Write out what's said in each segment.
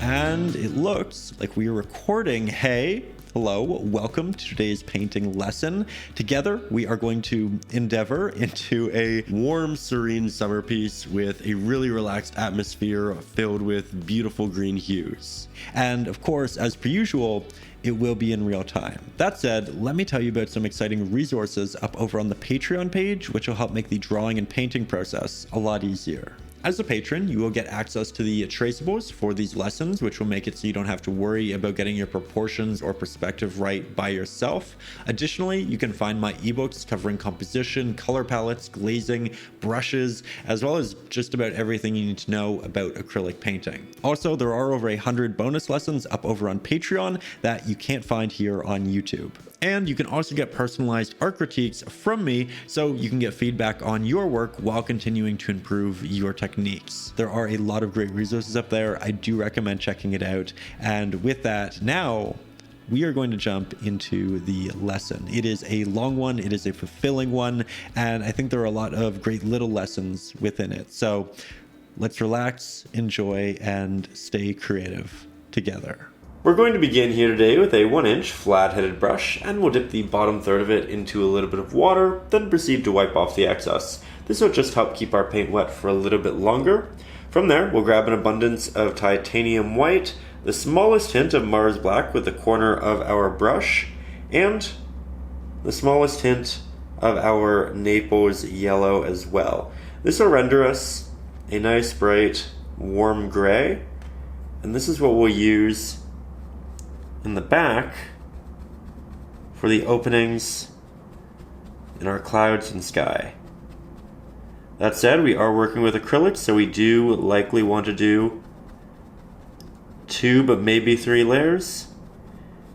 and it looks like we are recording. Hey, hello, welcome to today's painting lesson. Together, we are going to endeavor into a warm, serene summer piece with a really relaxed atmosphere filled with beautiful green hues. And of course, as per usual, it will be in real time. That said, let me tell you about some exciting resources up over on the Patreon page, which will help make the drawing and painting process a lot easier. As a patron, you will get access to the traceables for these lessons, which will make it so you don't have to worry about getting your proportions or perspective right by yourself. Additionally, you can find my ebooks covering composition, color palettes, glazing, brushes, as well as just about everything you need to know about acrylic painting. Also, there are over 100 bonus lessons up over on Patreon that you can't find here on YouTube. And you can also get personalized art critiques from me, so you can get feedback on your work while continuing to improve your techniques. There are a lot of great resources up there. I do recommend checking it out. And with that, now we are going to jump into the lesson. It is a long one, it is a fulfilling one, and I think there are a lot of great little lessons within it. So let's relax, enjoy, and stay creative together. We're going to begin here today with a 1-inch flat-headed brush, and we'll dip the bottom third of it into a little bit of water, then proceed to wipe off the excess. This will just help keep our paint wet for a little bit longer. From there, we'll grab an abundance of titanium white, the smallest hint of Mars black with the corner of our brush, and the smallest hint of our Naples yellow as well. This will render us a nice bright warm gray, and this is what we'll use in the back for the openings in our clouds and sky. That said, we are working with acrylics, so we do likely want to do 2 but maybe 3 layers,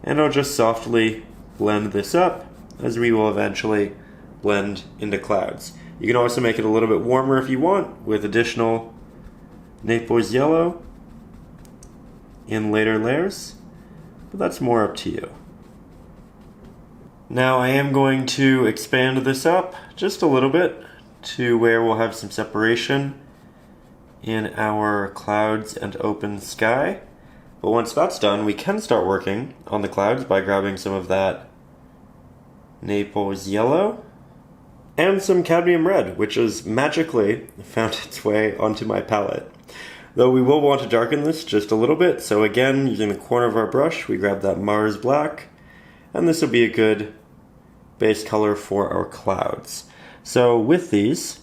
and I'll just softly blend this up as we will eventually blend into clouds. You can also make it a little bit warmer if you want with additional Naples yellow in later layers, but that's more up to you. Now I am going to expand this up just a little bit to where we'll have some separation in our clouds and open sky. But once that's done, we can start working on the clouds by grabbing some of that Naples yellow and some cadmium red, which has magically found its way onto my palette. Though we will want to darken this just a little bit, so again, using the corner of our brush, we grab that Mars black, and this will be a good base color for our clouds. So with these,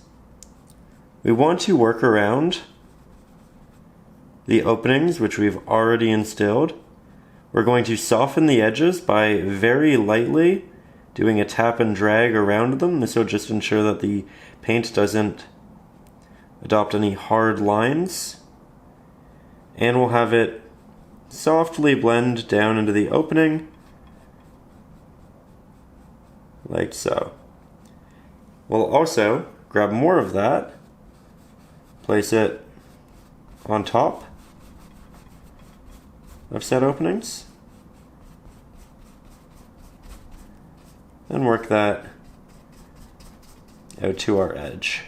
we want to work around the openings, which we've already instilled. We're going to soften the edges by very lightly doing a tap and drag around them. This will just ensure that the paint doesn't adopt any hard lines. And we'll have it softly blend down into the opening, like so. We'll also grab more of that, place it on top of said openings, and work that out to our edge.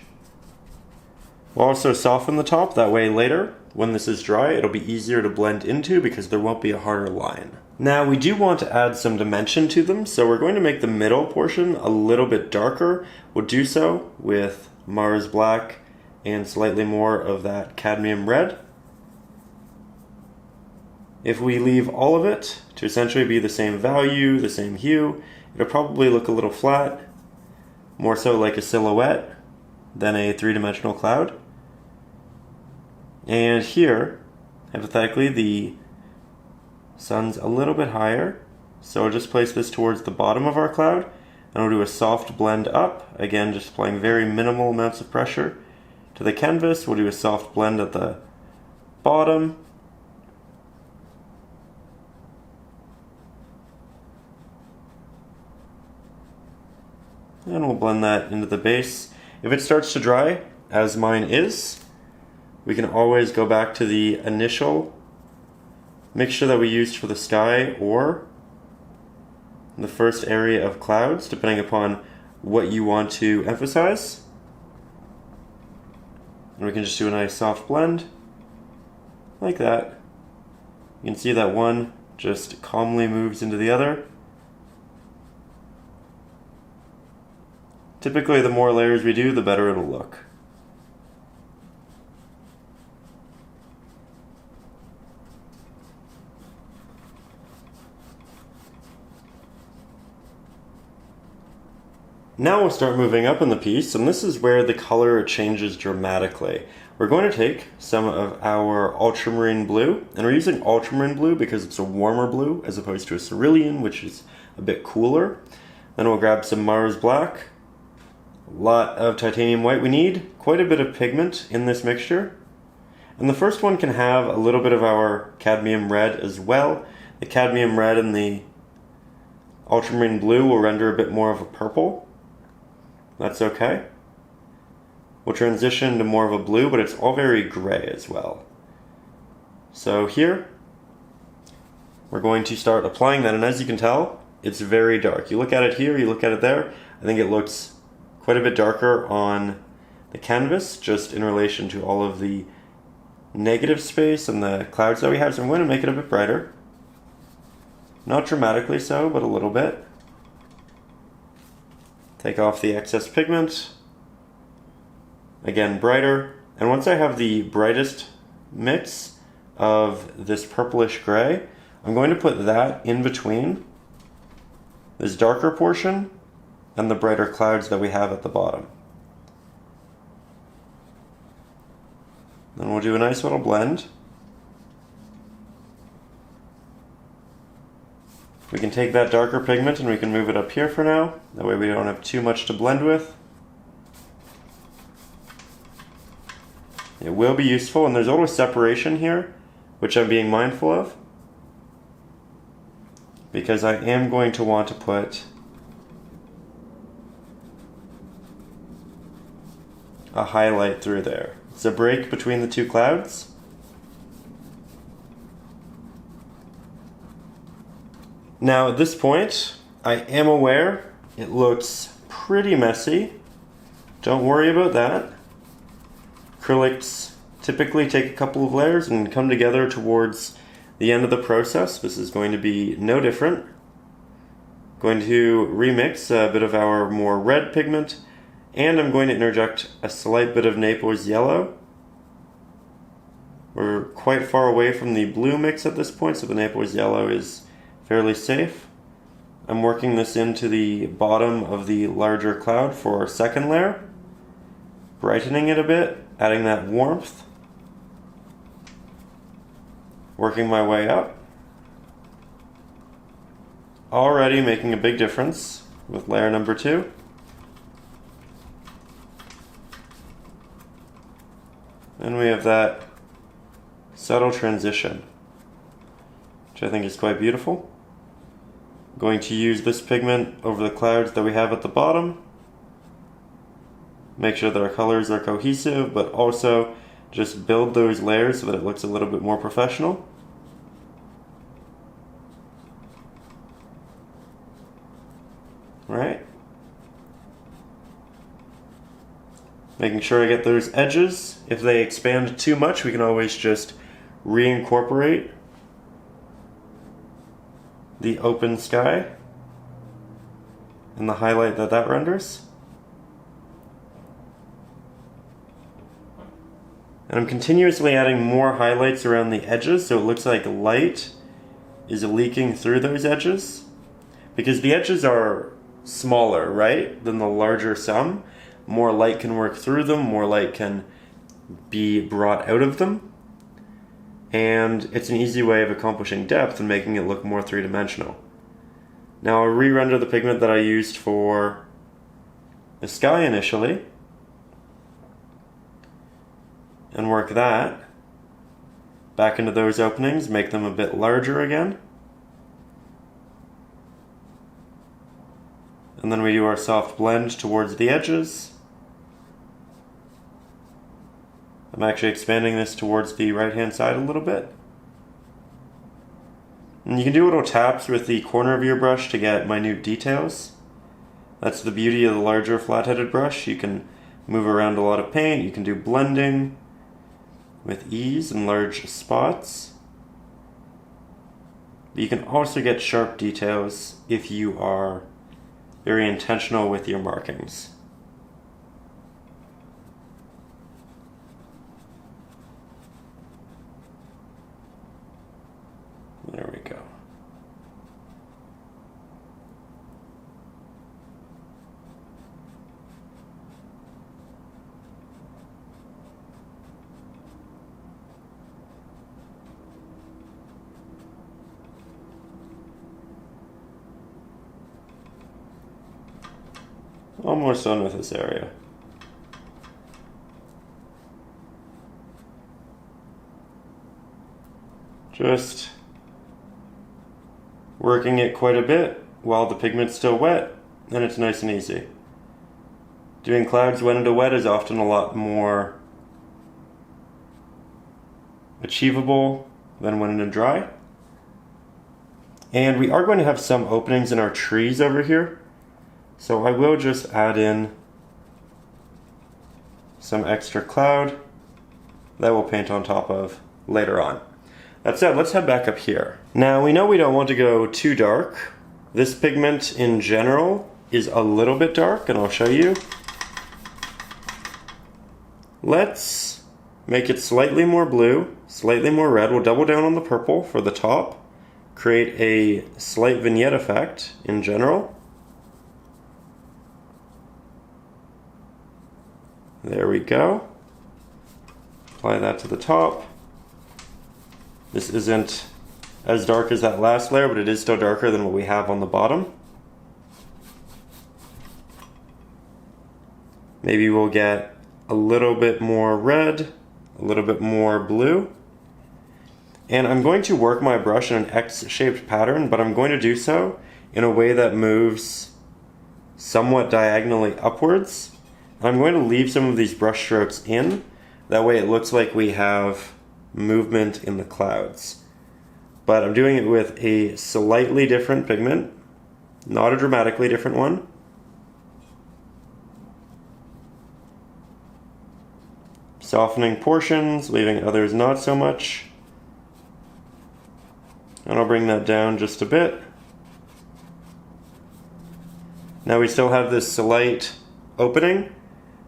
We'll also soften the top, that way later, when this is dry, it'll be easier to blend into because there won't be a harder line. Now we do want to add some dimension to them, so we're going to make the middle portion a little bit darker. We'll do so with Mars black and slightly more of that cadmium red. If we leave all of it to essentially be the same value, the same hue, it'll probably look a little flat, more so like a silhouette than a three-dimensional cloud. And here, hypothetically, the sun's a little bit higher, so I'll just place this towards the bottom of our cloud, and we'll do a soft blend up, again just applying very minimal amounts of pressure to the canvas. We'll do a soft blend at the bottom, and we'll blend that into the base. If it starts to dry, as mine is, we can always go back to the initial mixture that we used for the sky or the first area of clouds, depending upon what you want to emphasize. And we can just do a nice soft blend, like that. You can see that one just calmly moves into the other. Typically, the more layers we do, the better it'll look. Now we'll start moving up in the piece, and this is where the color changes dramatically. We're going to take some of our ultramarine blue, and we're using ultramarine blue because it's a warmer blue as opposed to a cerulean, which is a bit cooler. Then we'll grab some Mars black, a lot of titanium white. We need quite a bit of pigment in this mixture. And the first one can have a little bit of our cadmium red as well. The cadmium red and the ultramarine blue will render a bit more of a purple. That's okay. We'll transition to more of a blue, but it's all very gray as well. So here, we're going to start applying that, and as you can tell, it's very dark. You look at it here, you look at it there, I think it looks quite a bit darker on the canvas, just in relation to all of the negative space and the clouds that we have, so I'm going to make it a bit brighter. Not dramatically so, but a little bit. Take off the excess pigment. Again, brighter. And once I have the brightest mix of this purplish gray, I'm going to put that in between this darker portion and the brighter clouds that we have at the bottom. Then we'll do a nice little blend. We can take that darker pigment and we can move it up here for now. That way we don't have too much to blend with. It will be useful, and there's a little separation here, which I'm being mindful of, because I am going to want to put a highlight through there. It's a break between the two clouds. Now at this point, I am aware it looks pretty messy. Don't worry about that. Acrylics typically take a couple of layers and come together towards the end of the process. This is going to be no different. Going to remix a bit of our more red pigment, and I'm going to interject a slight bit of Naples yellow. We're quite far away from the blue mix at this point, so the Naples yellow is fairly safe. I'm working this into the bottom of the larger cloud for our second layer, brightening it a bit, adding that warmth, working my way up. Already making a big difference with layer number 2. And we have that subtle transition, which I think is quite beautiful. I'm going to use this pigment over the clouds that we have at the bottom. Make sure that our colors are cohesive, but also just build those layers so that it looks a little bit more professional. Right? Making sure I get those edges. If they expand too much, we can always just reincorporate the open sky and the highlight that that renders. And I'm continuously adding more highlights around the edges so it looks like light is leaking through those edges. Because the edges are smaller, right, than the larger sum. More light can work through them, more light can be brought out of them. And it's an easy way of accomplishing depth and making it look more three-dimensional. Now I'll re-render the pigment that I used for the sky initially, and work that back into those openings, make them a bit larger again. And then we do our soft blend towards the edges. I'm actually expanding this towards the right-hand side a little bit. And you can do little taps with the corner of your brush to get minute details. That's the beauty of the larger flat-headed brush. You can move around a lot of paint, you can do blending with ease in large spots. But you can also get sharp details if you are very intentional with your markings. There we go. Almost done with this area. Just working it quite a bit while the pigment's still wet, and it's nice and easy. Doing clouds when into wet is often a lot more achievable than when into dry. And we are going to have some openings in our trees over here. So I will just add in some extra cloud that we'll paint on top of later on. That said, let's head back up here. Now we know we don't want to go too dark. This pigment in general is a little bit dark, and I'll show you. Let's make it slightly more blue, slightly more red. We'll double down on the purple for the top, create a slight vignette effect in general. There we go. Apply that to the top. This isn't as dark as that last layer, but it is still darker than what we have on the bottom. Maybe we'll get a little bit more red, a little bit more blue. And I'm going to work my brush in an X-shaped pattern, but I'm going to do so in a way that moves somewhat diagonally upwards. I'm going to leave some of these brush strokes in. That way it looks like we have movement in the clouds. But I'm doing it with a slightly different pigment, not a dramatically different one. Softening portions, leaving others not so much. And I'll bring that down just a bit. Now we still have this slight opening,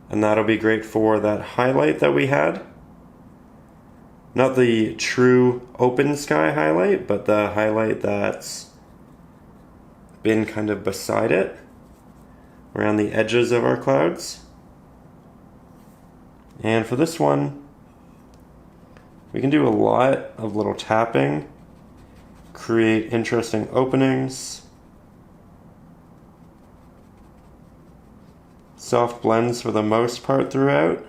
and that'll be great for that highlight that we had. Not the true open sky highlight, but the highlight that's been kind of beside it, around the edges of our clouds. And for this one, we can do a lot of little tapping, create interesting openings, soft blends for the most part throughout.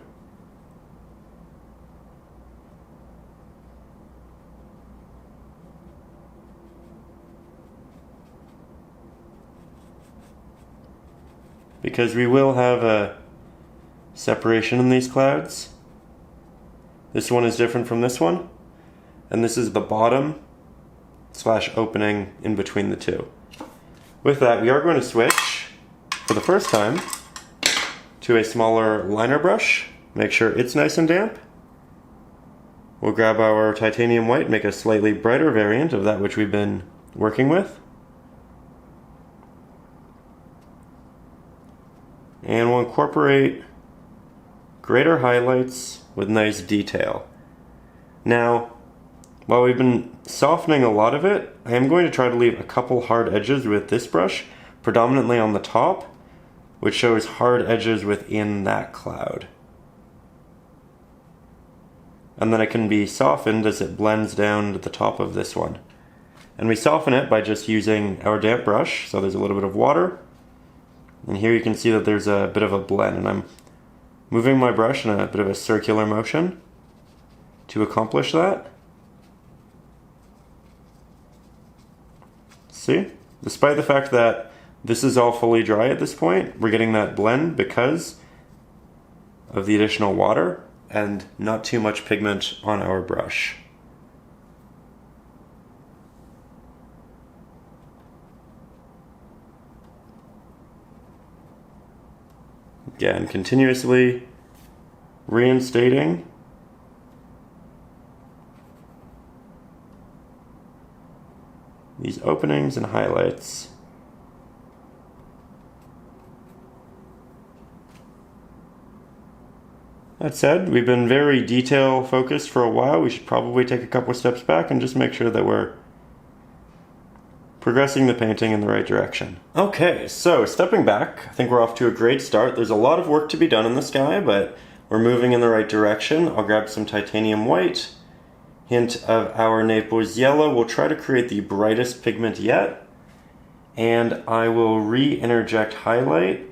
Because we will have a separation in these clouds. This one is different from this one, and this is the bottom / opening in between the two. With that, we are going to switch for the first time to a smaller liner brush. Make sure it's nice and damp. We'll grab our titanium white, make a slightly brighter variant of that which we've been working with. And we'll incorporate greater highlights with nice detail. Now, while we've been softening a lot of it, I am going to try to leave a couple hard edges with this brush, predominantly on the top, which shows hard edges within that cloud. And then it can be softened as it blends down to the top of this one. And we soften it by just using our damp brush, so there's a little bit of water. And here you can see that there's a bit of a blend, and I'm moving my brush in a bit of a circular motion to accomplish that. See? Despite the fact that this is all fully dry at this point, we're getting that blend because of the additional water and not too much pigment on our brush. Again, continuously reinstating these openings and highlights. That said, we've been very detail focused for a while. We should probably take a couple steps back and just make sure that we're progressing the painting in the right direction. Okay, so stepping back, I think we're off to a great start. There's a lot of work to be done in the sky, but we're moving in the right direction. I'll grab some titanium white, hint of our Naples yellow. We'll try to create the brightest pigment yet, and I will re-interject highlight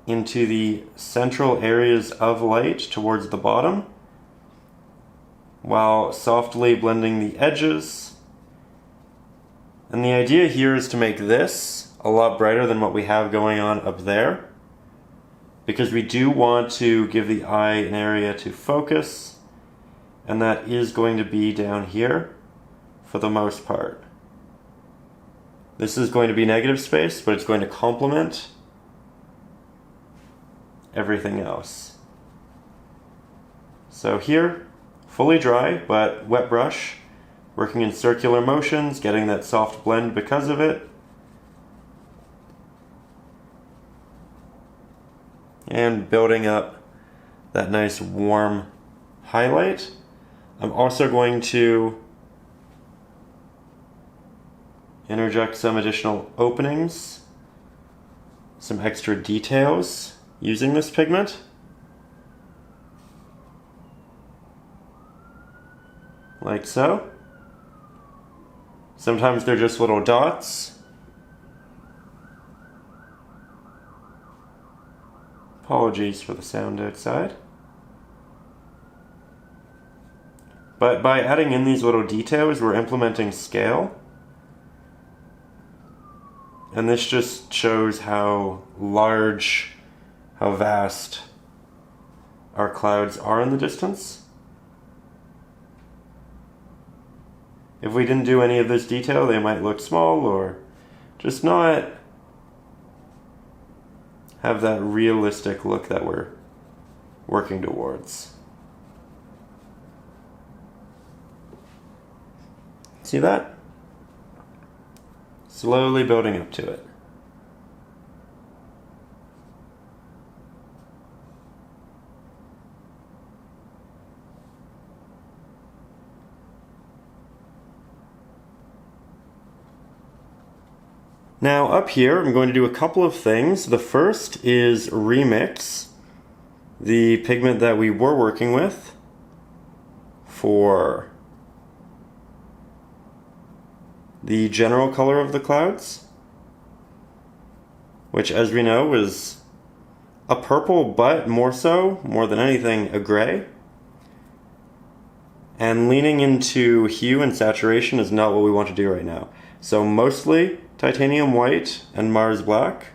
into the central areas of light towards the bottom, while softly blending the edges. And the idea here is to make this a lot brighter than what we have going on up there, because we do want to give the eye an area to focus, and that is going to be down here for the most part. This is going to be negative space, but it's going to complement everything else. So here, fully dry, but wet brush, working in circular motions, getting that soft blend because of it. And building up that nice warm highlight. I'm also going to interject some additional openings, some extra details using this pigment. Like so. Sometimes they're just little dots. Apologies for the sound outside. But by adding in these little details, we're implementing scale. And this just shows how large, how vast our clouds are in the distance. If we didn't do any of this detail, they might look small or just not have that realistic look that we're working towards. See that? Slowly building up to it. Now up here, I'm going to do a couple of things. The first is remix the pigment that we were working with for the general color of the clouds, which, as we know, is a purple, but more than anything, a gray. And leaning into hue and saturation is not what we want to do right now. So mostly titanium white and Mars black.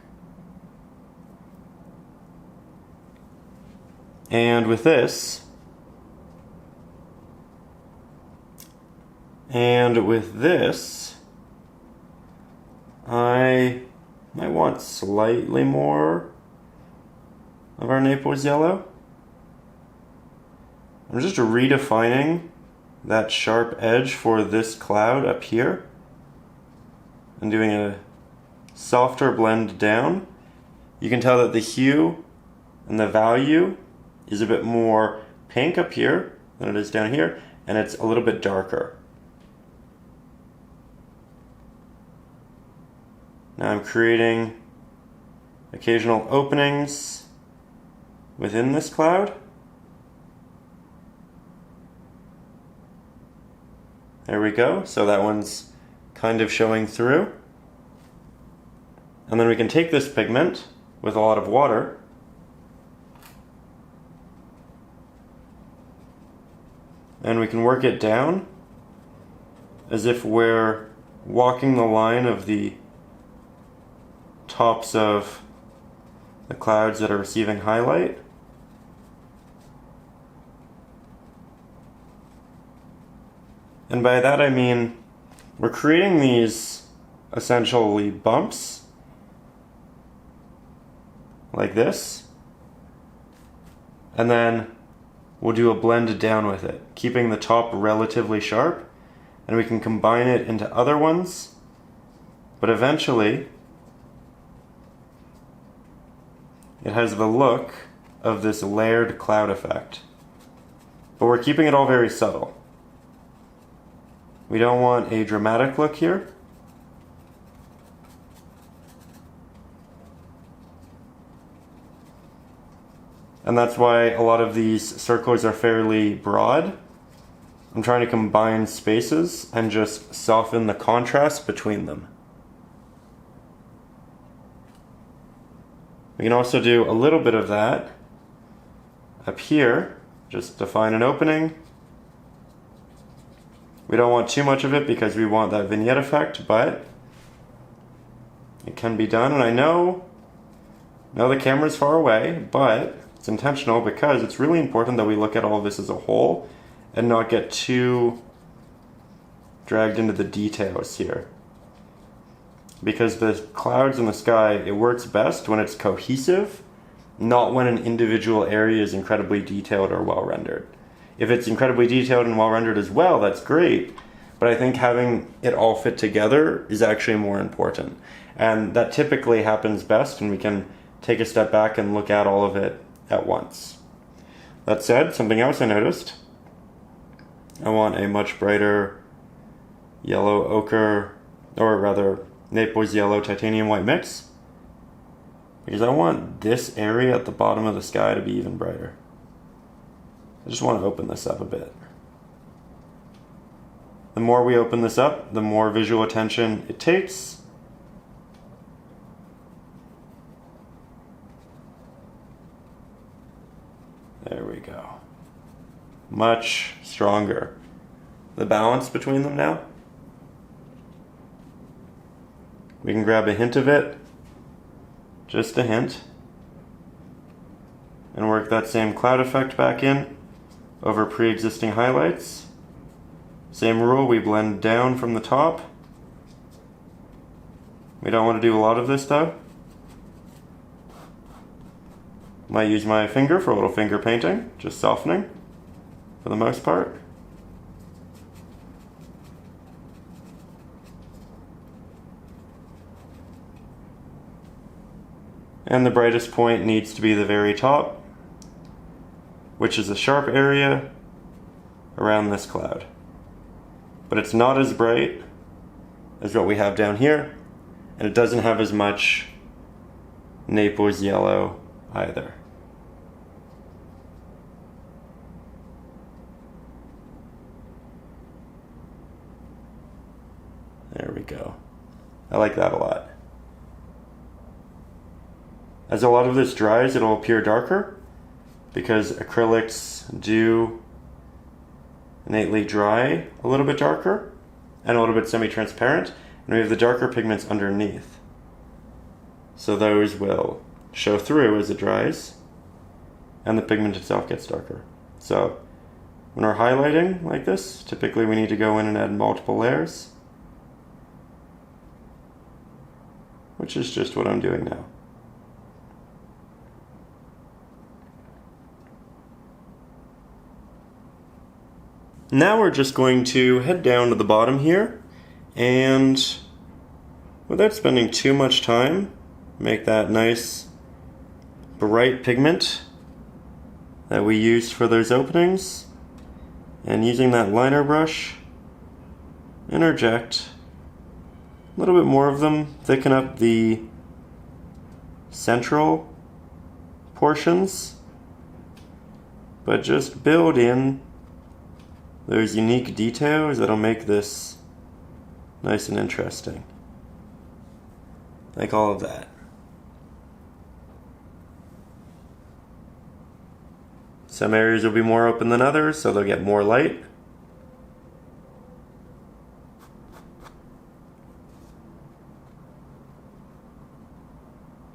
And with this, I might want slightly more of our Naples yellow. I'm just redefining that sharp edge for this cloud up here and doing a softer blend down. You can tell that the hue and the value is a bit more pink up here than it is down here, and it's a little bit darker. Now I'm creating occasional openings within this cloud. There we go. So that one's kind of showing through. And then we can take this pigment with a lot of water and we can work it down as if we're walking the line of the tops of the clouds that are receiving highlight. And by that I mean we're creating these essentially bumps like this, and then we'll do a blend down with it, keeping the top relatively sharp and we can combine it into other ones, but eventually it has the look of this layered cloud effect. But we're keeping it all very subtle. We don't want a dramatic look here. And that's why a lot of these circles are fairly broad. I'm trying to combine spaces and just soften the contrast between them. We can also do a little bit of that up here. Just define an opening. We don't want too much of it because we want that vignette effect, but it can be done. And I know the camera's far away, but it's intentional because it's really important that we look at all of this as a whole and not get too dragged into the details here. Because the clouds in the sky, it works best when it's cohesive, not when an individual area is incredibly detailed or well rendered. If it's incredibly detailed and well rendered as well, that's great, but I think having it all fit together is actually more important. And that typically happens best when we can take a step back and look at all of it at once. That said, something else I noticed, I want a much brighter yellow ochre, or rather Naples yellow titanium white mix, because I want this area at the bottom of the sky to be even brighter. I just want to open this up a bit. The more we open this up, the more visual attention it takes. There we go. Much stronger. The balance between them now. We can grab a hint of it, just a hint, and work that same cloud effect back in over pre-existing highlights. Same rule, we blend down from the top. We don't want to do a lot of this though. Might use my finger for a little finger painting, just softening for the most part. And the brightest point needs to be the very top, which is a sharp area around this cloud. But it's not as bright as what we have down here, and it doesn't have as much Naples yellow either. There we go. I like that a lot. As a lot of this dries, it'll appear darker because acrylics do innately dry a little bit darker and a little bit semi-transparent, and we have the darker pigments underneath. So those will show through as it dries and the pigment itself gets darker. So when we're highlighting like this, typically we need to go in and add multiple layers, which is just what I'm doing now. Now we're just going to head down to the bottom here and, without spending too much time, make that nice bright pigment that we used for those openings, and using that liner brush, interject a little bit more of them, thicken up the central portions, but just build in those unique details that'll make this nice and interesting. Like all of that. Some areas will be more open than others, so they'll get more light.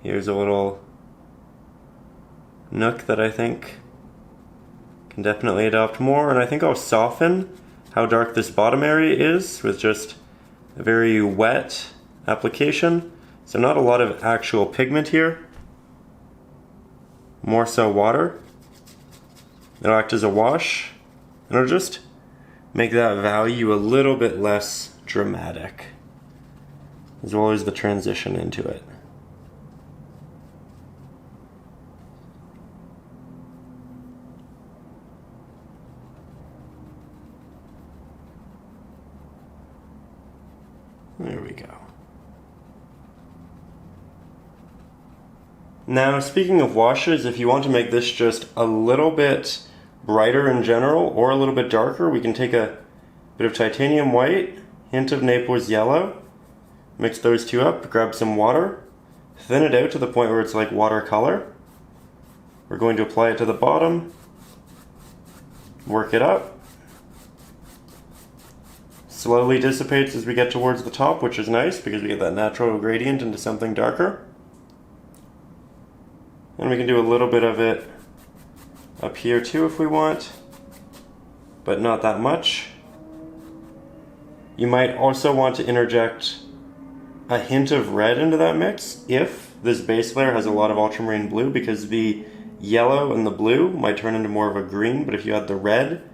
Here's a little nook that I think can definitely adopt more, and I think I'll soften how dark this bottom area is with just a very wet application. So not a lot of actual pigment here, more so water. It'll act as a wash, and it'll just make that value a little bit less dramatic, as well as the transition into it. There we go. Now, speaking of washes, if you want to make this just a little bit brighter in general or a little bit darker, we can take a bit of titanium white, hint of Naples yellow, mix those two up, grab some water, thin it out to the point where it's like watercolor. We're going to apply it to the bottom, work it up. Slowly dissipates as we get towards the top, which is nice because we get that natural gradient into something darker. And we can do a little bit of it up here too if we want, but not that much. You might also want to interject a hint of red into that mix if this base layer has a lot of ultramarine blue, because the yellow and the blue might turn into more of a green, but if you add the red,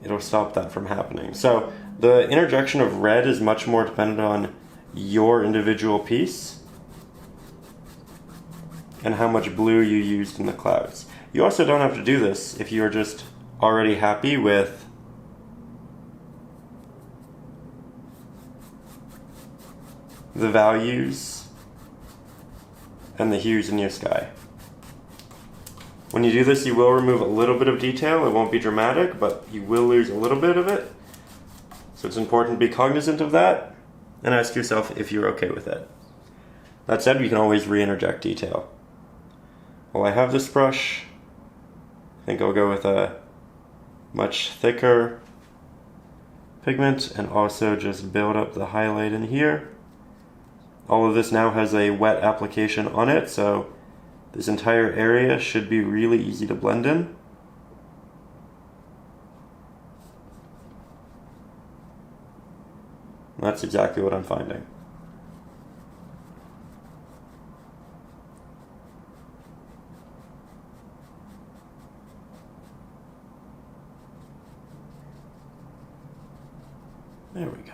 it'll stop that from happening. So the interjection of red is much more dependent on your individual piece and how much blue you used in the clouds. You also don't have to do this if you're just already happy with the values and the hues in your sky. When you do this, you will remove a little bit of detail. It won't be dramatic, but you will lose a little bit of it. So it's important to be cognizant of that and ask yourself if you're okay with it. That said, we can always re-interject detail. Well, I have this brush. I think I'll go with a much thicker pigment and also just build up the highlight in here. All of this now has a wet application on it, so this entire area should be really easy to blend in. That's exactly what I'm finding. There we go.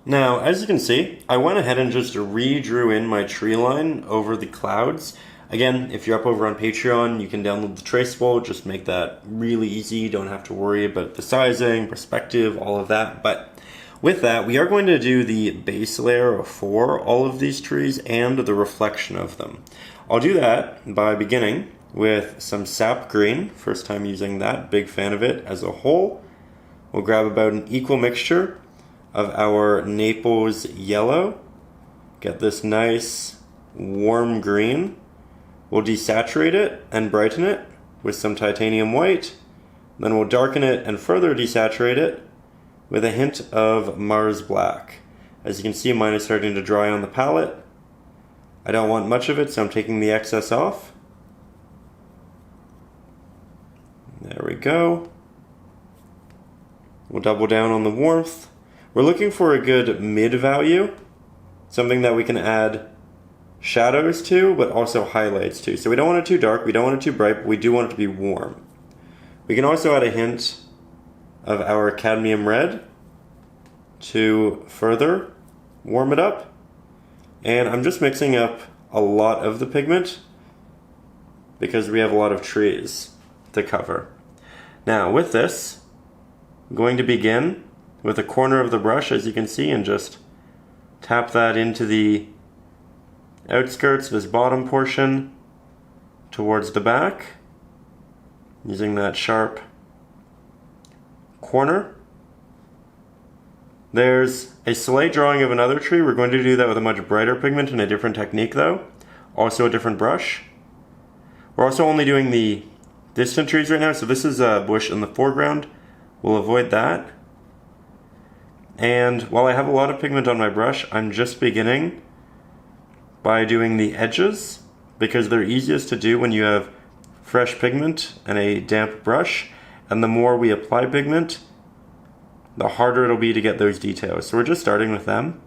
Now, as you can see, I went ahead and just redrew in my tree line over the clouds. Again, if you're up over on Patreon, you can download the traceable, just make that really easy. You don't have to worry about the sizing, perspective, all of that. But with that, we are going to do the base layer for all of these trees and the reflection of them. I'll do that by beginning with some sap green. First time using that, big fan of it as a whole. We'll grab about an equal mixture of our Naples yellow. Get this nice warm green. We'll desaturate it and brighten it with some titanium white. Then we'll darken it and further desaturate it with a hint of Mars black. As you can see, mine is starting to dry on the palette. I don't want much of it, so I'm taking the excess off. There we go. We'll double down on the warmth. We're looking for a good mid value, something that we can add shadows to, but also highlights to. So we don't want it too dark, we don't want it too bright, but we do want it to be warm. We can also add a hint of our cadmium red to further warm it up. And I'm just mixing up a lot of the pigment because we have a lot of trees to cover. Now with this, I'm going to begin with a corner of the brush, as you can see, and just tap that into the outskirts, this bottom portion, towards the back, using that sharp corner. There's a slight drawing of another tree. We're going to do that with a much brighter pigment and a different technique though. Also a different brush. We're also only doing the distant trees right now, so this is a bush in the foreground. We'll avoid that. And while I have a lot of pigment on my brush, I'm just beginning by doing the edges because they're easiest to do when you have fresh pigment and a damp brush. And the more we apply pigment, the harder it'll be to get those details. So we're just starting with them.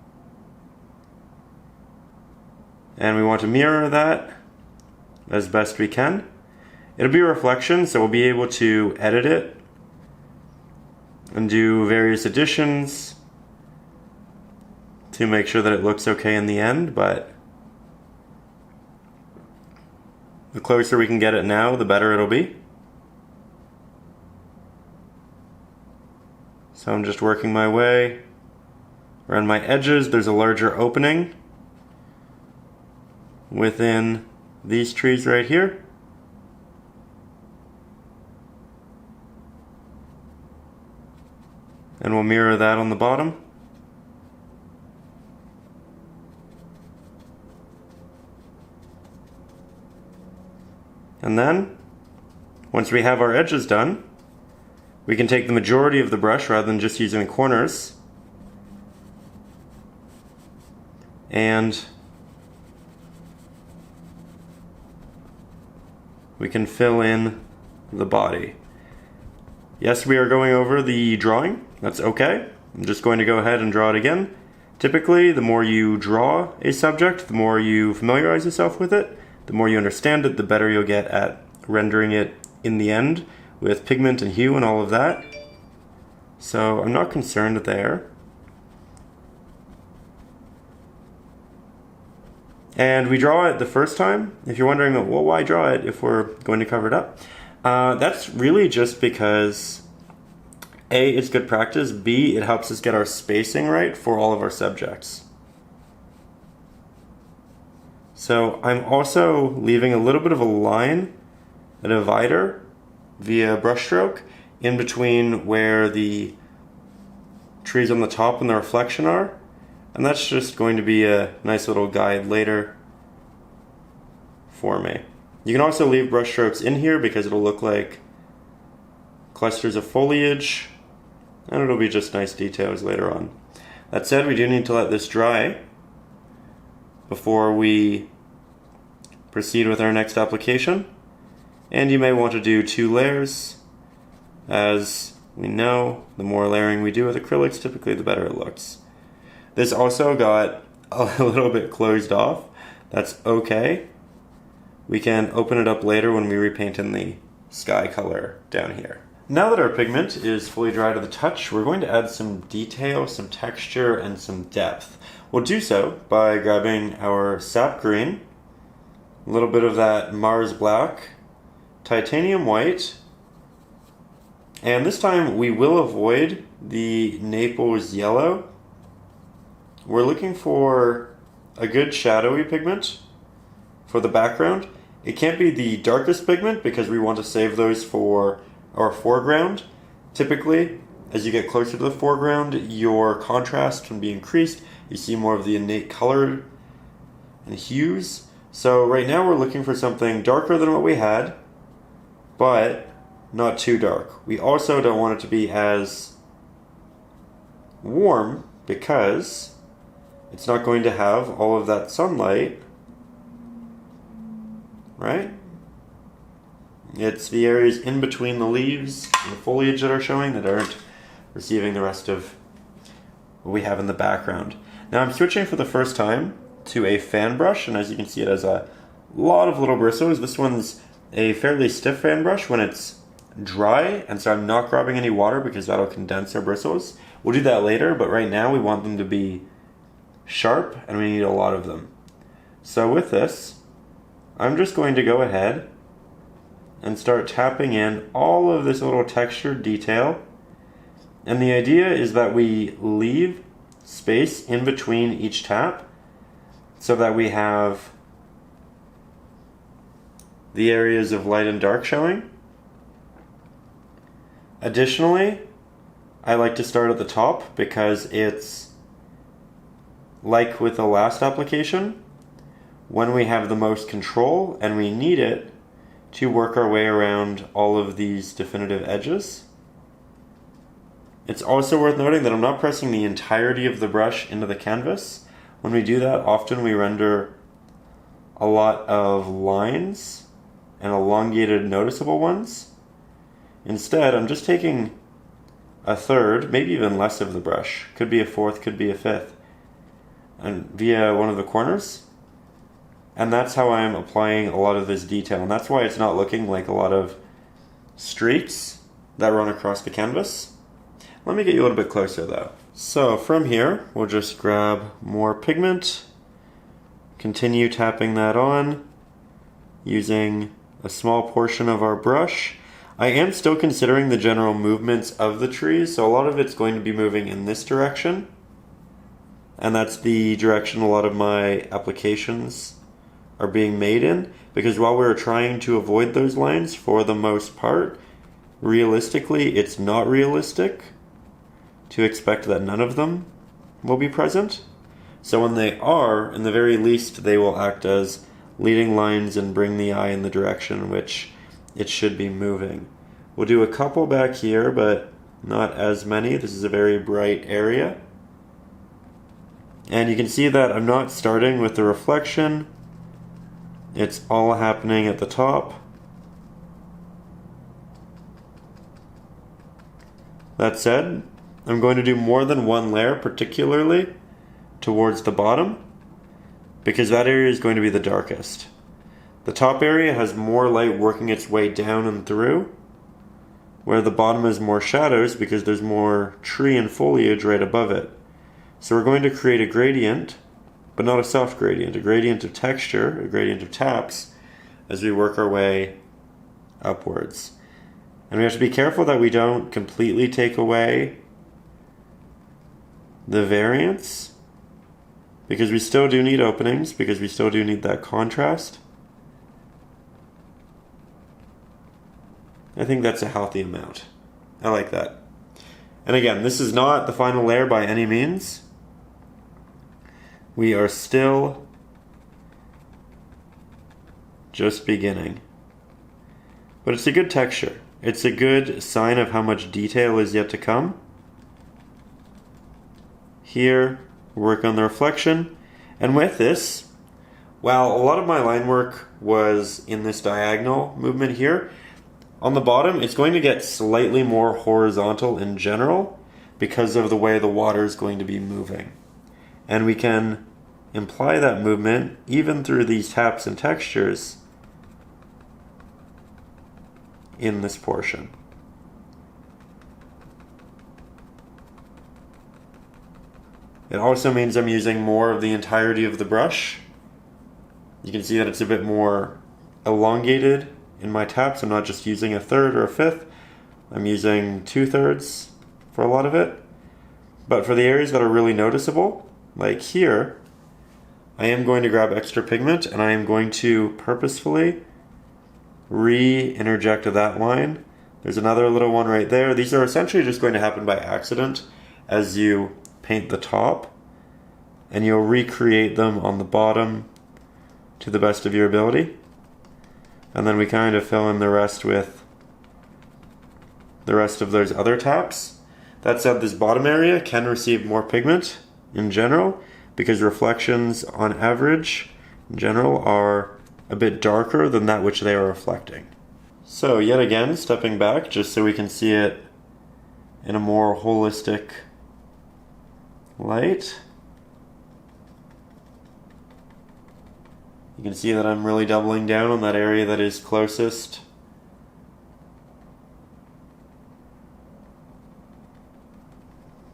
And we want to mirror that as best we can. It'll be a reflection, so we'll be able to edit it and do various additions to make sure that it looks okay in the end, but the closer we can get it now, the better it'll be. So I'm just working my way around my edges. There's a larger opening within these trees right here. And we'll mirror that on the bottom. And then, once we have our edges done, we can take the majority of the brush rather than just using the corners, and we can fill in the body. Yes, we are going over the drawing. That's okay. I'm just going to go ahead and draw it again. Typically, the more you draw a subject, the more you familiarize yourself with it, the more you understand it, the better you'll get at rendering it in the end with pigment and hue and all of that. So I'm not concerned there. And we draw it the first time. If you're wondering, well, why draw it if we're going to cover it up? That's really just because A, it's good practice, B, it helps us get our spacing right for all of our subjects. So I'm also leaving a little bit of a line, a divider, via brushstroke in between where the trees on the top and the reflection are. And that's just going to be a nice little guide later for me. You can also leave brushstrokes in here because it'll look like clusters of foliage, and it'll be just nice details later on. That said, we do need to let this dry before we proceed with our next application. And you may want to do 2 layers. As we know, the more layering we do with acrylics, typically the better it looks. This also got a little bit closed off. That's okay. We can open it up later when we repaint in the sky color down here. Now that our pigment is fully dry to the touch, we're going to add some detail, some texture, and some depth. We'll do so by grabbing our sap green, a little bit of that Mars black, titanium white, and this time we will avoid the Naples yellow. We're looking for a good shadowy pigment for the background. It can't be the darkest pigment because we want to save those for our foreground. Typically, as you get closer to the foreground, your contrast can be increased. You see more of the innate color and hues. So right now we're looking for something darker than what we had, but not too dark. We also don't want it to be as warm because it's not going to have all of that sunlight, right? It's the areas in between the leaves and the foliage that are showing that aren't receiving the rest of what we have in the background. Now I'm switching for the first time to a fan brush, and as you can see, it has a lot of little bristles. This one's a fairly stiff fan brush when it's dry, and so I'm not grabbing any water because that'll condense our bristles. We'll do that later, but right now we want them to be sharp, and we need a lot of them. So with this, I'm just going to go ahead and start tapping in all of this little textured detail. And the idea is that we leave space in between each tap so that we have the areas of light and dark showing. Additionally, I like to start at the top because it's like with the last application, when we have the most control and we need it to work our way around all of these definitive edges. It's also worth noting that I'm not pressing the entirety of the brush into the canvas. When we do that, often we render a lot of lines and elongated noticeable ones. Instead, I'm just taking a third, maybe even less of the brush, could be a fourth, could be a fifth, and via one of the corners, And that's how I'm applying a lot of this detail. And that's why it's not looking like a lot of streaks that run across the canvas. Let me get you a little bit closer though. So from here, we'll just grab more pigment, continue tapping that on using a small portion of our brush. I am still considering the general movements of the trees, so a lot of it's going to be moving in this direction. And that's the direction a lot of my applications are being made in, because while we're trying to avoid those lines for the most part, realistically, it's not realistic to expect that none of them will be present. So when they are, in the very least, they will act as leading lines and bring the eye in the direction in which it should be moving. We'll do a couple back here, but not as many. This is a very bright area. And you can see that I'm not starting with the reflection. It's all happening at the top. That said, I'm going to do more than one layer, particularly towards the bottom, because that area is going to be the darkest. The top area has more light working its way down and through, where the bottom is more shadows because there's more tree and foliage right above it. So we're going to create a gradient, but not a soft gradient, a gradient of texture, a gradient of taps, as we work our way upwards. And we have to be careful that we don't completely take away the variance, because we still do need openings, because we still do need that contrast. I think that's a healthy amount. I like that. And again, this is not the final layer by any means. We are still just beginning. But it's a good texture. It's a good sign of how much detail is yet to come. Here, work on the reflection. And with this, while a lot of my line work was in this diagonal movement here, on the bottom, it's going to get slightly more horizontal in general because of the way the water is going to be moving. And we can imply that movement even through these taps and textures in this portion. It also means I'm using more of the entirety of the brush. You can see that it's a bit more elongated in my taps. I'm not just using a third or a fifth. I'm using 2/3 for a lot of it. But for the areas that are really noticeable, like here, I am going to grab extra pigment and I am going to purposefully re-interject that line. There's another little one right there. These are essentially just going to happen by accident as you paint the top, and you'll recreate them on the bottom to the best of your ability. And then we kind of fill in the rest with the rest of those other taps. That said, this bottom area can receive more pigment in general because reflections on average in general are a bit darker than that which they are reflecting. So yet again, stepping back just so we can see it in a more holistic light. You can see that I'm really doubling down on that area that is closest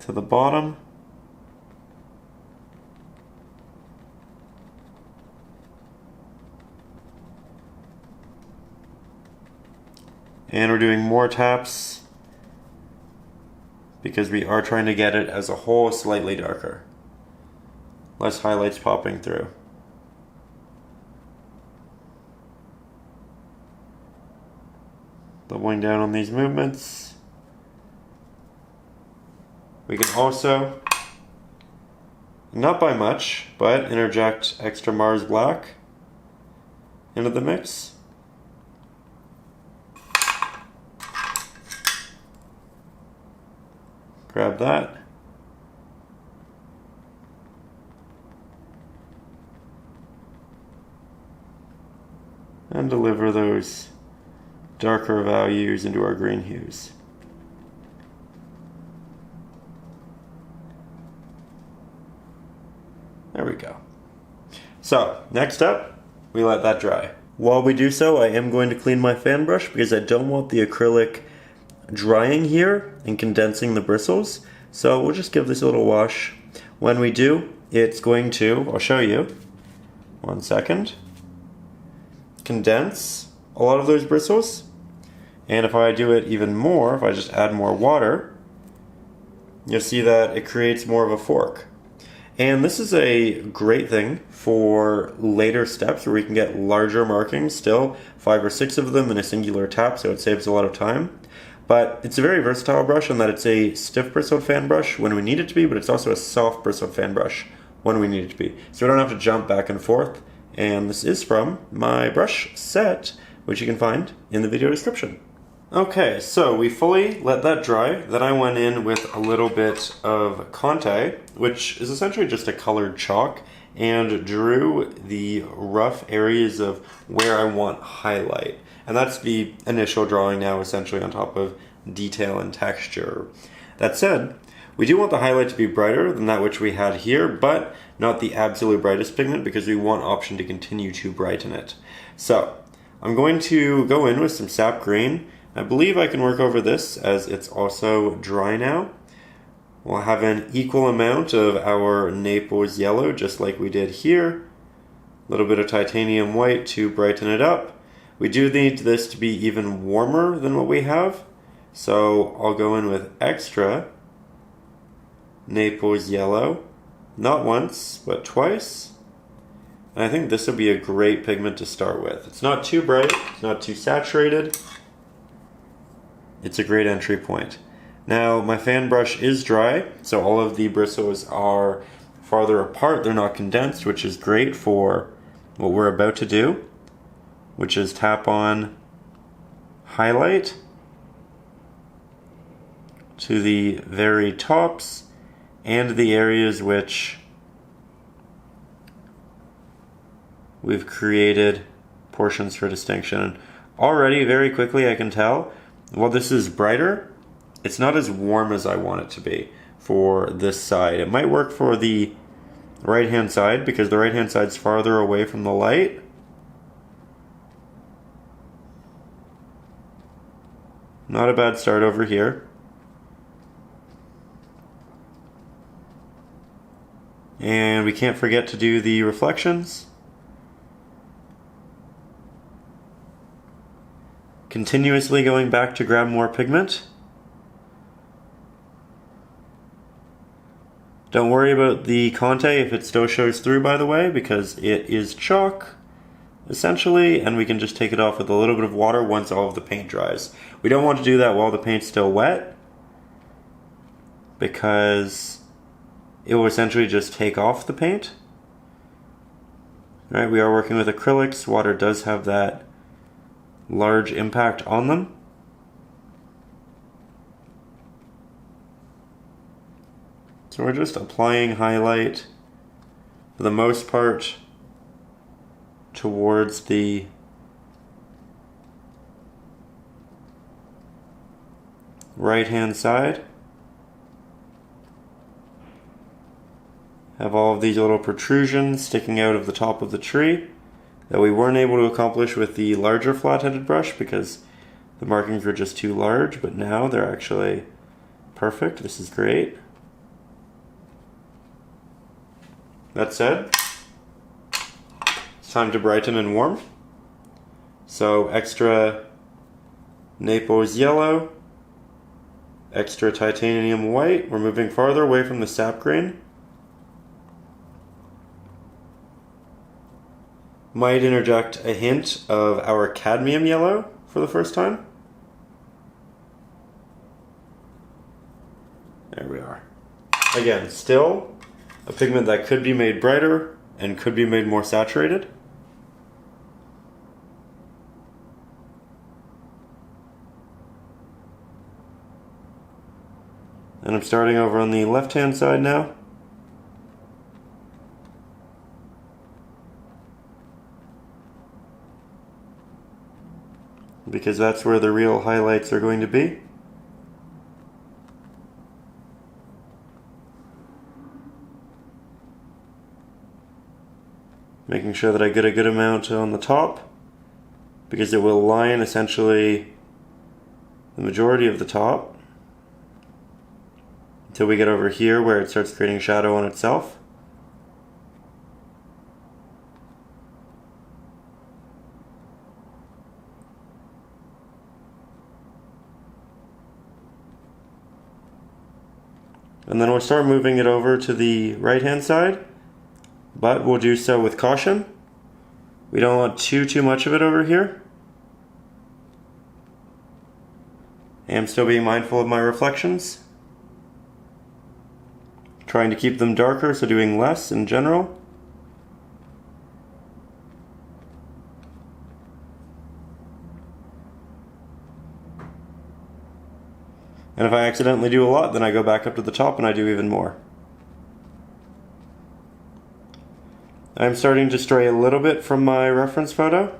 to the bottom. And we're doing more taps because we are trying to get it as a whole slightly darker. Less highlights popping through. Doubling down on these movements. We can also, not by much, but interject extra Mars Black into the mix. Grab that. And deliver those darker values into our green hues. There we go. So, next up, we let that dry. While we do so, I am going to clean my fan brush because I don't want the acrylic drying here and condensing the bristles. So we'll just give this a little wash. When we do, it's going to, I'll show you, 1 second, condense a lot of those bristles. And if I do it even more, if I just add more water, you'll see that it creates more of a fork. And this is a great thing for later steps where we can get larger markings still, 5 or 6 of them in a singular tap, so it saves a lot of time. But it's a very versatile brush in that it's a stiff bristled fan brush when we need it to be, but it's also a soft bristled fan brush when we need it to be. So we don't have to jump back and forth. And this is from my brush set, which you can find in the video description. Okay, so we fully let that dry. Then I went in with a little bit of Conte, which is essentially just a colored chalk, and drew the rough areas of where I want highlight. And that's the initial drawing now, essentially on top of detail and texture. That said, we do want the highlight to be brighter than that which we had here, but not the absolute brightest pigment because we want option to continue to brighten it. So I'm going to go in with some sap green. I believe I can work over this as it's also dry now. We'll have an equal amount of our Naples yellow, just like we did here. A little bit of titanium white to brighten it up. We do need this to be even warmer than what we have, so I'll go in with extra Naples yellow, not once, but twice. And I think this will be a great pigment to start with. It's not too bright, it's not too saturated. It's a great entry point. Now my fan brush is dry, so all of the bristles are farther apart. They're not condensed, which is great for what we're about to do, which is tap on highlight to the very tops and the areas which we've created portions for distinction. And already very quickly I can tell, while this is brighter, it's not as warm as I want it to be for this side. It might work for the right hand side because the right hand side's farther away from the light. Not a bad start over here. And we can't forget to do the reflections. Continuously going back to grab more pigment. Don't worry about the Conte if it still shows through, by the way, because it is chalk, essentially, and we can just take it off with a little bit of water once all of the paint dries. We don't want to do that while the paint's still wet, because it will essentially just take off the paint. All right, we are working with acrylics. Water does have that large impact on them. So we're just applying highlight for the most part towards the right hand side. Have all of these little protrusions sticking out of the top of the tree that we weren't able to accomplish with the larger flat-headed brush because the markings were just too large, but now they're actually perfect. This is great. That said, it's time to brighten and warm. So extra Naples yellow, extra titanium white. We're moving farther away from the sap grain. Might interject a hint of our cadmium yellow for the first time. There we are. Again, still a pigment that could be made brighter and could be made more saturated. And I'm starting over on the left-hand side now. Because that's where the real highlights are going to be. Making sure that I get a good amount on the top, because it will line essentially the majority of the top until we get over here where it starts creating shadow on itself. And then we'll start moving it over to the right hand side, but we'll do so with caution. We don't want too much of it over here. I am still being mindful of my reflections. Trying to keep them darker, so doing less in general. And if I accidentally do a lot, then I go back up to the top and I do even more. I'm starting to stray a little bit from my reference photo.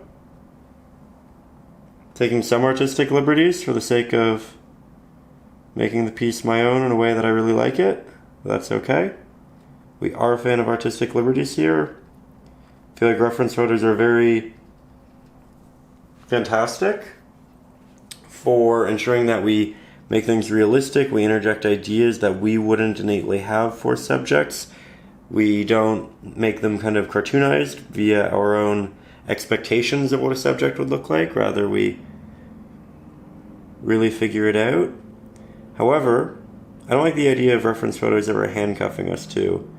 Taking some artistic liberties for the sake of making the piece my own in a way that I really like it. That's okay. We are a fan of artistic liberties here. I feel like reference photos are very fantastic for ensuring that we make things realistic. We interject ideas that we wouldn't innately have for subjects. We don't make them kind of cartoonized via our own expectations of what a subject would look like. Rather, we really figure it out. However, I don't like the idea of reference photos ever handcuffing us to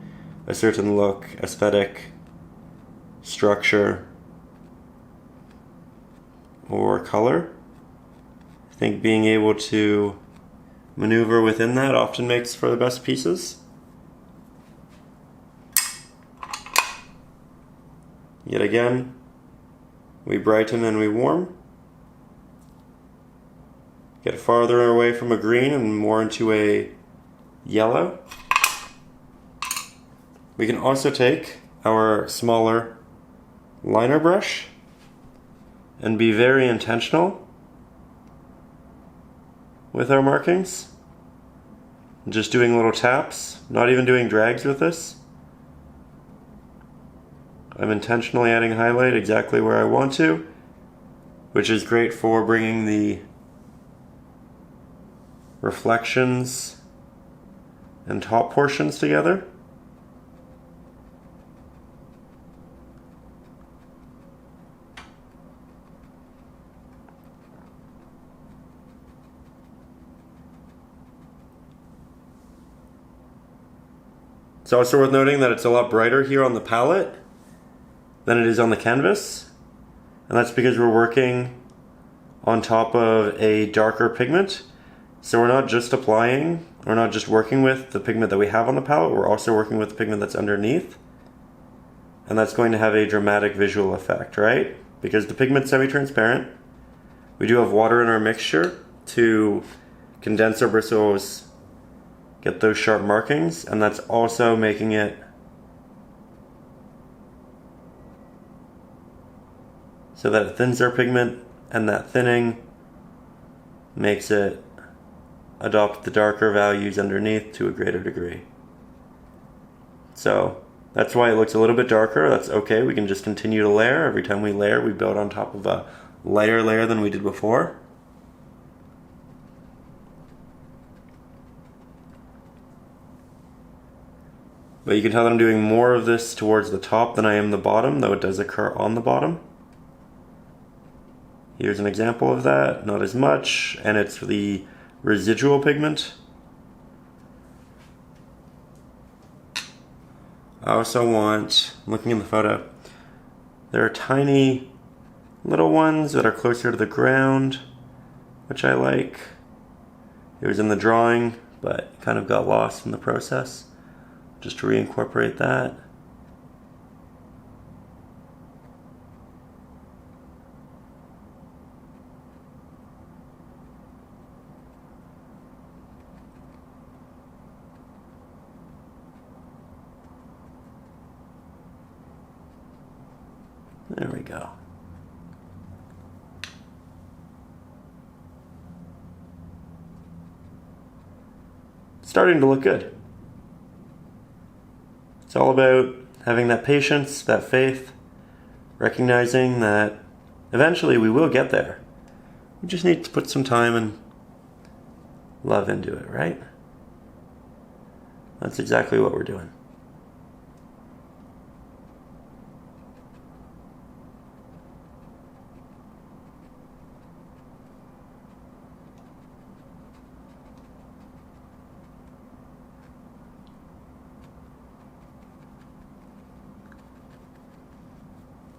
a certain look, aesthetic, structure, or color. I think being able to maneuver within that often makes for the best pieces. Yet again, we brighten and we warm. Get farther away from a green and more into a yellow. We can also take our smaller liner brush and be very intentional with our markings. Just doing little taps, not even doing drags with this. I'm intentionally adding highlight exactly where I want to, which is great for bringing the reflections and top portions together. It's also worth noting that it's a lot brighter here on the palette than it is on the canvas, and that's because we're working on top of a darker pigment. So we're not just working with the pigment that we have on the palette, we're also working with the pigment that's underneath, and that's going to have a dramatic visual effect, right? Because the pigment's semi-transparent, we do have water in our mixture to condense our bristles, get those sharp markings, and that's also making it so that it thins our pigment, and that thinning makes it adopt the darker values underneath to a greater degree. So that's why it looks a little bit darker. That's okay, we can just continue to layer. Every time we layer, we build on top of a lighter layer than we did before. But you can tell that I'm doing more of this towards the top than I am the bottom, though it does occur on the bottom. Here's an example of that, not as much, and it's the residual pigment. I also want, looking in the photo, there are tiny little ones that are closer to the ground, which I like. It was in the drawing, but kind of got lost in the process. Just to reincorporate that. There we go. Starting to look good. It's all about having that patience, that faith, recognizing that eventually we will get there. We just need to put some time and love into it, right? That's exactly what we're doing.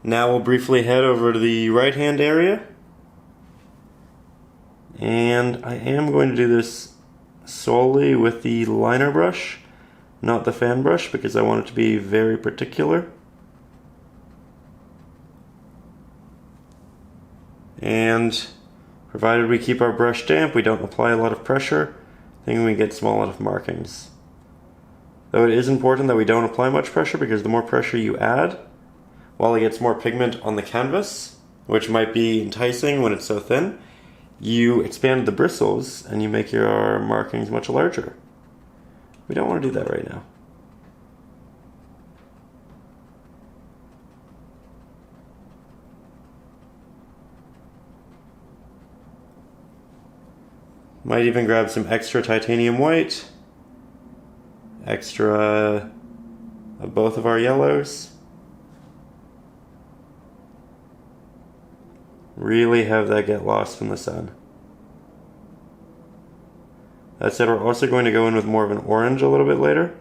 Now we'll briefly head over to the right hand area. And I am going to do this solely with the liner brush, not the fan brush, because I want it to be very particular. And provided we keep our brush damp, we don't apply a lot of pressure, then we get small enough markings. Though it is important that we don't apply much pressure, because the more pressure you add, while it gets more pigment on the canvas, which might be enticing when it's so thin, you expand the bristles and you make your markings much larger. We don't want to do that right now. Might even grab some extra titanium white, extra of both of our yellows. Really have that get lost in the sun. That said, we're also going to go in with more of an orange a little bit later.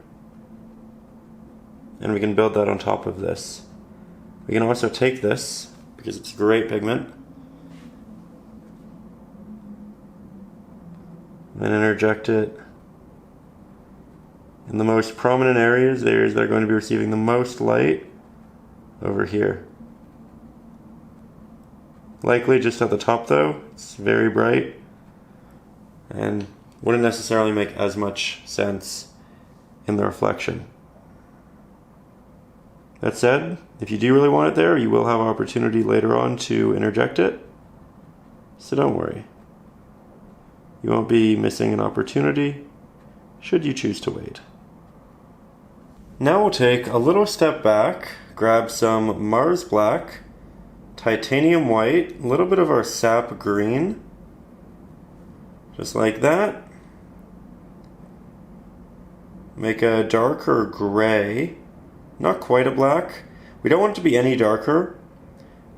And we can build that on top of this. We can also take this, because it's a great pigment, and interject it in the most prominent areas, the areas that are going to be receiving the most light, over here. Likely just at the top though, it's very bright and wouldn't necessarily make as much sense in the reflection. That said, if you do really want it there, you will have opportunity later on to interject it, so don't worry. You won't be missing an opportunity should you choose to wait. Now we'll take a little step back, grab some Mars Black, titanium white, a little bit of our sap green, just like that. Make a darker gray, not quite a black. We don't want it to be any darker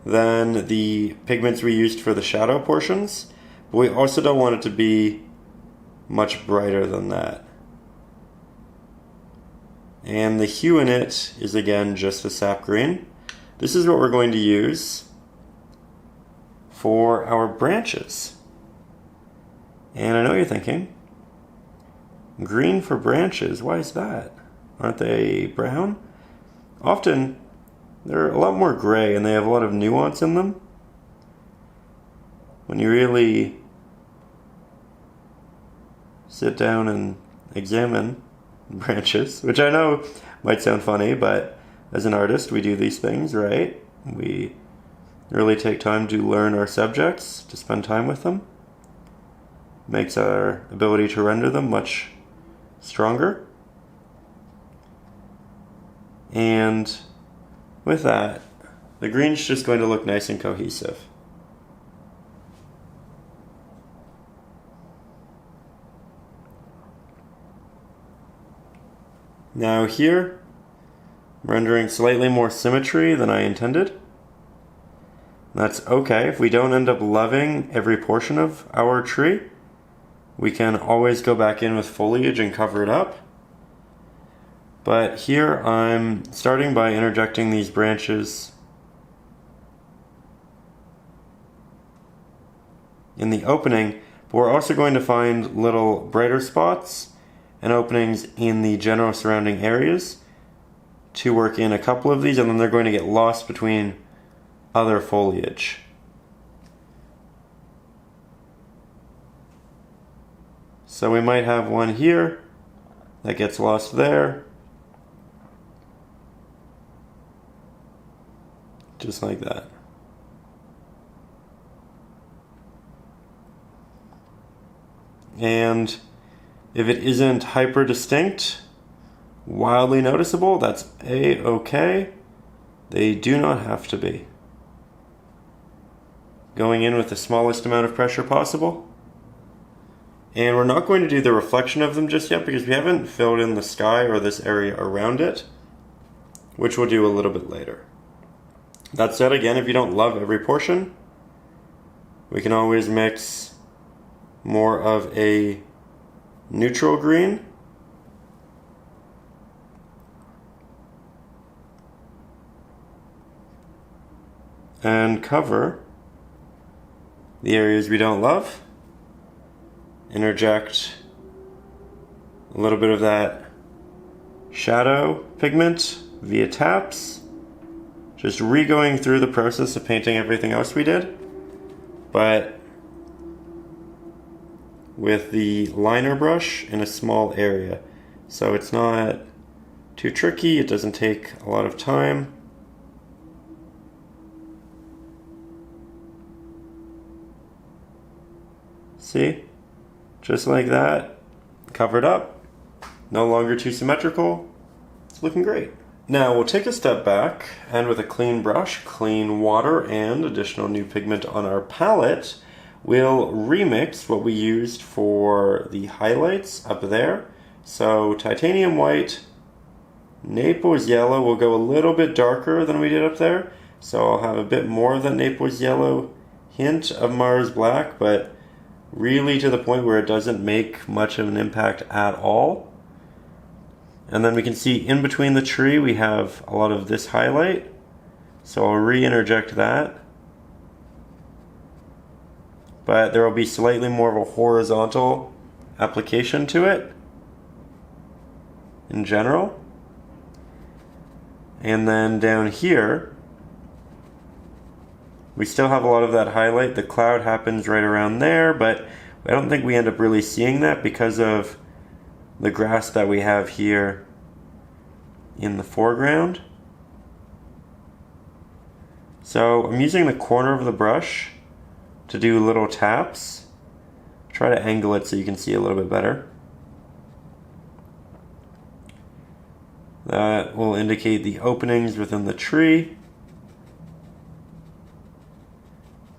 than the pigments we used for the shadow portions, but we also don't want it to be much brighter than that. And the hue in it is again just the sap green. This is what we're going to use for our branches. And I know you're thinking, green for branches, why is that? Aren't they brown? Often they're a lot more gray and they have a lot of nuance in them. When you really sit down and examine branches, which I know might sound funny, but as an artist we do these things, right? We really take time to learn our subjects, to spend time with them. Makes our ability to render them much stronger. And with that, the green's just going to look nice and cohesive. Now here, I'm rendering slightly more symmetry than I intended. That's okay. If we don't end up loving every portion of our tree, we can always go back in with foliage and cover it up. But here I'm starting by interjecting these branches in the opening, but we're also going to find little brighter spots and openings in the general surrounding areas to work in a couple of these, and then they're going to get lost between other foliage. So we might have one here that gets lost there, just like that. And if it isn't hyper distinct, wildly noticeable, that's A-okay. They do not have to be. going in with the smallest amount of pressure possible. And we're not going to do the reflection of them just yet because we haven't filled in the sky or this area around it, which we'll do a little bit later. That said, again, if you don't love every portion, we can always mix more of a neutral green and cover the areas we don't love. Interject a little bit of that shadow pigment via taps. Just re-going through the process of painting everything else we did, but with the liner brush in a small area. So it's not too tricky, it doesn't take a lot of time. See? Just like that, covered up, no longer too symmetrical. It's looking great. Now we'll take a step back and with a clean brush, clean water, and additional new pigment on our palette, we'll remix what we used for the highlights up there. So titanium white, Naples yellow will go a little bit darker than we did up there. So I'll have a bit more of that Naples yellow hint of Mars black, but really to the point where it doesn't make much of an impact at all. And then we can see in between the tree we have a lot of this highlight. So I'll re-interject that. But there will be slightly more of a horizontal application to it in general. And then down here, we still have a lot of that highlight. The cloud happens right around there, but I don't think we end up really seeing that because of the grass that we have here in the foreground. So I'm using the corner of the brush to do little taps. Try to angle it so you can see a little bit better. That will indicate the openings within the tree,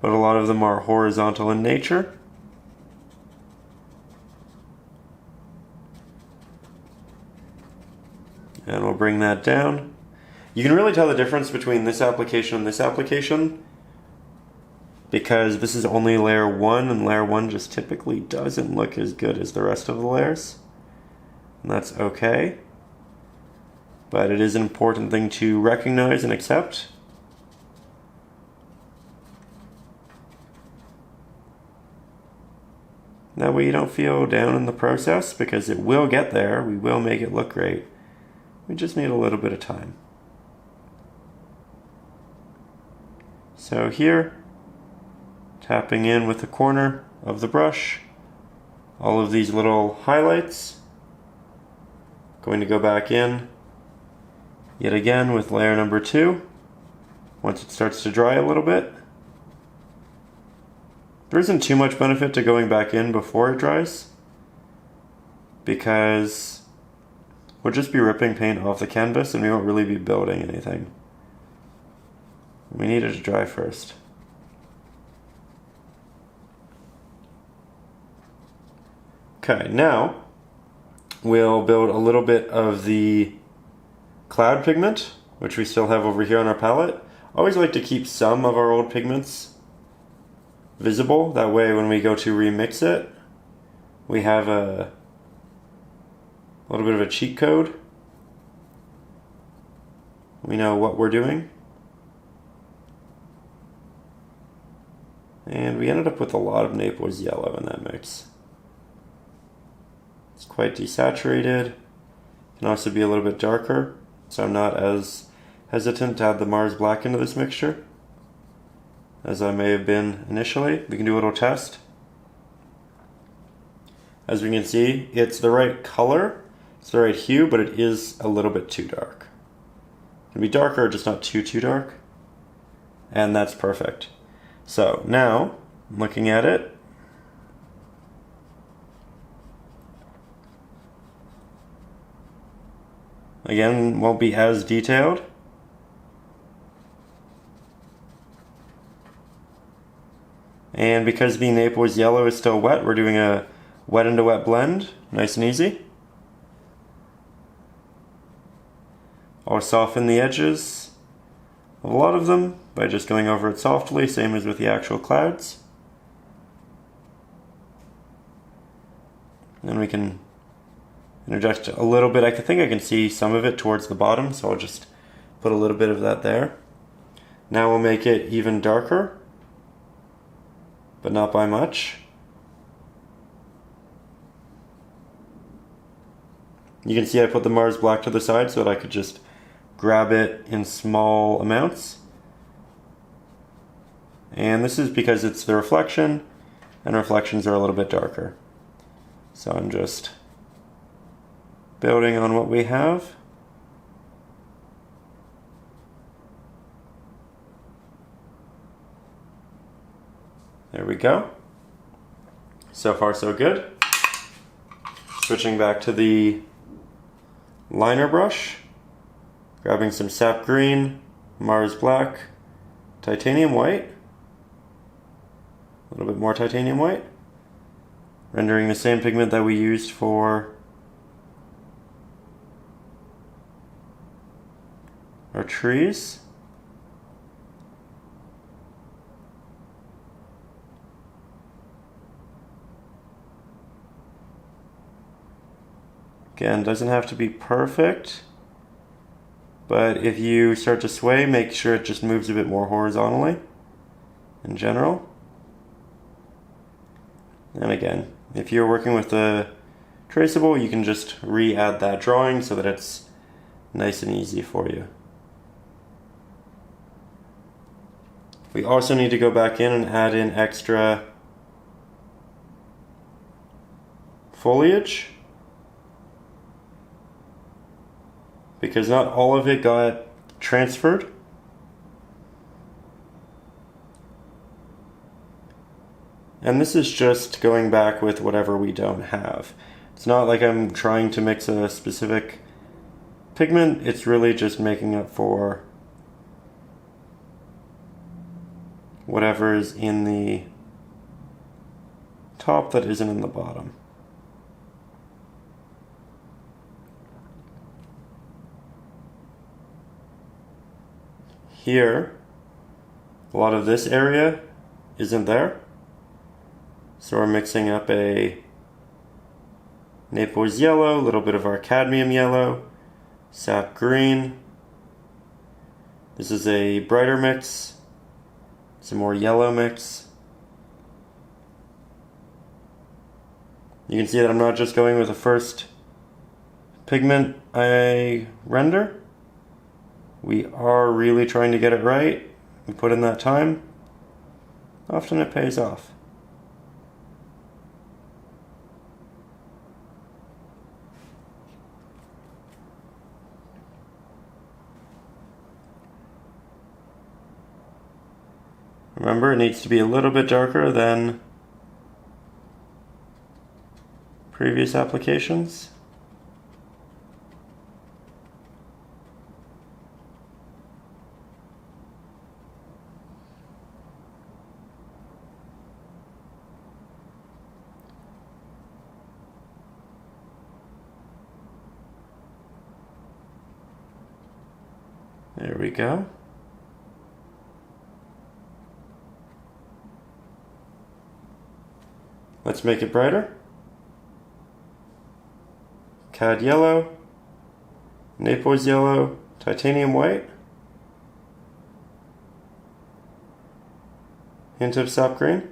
but a lot of them are horizontal in nature. And we'll bring that down. You can really tell the difference between this application and this application because this is only layer 1, and layer 1 just typically doesn't look as good as the rest of the layers. And that's okay. But it is an important thing to recognize and accept. That way you don't feel down in the process, because it will get there. We will make it look great. We just need a little bit of time. So here, tapping in with the corner of the brush, all of these little highlights. Going to go back in yet again with layer number 2 once it starts to dry a little bit. There isn't too much benefit to going back in before it dries because we'll just be ripping paint off the canvas and we won't really be building anything. We need it to dry first. Okay, now we'll build a little bit of the cloud pigment, which we still have over here on our palette. I always like to keep some of our old pigments visible. That way when we go to remix it, we have a little bit of a cheat code. We know what we're doing. And we ended up with a lot of Naples yellow in that mix. It's quite desaturated. Can also be a little bit darker, so I'm not as hesitant to add the Mars black into this mixture as I may have been initially. We can do a little test. As we can see, it's the right color, it's the right hue, but it is a little bit too dark. It can be darker, just not too dark. And that's perfect. So now, looking at it, again, won't be as detailed. And because the Naples yellow is still wet, we're doing a wet into wet blend, nice and easy. I'll soften the edges of a lot of them by just going over it softly, same as with the actual clouds. And then we can interject a little bit. I think I can see some of it towards the bottom, so I'll just put a little bit of that there. Now we'll make it even darker, but not by much. You can see I put the Mars black to the side so that I could just grab it in small amounts. And this is because it's the reflection, and reflections are a little bit darker. So I'm just building on what we have. There we go. So far so good. Switching back to the liner brush, grabbing some sap green, Mars black, titanium white, a little bit more titanium white, rendering the same pigment that we used for our trees. Again, doesn't have to be perfect, but if you start to sway, make sure it just moves a bit more horizontally in general. And again, if you're working with a traceable, you can just re-add that drawing so that it's nice and easy for you. We also need to go back in and add in extra foliage, because not all of it got transferred. And this is just going back with whatever we don't have. It's not like I'm trying to mix a specific pigment, it's really just making up for whatever is in the top that isn't in the bottom. Here, a lot of this area isn't there. So we're mixing up a Naples yellow, a little bit of our cadmium yellow, sap green. This is a brighter mix, some more yellow mix. You can see that I'm not just going with the first pigment I render. We are really trying to get it right and put in that time. Often it pays off. Remember, it needs to be a little bit darker than previous applications. There we go. Let's make it brighter. Cad yellow, Naples yellow, titanium white, hint of sap green.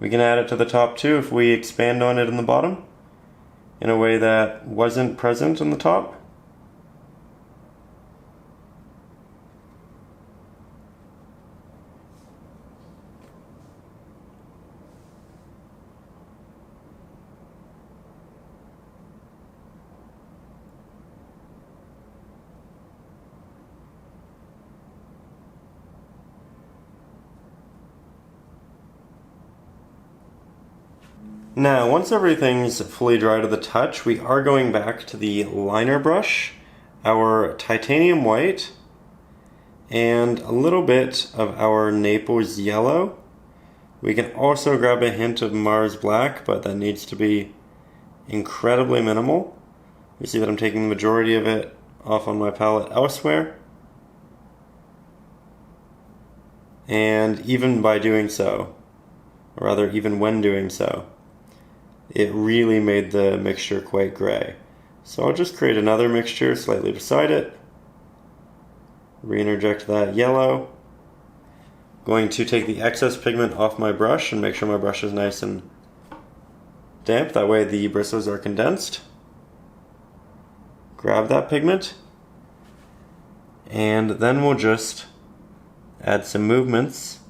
We can add it to the top too if we expand on it in the bottom in a way that wasn't present in the top. Now, once everything's fully dry to the touch, we are going back to the liner brush, our titanium white, and a little bit of our Naples yellow. We can also grab a hint of Mars black, but that needs to be incredibly minimal. You see that I'm taking the majority of it off on my palette elsewhere. And even by doing so, or rather even when doing so, it really made the mixture quite gray. So I'll just create another mixture slightly beside it. Re-interject that yellow. Going to take the excess pigment off my brush and make sure my brush is nice and damp. That way the bristles are condensed. Grab that pigment. And then we'll just add some movements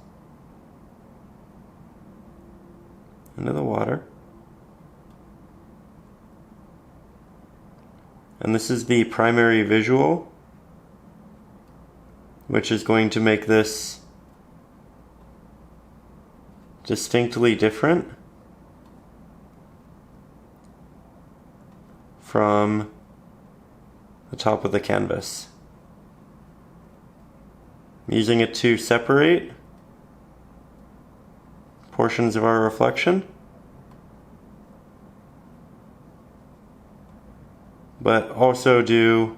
into the water. And this is the primary visual, which is going to make this distinctly different from the top of the canvas. I'm using it to separate portions of our reflection, but also do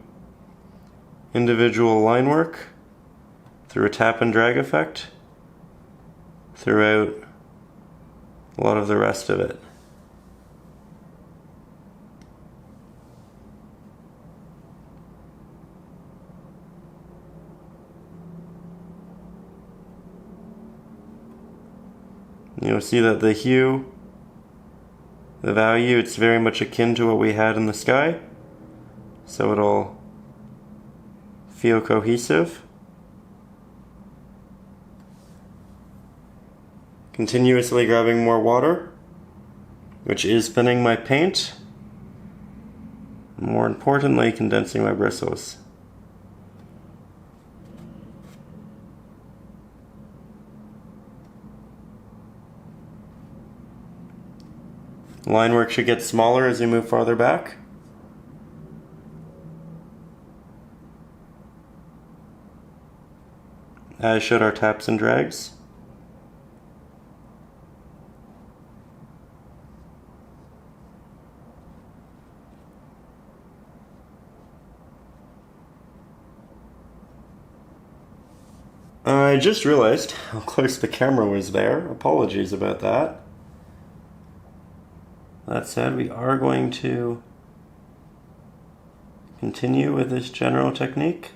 individual line work through a tap and drag effect throughout a lot of the rest of it. You'll see that the hue, the value, it's very much akin to what we had in the sky, so it'll feel cohesive. Continuously grabbing more water, which is spinning my paint, more importantly condensing my bristles. Line work should get smaller as you move farther back. As should our taps and drags. I just realized how close the camera was there. Apologies about that. That said, we are going to continue with this general technique.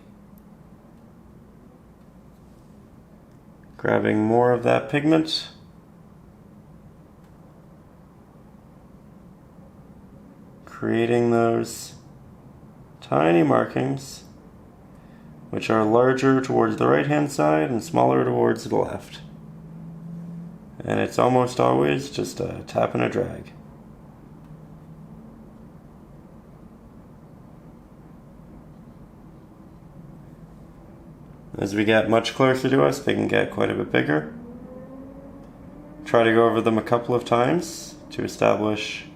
Grabbing more of that pigment. Creating those tiny markings, which are larger towards the right hand side and smaller towards the left. And it's almost always just a tap and a drag. As we get much closer to us, they can get quite a bit bigger. Try to go over them a couple of times to establish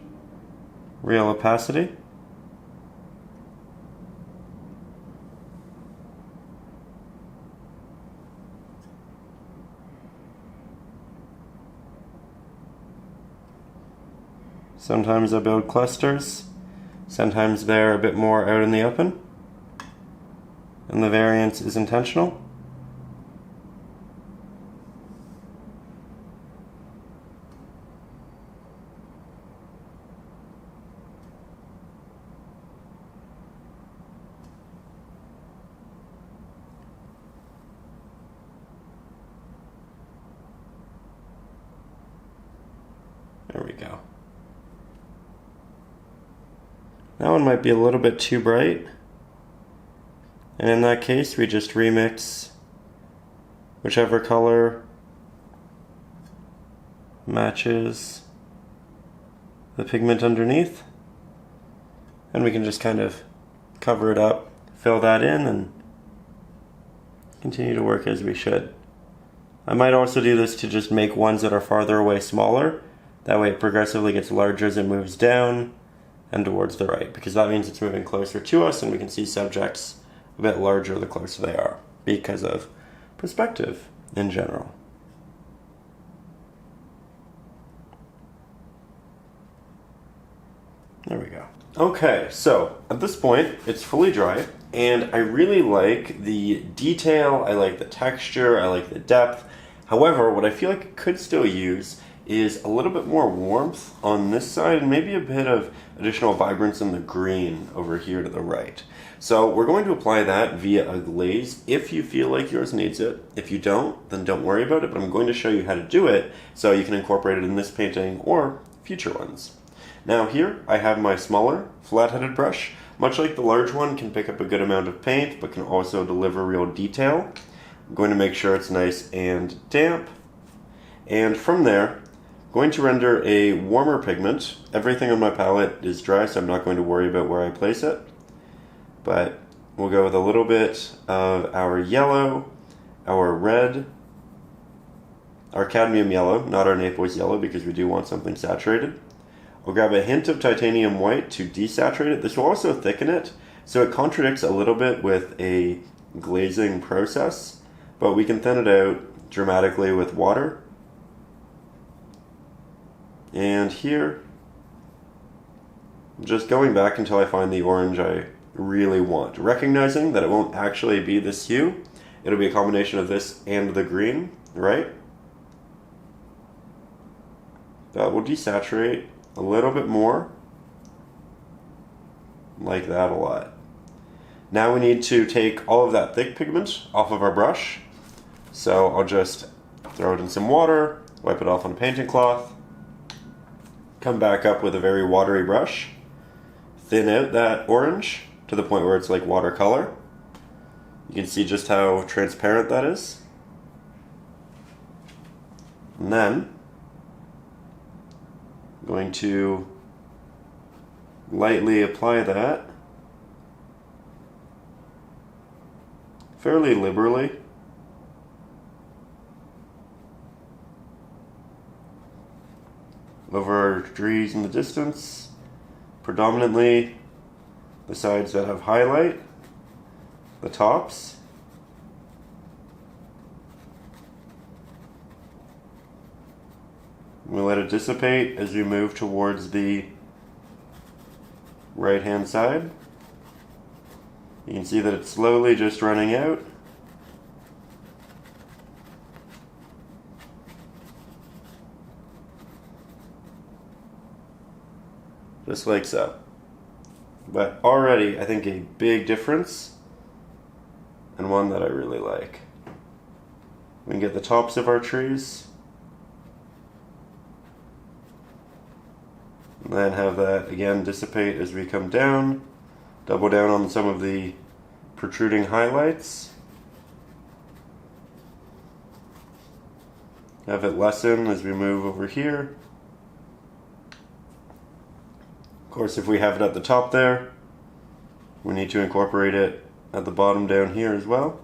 real opacity. Sometimes I build clusters, sometimes they're a bit more out in the open, and the variance is intentional. There we go. That one might be a little bit too bright. And in that case, we just remix whichever color matches the pigment underneath. And we can just kind of cover it up, fill that in, and continue to work as we should. I might also do this to just make ones that are farther away smaller. That way it progressively gets larger as it moves down and towards the right, because that means it's moving closer to us and we can see subjects a bit larger the closer they are, because of perspective in general. There we go. Okay, so at this point it's fully dry, and I really like the detail, I like the texture, I like the depth. However, what I feel like it could still use is a little bit more warmth on this side and maybe a bit of additional vibrance in the green over here to the right. So we're going to apply that via a glaze if you feel like yours needs it. If you don't, then don't worry about it, but I'm going to show you how to do it so you can incorporate it in this painting or future ones. Now here I have my smaller flat-headed brush. Much like the large one, can pick up a good amount of paint but can also deliver real detail. I'm going to make sure it's nice and damp, and from there I'm going to render a warmer pigment. Everything on my palette is dry, so I'm not going to worry about where I place it, but we'll go with a little bit of our yellow, our red, our cadmium yellow, not our Naples yellow because we do want something saturated. We'll grab a hint of titanium white to desaturate it. This will also thicken it, so it contradicts a little bit with a glazing process, but we can thin it out dramatically with water. And here, I'm just going back until I find the orange I really want, recognizing that it won't actually be this hue. It'll be a combination of this and the green, right? That will desaturate a little bit more, like that a lot. Now we need to take all of that thick pigment off of our brush. So I'll just throw it in some water, wipe it off on a painting cloth, come back up with a very watery brush, thin out that orange to the point where it's like watercolor. You can see just how transparent that is. And then I'm going to lightly apply that fairly liberally. Over our trees in the distance, predominantly the sides that have highlight, the tops. We'll let it dissipate as we move towards the right hand side. You can see that it's slowly just running out. Just like so. But already I think a big difference, and one that I really like. We can get the tops of our trees, and then have that again dissipate as we come down. Double down on some of the protruding highlights. Have it lessen as we move over here. Of course, if we have it at the top there, we need to incorporate it at the bottom down here as well.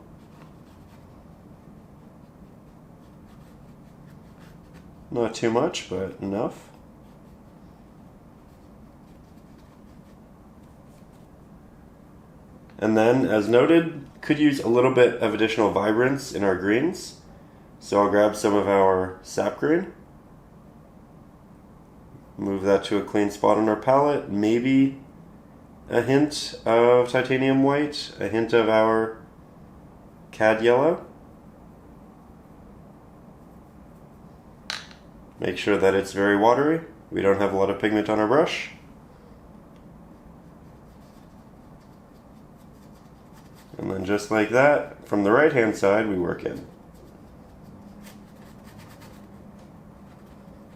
Not too much, but enough. And then, as noted, could use a little bit of additional vibrance in our greens. So I'll grab some of our sap green. Move that to a clean spot on our palette. Maybe a hint of titanium white, a hint of our cad yellow. Make sure that it's very watery. We don't have a lot of pigment on our brush. And then just like that, from the right hand side, we work in.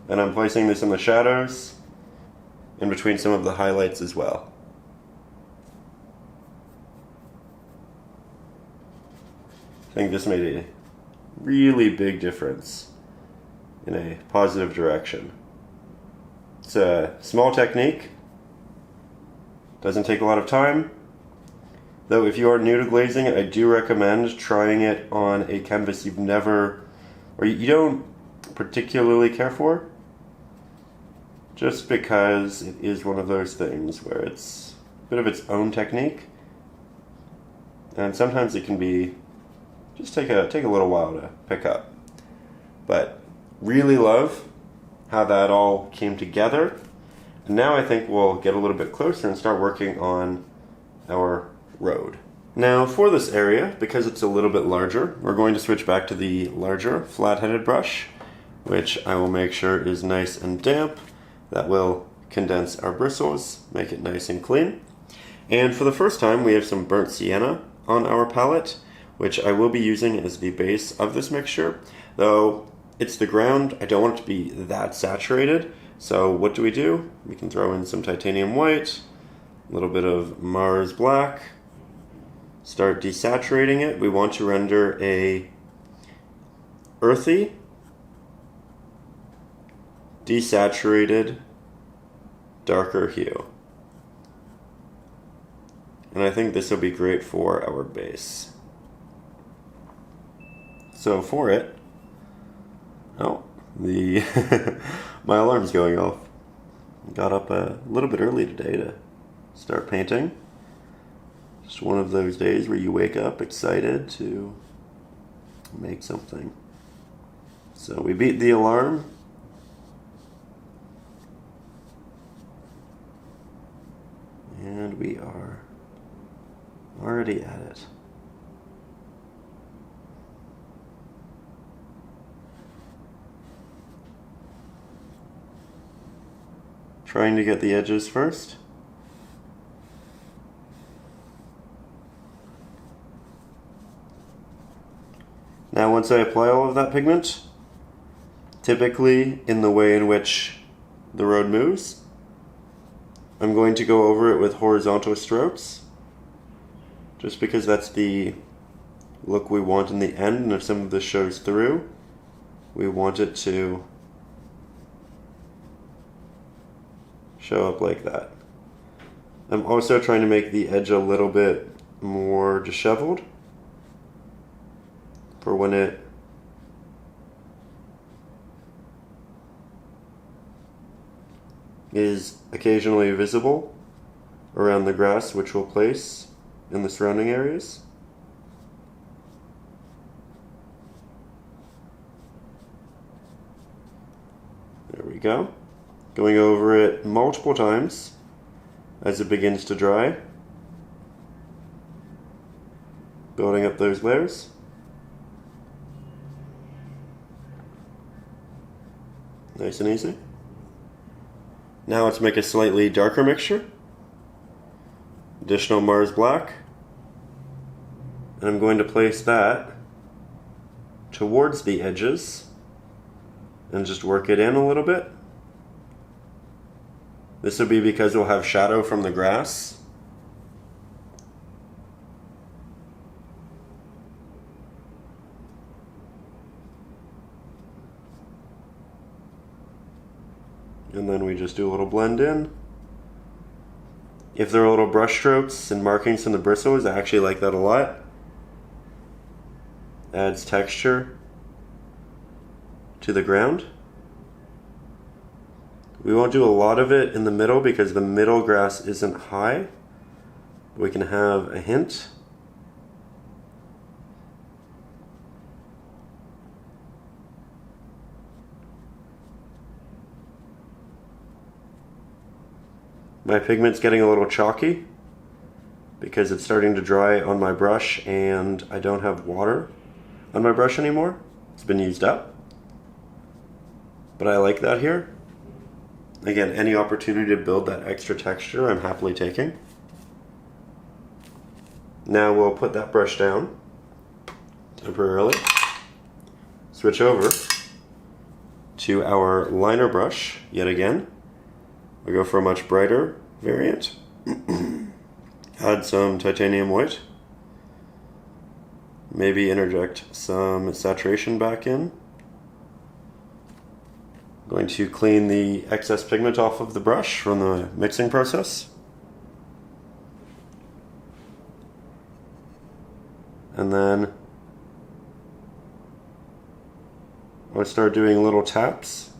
And I'm placing this in the shadows, in between some of the highlights as well. I think this made a really big difference in a positive direction. It's a small technique, doesn't take a lot of time, though if you are new to glazing, I do recommend trying it on a canvas you've never, or you don't particularly care for. just because it is one of those things where it's a bit of its own technique, and sometimes it can be just take a little while to pick up. But really love how that all came together. And now I think we'll get a little bit closer and start working on our road. Now for this area, because it's a little bit larger, we're going to switch back to the larger flat-headed brush, which I will make sure is nice and damp. That will condense our bristles, make it nice and clean. And for the first time, we have some burnt sienna on our palette, which I will be using as the base of this mixture. Though it's the ground, I don't want it to be that saturated. So what do? We can throw in some titanium white, a little bit of Mars black, start desaturating it. We want to render a earthy, desaturated, darker hue. And I think this will be great for our base. So for it, my alarm's going off. Got up a little bit early today to start painting. Just one of those days where you wake up excited to make something. So we beat the alarm. And we are already at it. Trying to get the edges first. Now once I apply all of that pigment, typically in the way in which the road moves, I'm going to go over it with horizontal strokes, just because that's the look we want in the end, and if some of this shows through, we want it to show up like that. I'm also trying to make the edge a little bit more disheveled for when it is occasionally visible around the grass, which we'll place in the surrounding areas. There we go. Going over it multiple times as it begins to dry, building up those layers. Nice and easy. Now let's make a slightly darker mixture. Additional Mars black. And I'm going to place that towards the edges and just work it in a little bit. This will be because we'll have shadow from the grass. And then we just do a little blend in. If there are little brush strokes and markings in the bristles, I actually like that a lot. Adds texture to the ground. We won't do a lot of it in the middle because the middle grass isn't high. We can have a hint. My pigment's getting a little chalky because it's starting to dry on my brush and I don't have water on my brush anymore. It's been used up. But I like that here. Again, any opportunity to build that extra texture, I'm happily taking. Now we'll put that brush down temporarily. Switch over to our liner brush yet again. We go for a much brighter variant. Add some titanium white. Maybe interject some saturation back in. Going to clean the excess pigment off of the brush from the mixing process. And then I'll start doing little taps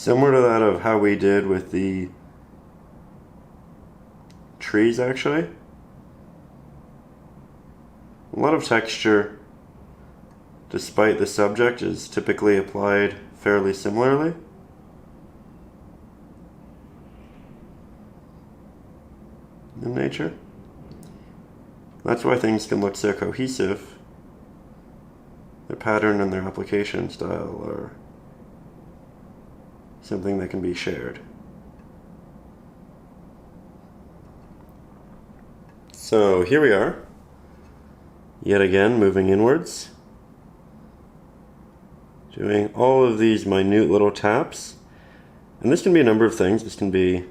Similar to that of how we did with the trees, actually. A lot of texture, despite the subject, is typically applied fairly similarly. In nature. That's why things can look so cohesive. Their pattern and their application style are something that can be shared. So here we are, yet again moving inwards, doing all of these minute little taps. And this can be a number of things. This can be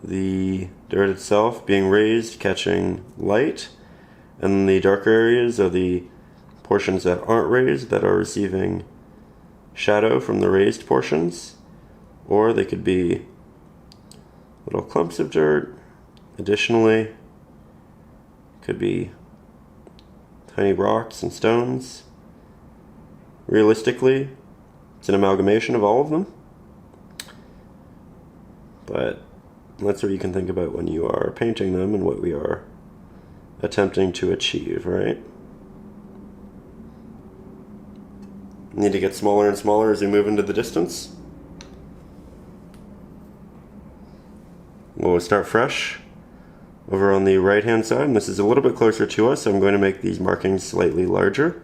the dirt itself being raised, catching light, and the darker areas are the portions that aren't raised that are receiving shadow from the raised portions. Or they could be little clumps of dirt. Additionally, could be tiny rocks and stones. Realistically, it's an amalgamation of all of them. But that's what you can think about when you are painting them and what we are attempting to achieve, right? Need to get smaller and smaller as we move into the distance. We'll start fresh over on the right hand side, and this is a little bit closer to us, so I'm going to make these markings slightly larger.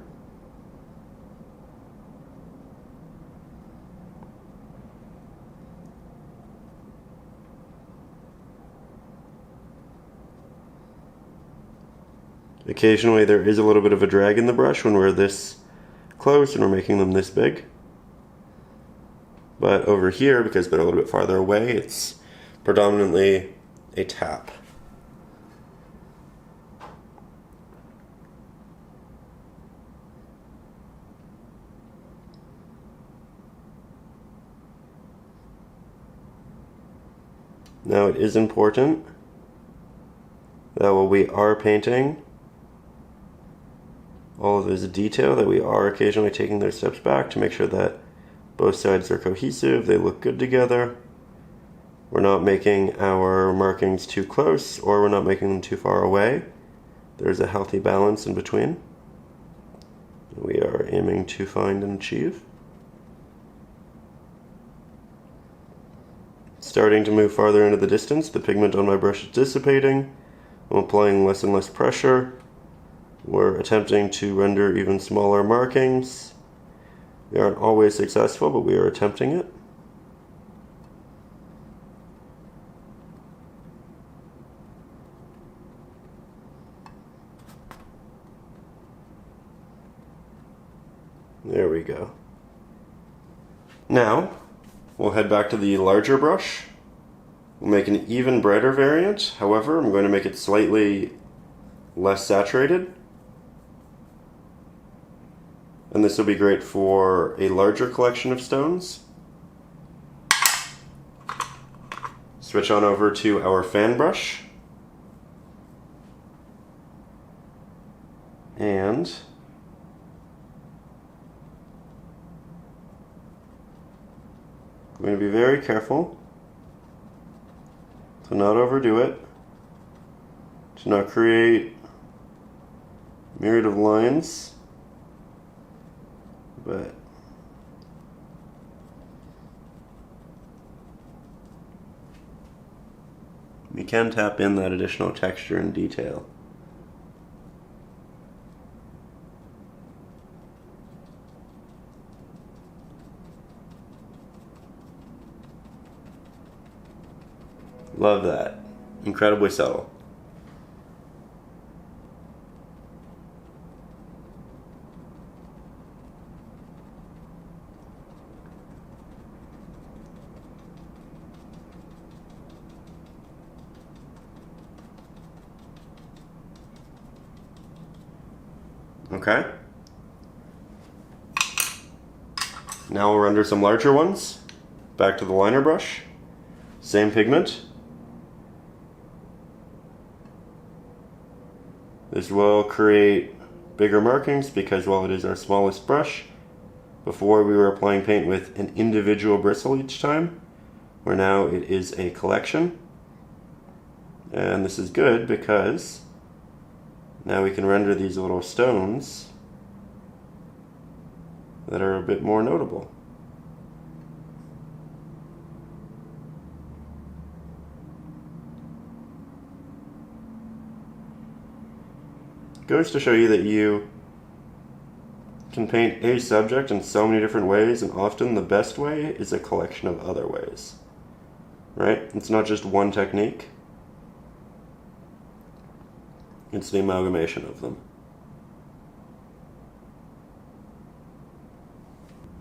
Occasionally there is a little bit of a drag in the brush when we're this close and we're making them this big. But over here, because they're a little bit farther away, it's predominantly a tap. Now it is important that while we are painting all of this detail, that we are occasionally taking those steps back to make sure that both sides are cohesive, they look good together. We're not making our markings too close, or we're not making them too far away. There's a healthy balance in between we are aiming to find and achieve. Starting to move farther into the distance, the pigment on my brush is dissipating. I'm applying less and less pressure. We're attempting to render even smaller markings. We aren't always successful, but we are attempting it. There we go. Now, we'll head back to the larger brush. We'll make an even brighter variant. However, I'm going to make it slightly less saturated. And this will be great for a larger collection of stones. Switch on over to our fan brush. And I'm going to be very careful to not overdo it, to not create a myriad of lines, but we can tap in that additional texture and detail. Love that. Incredibly subtle. Okay. Now we'll render some larger ones. Back to the liner brush. Same pigment. This will create bigger markings because while it is our smallest brush, Before we were applying paint with an individual bristle each time, where now it is a collection. And this is good because now we can render these little stones that are a bit more notable. Goes to show you that you can paint a subject in so many different ways, and often the best way is a collection of other ways. Right? It's not just one technique. It's the amalgamation of them.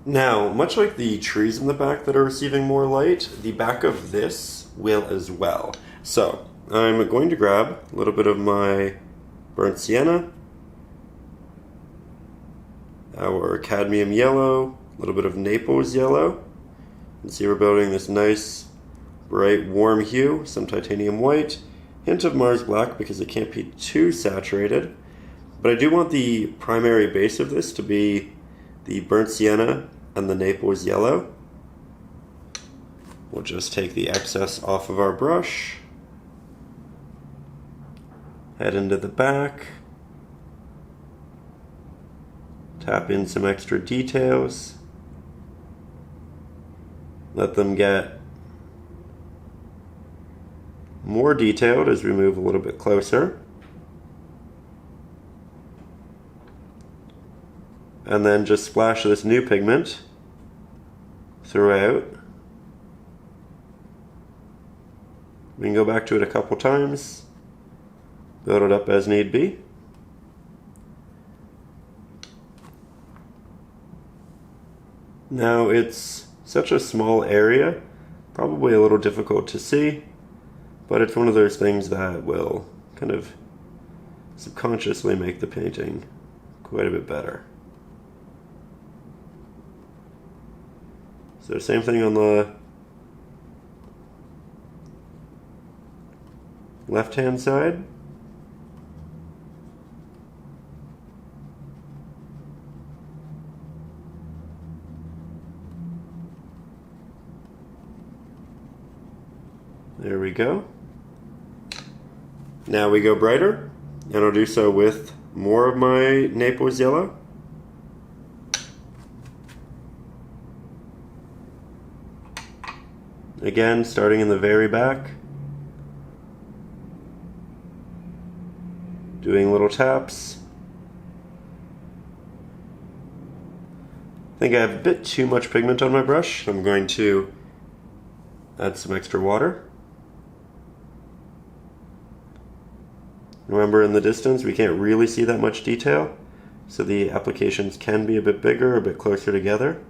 Now, much like the trees in the back that are receiving more light, the back of this will as well. So, I'm going to grab a little bit of my burnt sienna, our cadmium yellow, a little bit of Naples yellow. You can see we're building this nice, bright, warm hue, some titanium white, hint of Mars black because it can't be too saturated. But I do want the primary base of this to be the burnt sienna and the Naples yellow. We'll just take the excess off of our brush. Head into the back, tap in some extra details, let them get more detailed as we move a little bit closer, and then just splash this new pigment throughout. We can go back to it a couple times, build it up as need be. Now it's such a small area, probably a little difficult to see, but it's one of those things that will kind of subconsciously make the painting quite a bit better. So same thing on the left-hand side. There we go. Now we go brighter, and I'll do so with more of my Naples yellow. Again, starting in the very back, doing little taps. I think I have a bit too much pigment on my brush. I'm going to add some extra water. Remember, in the distance we can't really see that much detail, so the applications can be a bit bigger, a bit closer together.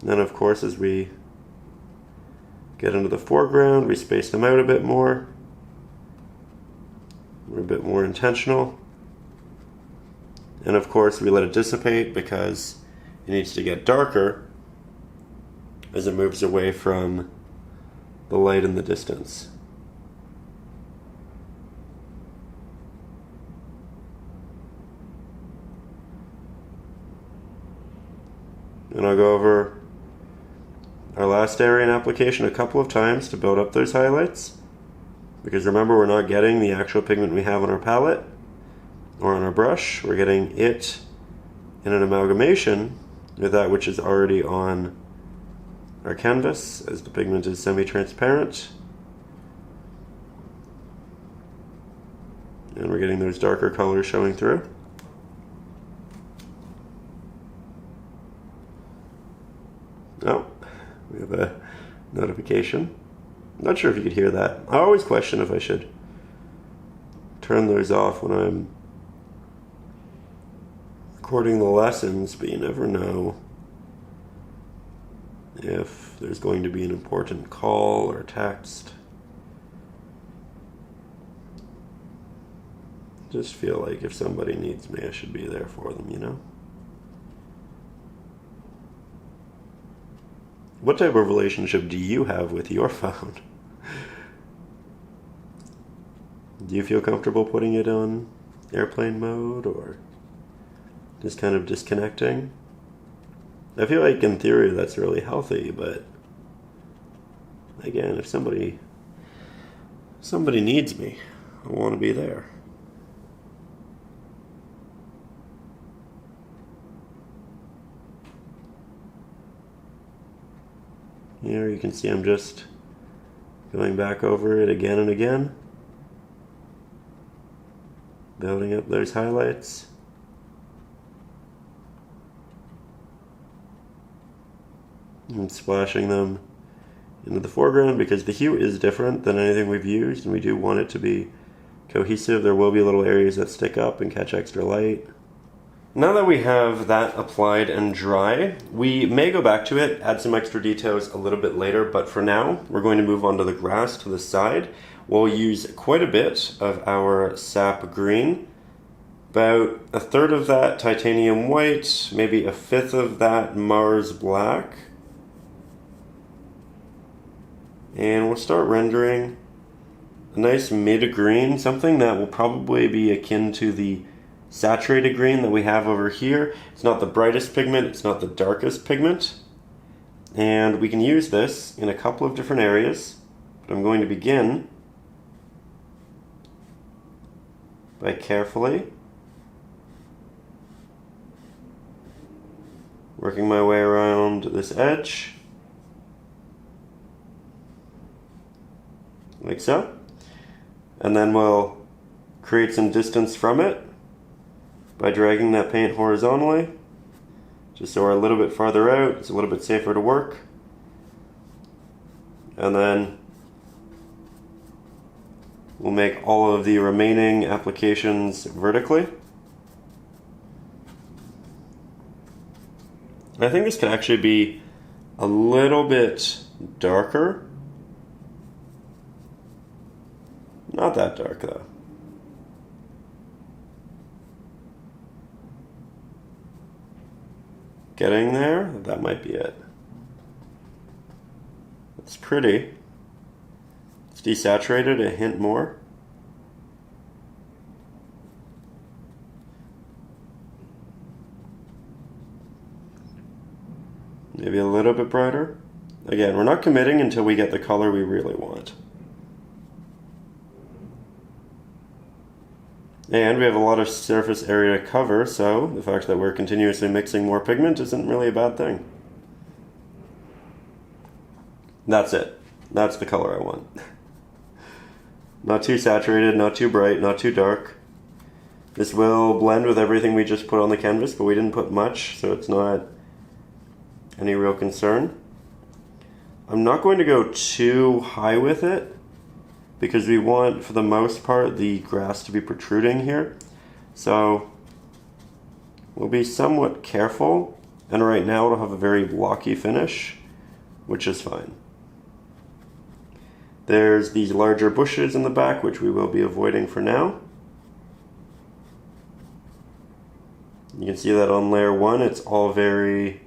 And then of course as we get into the foreground, we space them out a bit more. We're a bit more intentional. And of course we let it dissipate because it needs to get darker as it moves away from the light in the distance. And I'll go over our last area in application a couple of times to build up those highlights. Because remember, we're not getting the actual pigment we have on our palette or on our brush. We're getting it in an amalgamation with that which is already on our canvas, as the pigment is semi-transparent. And we're getting those darker colors showing through. Oh, we have a notification. Not sure if you could hear that. I always question if I should turn those off when I'm recording the lessons, but you never know if there's going to be an important call or text. Just feel like if somebody needs me, I should be there for them, you know? What type of relationship do you have with your phone? Do you feel comfortable putting it on airplane mode, or is kind of disconnecting. I feel like in theory that's really healthy, but again, if somebody needs me, I want to be there. Here you can see I'm just going back over it again and again, building up those highlights. And splashing them into the foreground because the hue is different than anything we've used, and we do want it to be cohesive. There will be little areas that stick up and catch extra light. Now that we have that applied and dry, we may go back to it, add some extra details a little bit later, but for now, we're going to move on to the grass to the side. We'll use quite a bit of our sap green, about a third of that titanium white, maybe a fifth of that Mars black. And we'll start rendering a nice mid-green, something that will probably be akin to the saturated green that we have over here. It's not the brightest pigment, it's not the darkest pigment. And we can use this in a couple of different areas, but I'm going to begin by carefully working my way around this edge, like so. And then we'll create some distance from it by dragging that paint horizontally, just so we're a little bit farther out, it's a little bit safer to work. And then we'll make all of the remaining applications vertically. I think this could actually be a little bit darker. Not that dark though. Getting there, that might be it. It's pretty. It's desaturated a hint more. Maybe a little bit brighter. Again, we're not committing until we get the color we really want. And we have a lot of surface area to cover, so the fact that we're continuously mixing more pigment isn't really a bad thing. That's it. That's the color I want. Not too saturated, not too bright, not too dark. This will blend with everything we just put on the canvas, but we didn't put much, so it's not any real concern. I'm not going to go too high with it, because we want, for the most part, the grass to be protruding here. So we'll be somewhat careful, and right now it'll have a very blocky finish, which is fine. There's these larger bushes in the back, which we will be avoiding for now. You can see that on layer 1, it's all very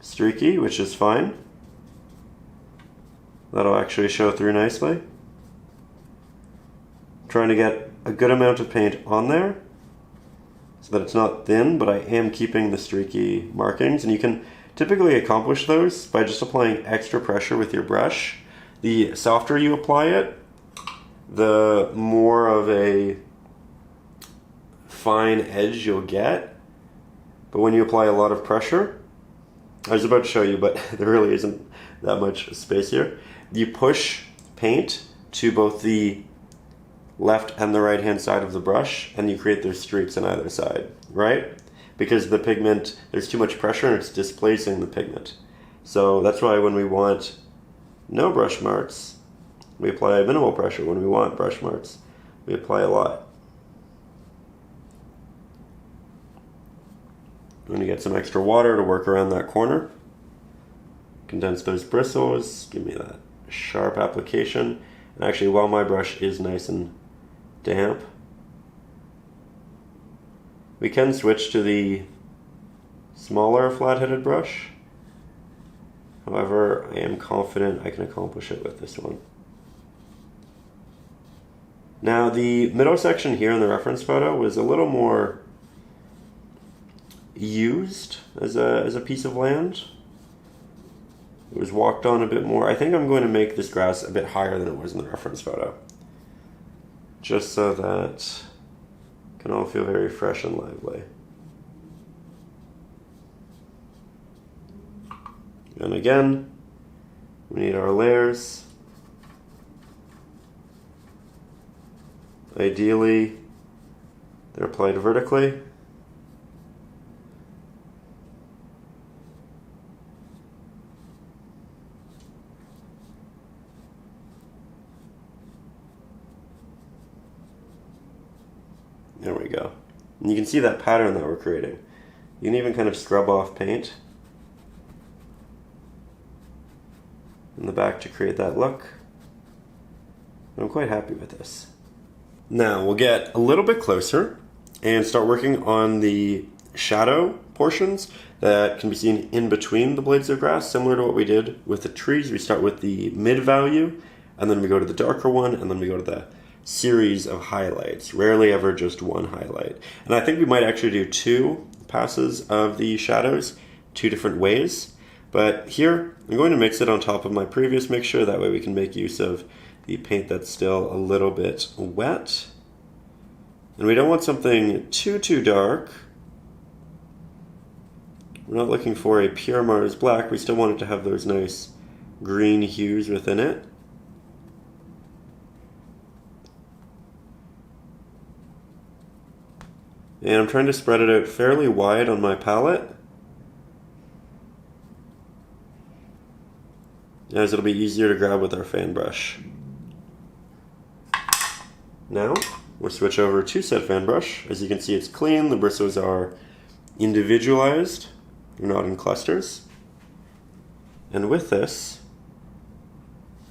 streaky, which is fine. That'll actually show through nicely. I'm trying to get a good amount of paint on there so that it's not thin, but I am keeping the streaky markings, and you can typically accomplish those by just applying extra pressure with your brush. The softer you apply it, the more of a fine edge you'll get. But when you apply a lot of pressure, I was about to show you, but there really isn't that much space here. You push paint to both the left and the right hand side of the brush, and you create those streaks on either side, right? Because the pigment, there's too much pressure and it's displacing the pigment. So that's why when we want no brush marks, we apply minimal pressure. When we want brush marks, we apply a lot. I'm going to get some extra water to work around that corner. Condense those bristles, give me that sharp application. And actually, while my brush is nice and damp, we can switch to the smaller flat-headed brush. However, I am confident I can accomplish it with this one. Now the middle section here in the reference photo was a little more used as a piece of land. It was walked on a bit more. I think I'm going to make this grass a bit higher than it was in the reference photo, just so that it can all feel very fresh and lively. And again, we need our layers. Ideally, they're applied vertically. There we go. And you can see that pattern that we're creating. You can even kind of scrub off paint in the back to create that look. I'm quite happy with this. Now we'll get a little bit closer and start working on the shadow portions that can be seen in between the blades of grass, similar to what we did with the trees. We start with the mid value, and then we go to the darker one, and then we go to the series of highlights, rarely ever just one highlight. And I think we might actually do 2 passes of the shadows 2 different ways. But here, I'm going to mix it on top of my previous mixture, that way we can make use of the paint that's still a little bit wet. And we don't want something too dark. We're not looking for a pure Mars black, we still want it to have those nice green hues within it. And I'm trying to spread it out fairly wide on my palette, as it'll be easier to grab with our fan brush. Now, we'll switch over to said fan brush. As you can see, it's clean, the bristles are individualized, they're not in clusters. And with this,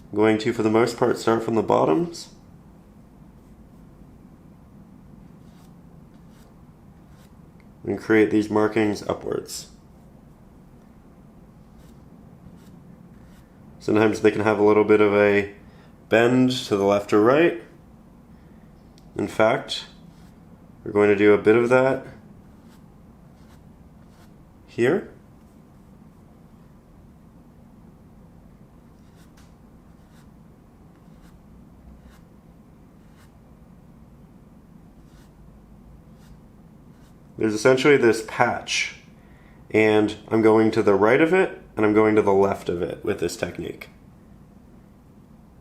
I'm going to, for the most part, start from the bottoms and create these markings upwards. Sometimes they can have a little bit of a bend to the left or right. In fact, we're going to do a bit of that here. There's essentially this patch, and I'm going to the right of it, and I'm going to the left of it with this technique.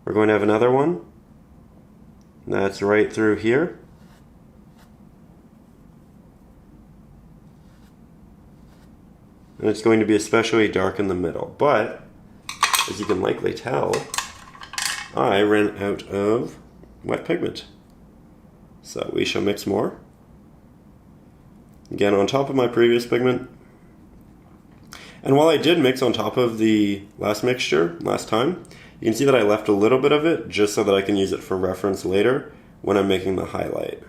We're going to have another one that's right through here. And it's going to be especially dark in the middle, but as you can likely tell, I ran out of wet pigment. So we shall mix more. Again, on top of my previous pigment. And while I did mix on top of the last mixture last time, you can see that I left a little bit of it just so that I can use it for reference later when I'm making the highlight.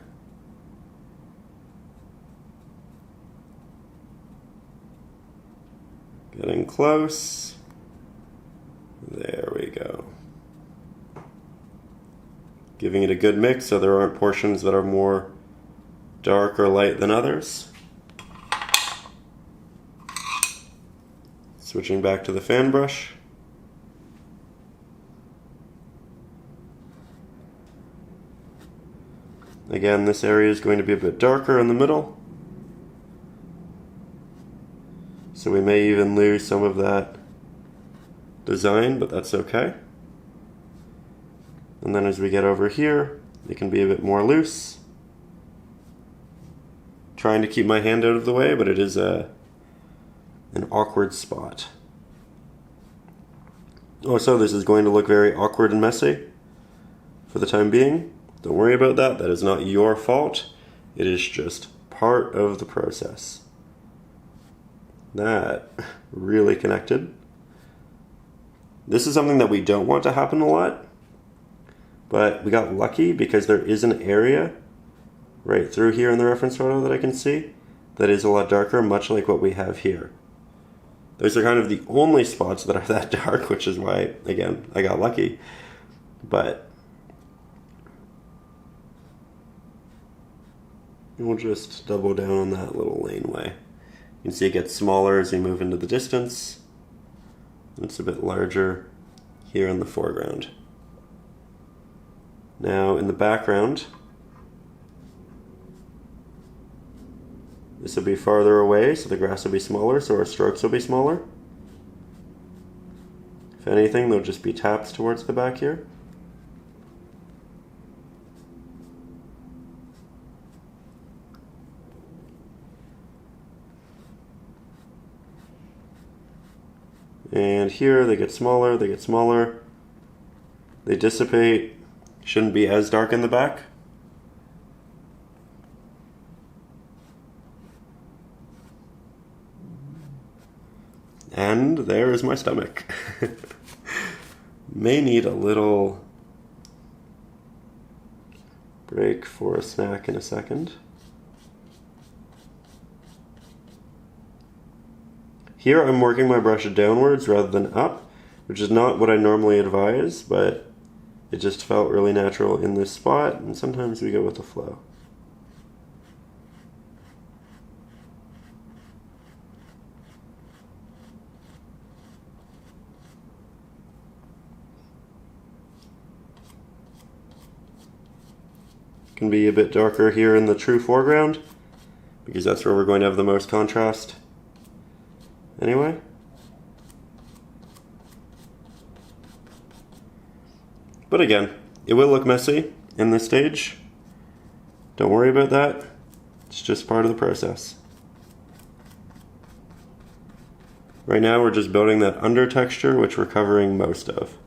Getting close. There we go. Giving it a good mix so there aren't portions that are more dark or light than others. Switching back to the fan brush. Again, this area is going to be a bit darker in the middle, so we may even lose some of that design, but that's okay. And then as we get over here, it can be a bit more loose. Trying to keep my hand out of the way, but it is an awkward spot. Also, this is going to look very awkward and messy for the time being. Don't worry about that. That is not your fault. It is just part of the process. That really connected. This is something that we don't want to happen a lot, but we got lucky because there is an area right through here in the reference photo that I can see that is a lot darker, much like what we have here. Those are kind of the only spots that are that dark, which is why, again, I got lucky. But And we'll just double down on that little laneway. You can see it gets smaller as you move into the distance. It's a bit larger here in the foreground. Now in the background, this will be farther away, so the grass will be smaller, so our strokes will be smaller. If anything, they'll just be taps towards the back here. And here they get smaller, they get smaller. They dissipate. Shouldn't be as dark in the back. And there is my stomach. May need a little break for a snack in a second. Here I'm working my brush downwards rather than up, which is not what I normally advise, but it just felt really natural in this spot, and sometimes we go with the flow. Can be a bit darker here in the true foreground, because that's where we're going to have the most contrast. Anyway. But again, it will look messy in this stage. Don't worry about that. It's just part of the process. Right now we're just building that under texture, which we're covering most of.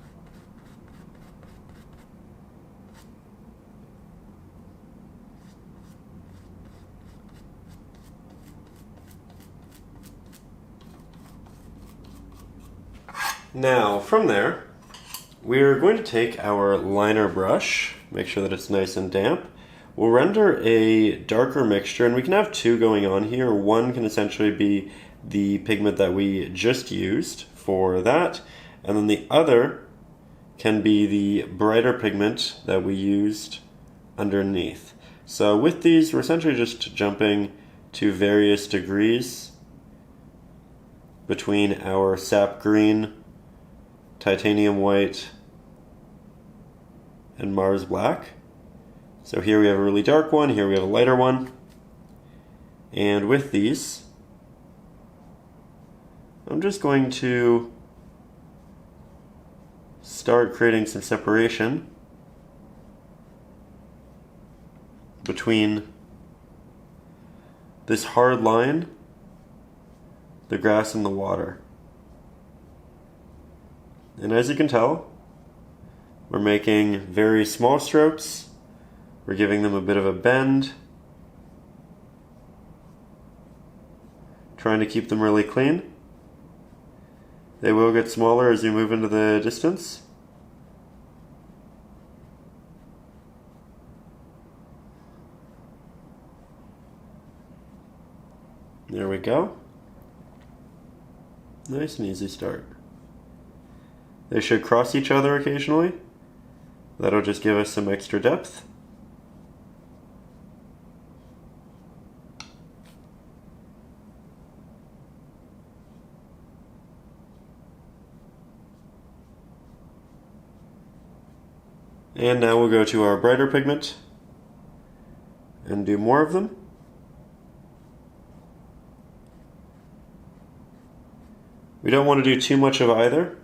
Now, from there, we're going to take our liner brush, make sure that it's nice and damp. We'll render a darker mixture, and we can have two going on here. One can essentially be the pigment that we just used for that, and then the other can be the brighter pigment that we used underneath. So with these, we're essentially just jumping to various degrees between our sap green, titanium white, and Mars black. So here we have a really dark one, here we have a lighter one. And with these, I'm just going to start creating some separation between this hard line, the grass, and the water. And as you can tell, we're making very small strokes. We're giving them a bit of a bend, trying to keep them really clean. They will get smaller as you move into the distance. There we go. Nice and easy start. They should cross each other occasionally. That'll just give us some extra depth. And now we'll go to our brighter pigment and do more of them. We don't want to do too much of either.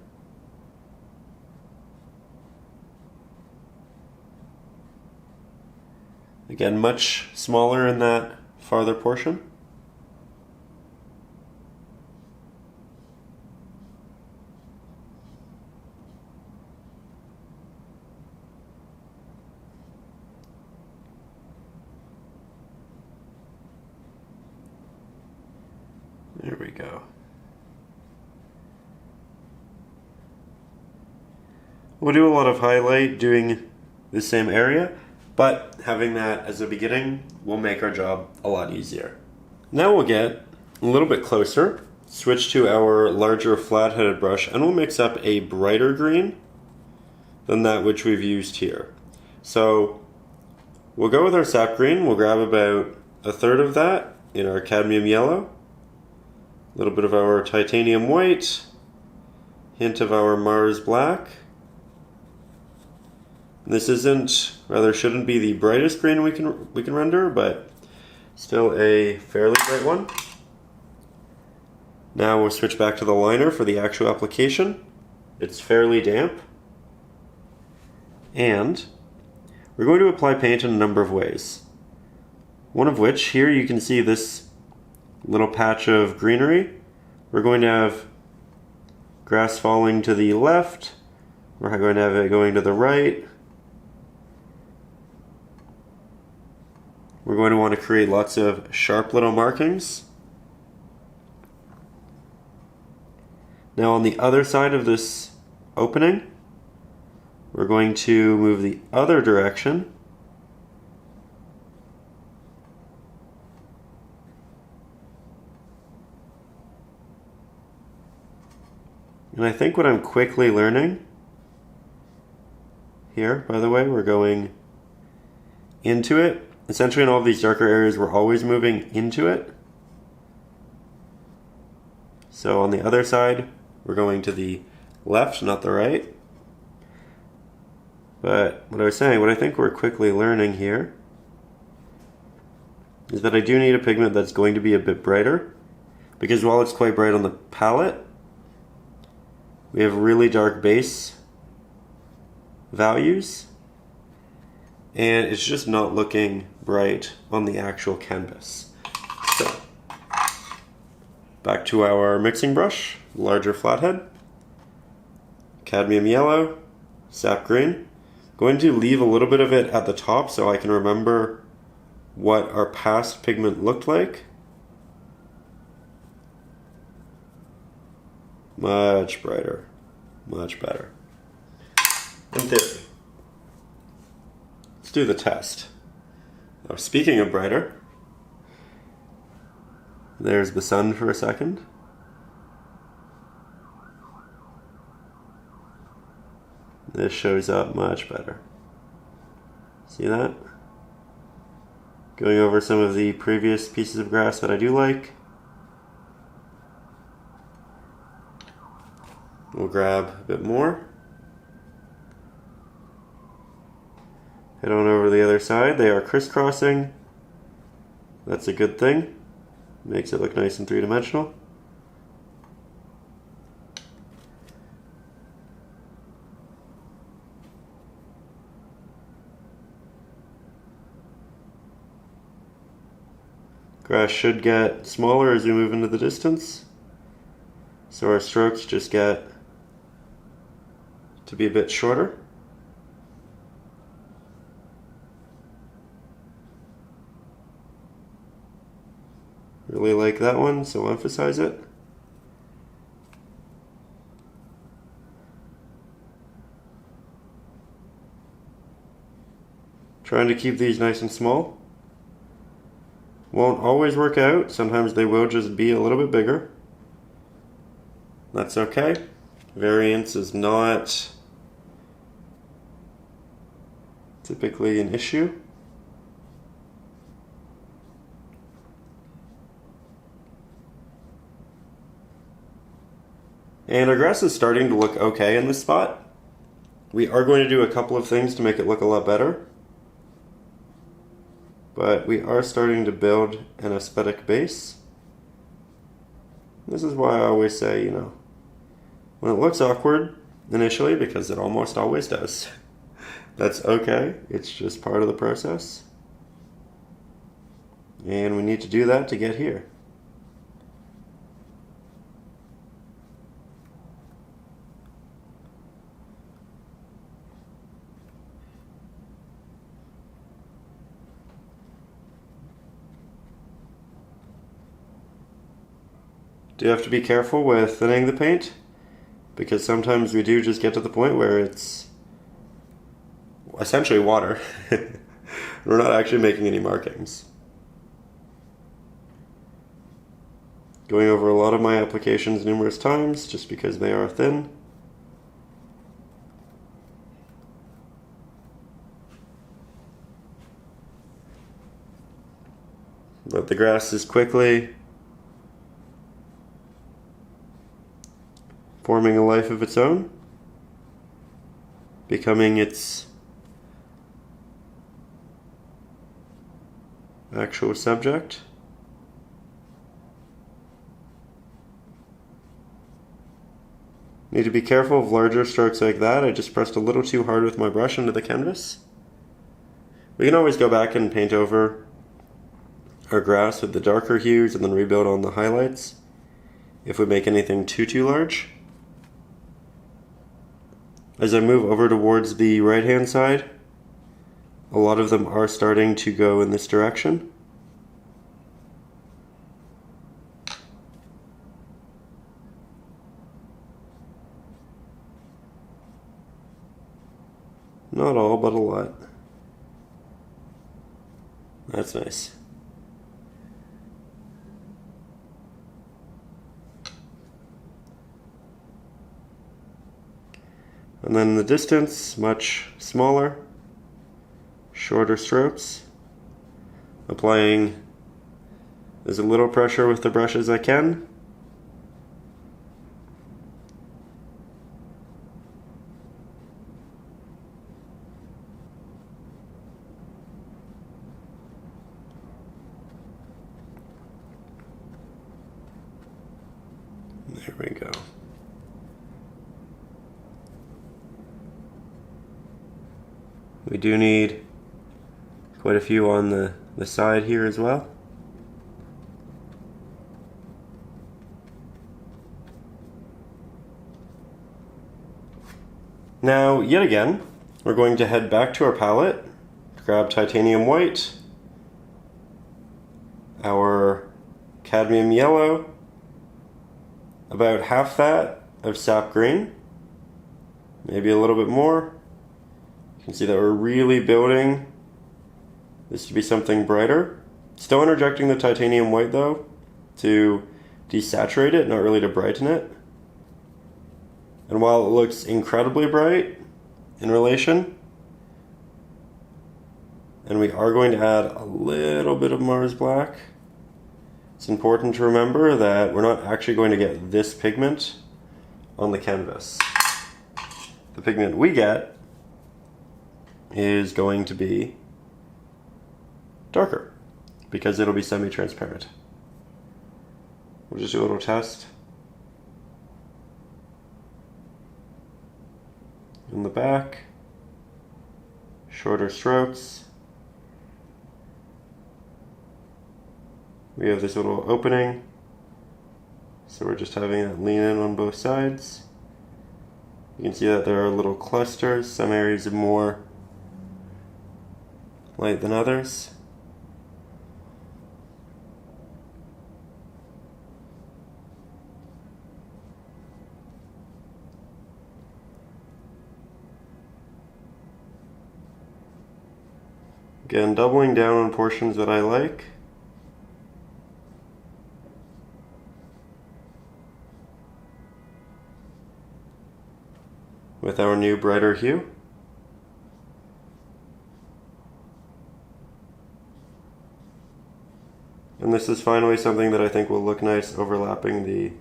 Again, much smaller in that farther portion. There we go. We'll do a lot of highlight doing the same area, but having that as a beginning will make our job a lot easier. Now we'll get a little bit closer, switch to our larger flat-headed brush, and we'll mix up a brighter green than that which we've used here. So we'll go with our sap green. We'll grab about a third of that in our cadmium yellow, a little bit of our titanium white, hint of our Mars black. This shouldn't be the brightest green we can render, but still a fairly bright one. Now we'll switch back to the liner for the actual application. It's fairly damp. And we're going to apply paint in a number of ways. One of which, here you can see this little patch of greenery. We're going to have grass falling to the left. We're going to have it going to the right. We're going to want to create lots of sharp little markings. Now on the other side of this opening, we're going to move the other direction. And I think what I'm quickly learning here, by the way, we're going into it. Essentially in all of these darker areas, we're always moving into it. So on the other side, we're going to the left, not the right. But what I was saying, what I think we're quickly learning here is that I do need a pigment that's going to be a bit brighter, because while it's quite bright on the palette, we have really dark base values, and it's just not looking bright on the actual canvas. So, back to our mixing brush, larger flathead, cadmium yellow, sap green. Going to leave a little bit of it at the top so I can remember what our past pigment looked like. Much brighter, much better. In theory. Let's do the test. Now, speaking of brighter, there's the sun for a second. This shows up much better. See that? Going over some of the previous pieces of grass that I do like. We'll grab a bit more. Head on over to the other side. They are crisscrossing. That's a good thing. Makes it look nice and three-dimensional. Grass should get smaller as we move into the distance, so our strokes just get to be a bit shorter. Really like that one, so emphasize it. Trying to keep these nice and small. Won't always work out. Sometimes they will just be a little bit bigger. That's okay. Variance is not typically an issue. And our grass is starting to look okay in this spot. We are going to do a couple of things to make it look a lot better. But we are starting to build an aesthetic base. This is why I always say, when it looks awkward initially, because it almost always does, that's okay. It's just part of the process. And we need to do that to get here. Do have to be careful with thinning the paint, because sometimes we do just get to the point where it's essentially water. We're not actually making any markings. Going over a lot of my applications numerous times just because they are thin. But the grass is quickly forming a life of its own, becoming its actual subject. Need to be careful of larger strokes like that. I just pressed a little too hard with my brush into the canvas. We can always go back and paint over our grass with the darker hues and then rebuild on the highlights if we make anything too large. As I move over towards the right hand side, a lot of them are starting to go in this direction. Not all, but a lot. That's nice. And then in the distance, much smaller, shorter strokes. Applying as little pressure with the brush as I can. There we go. We do need quite a few on the side here as well. Now, yet again, we're going to head back to our palette, grab titanium white, our cadmium yellow, about half that of sap green, maybe a little bit more. You can see that we're really building this to be something brighter. Still interjecting the titanium white though to desaturate it, not really to brighten it. And while it looks incredibly bright in relation, and we are going to add a little bit of Mars Black, it's important to remember that we're not actually going to get this pigment on the canvas. The pigment we get is going to be darker because it'll be semi-transparent. We'll just do a little test. In the back, shorter strokes. We have this little opening, so we're just having it lean in on both sides. You can see that there are little clusters, some areas are more light than others. Again, doubling down on portions that I like. With our new brighter hue. And this is finally something that I think will look nice overlapping the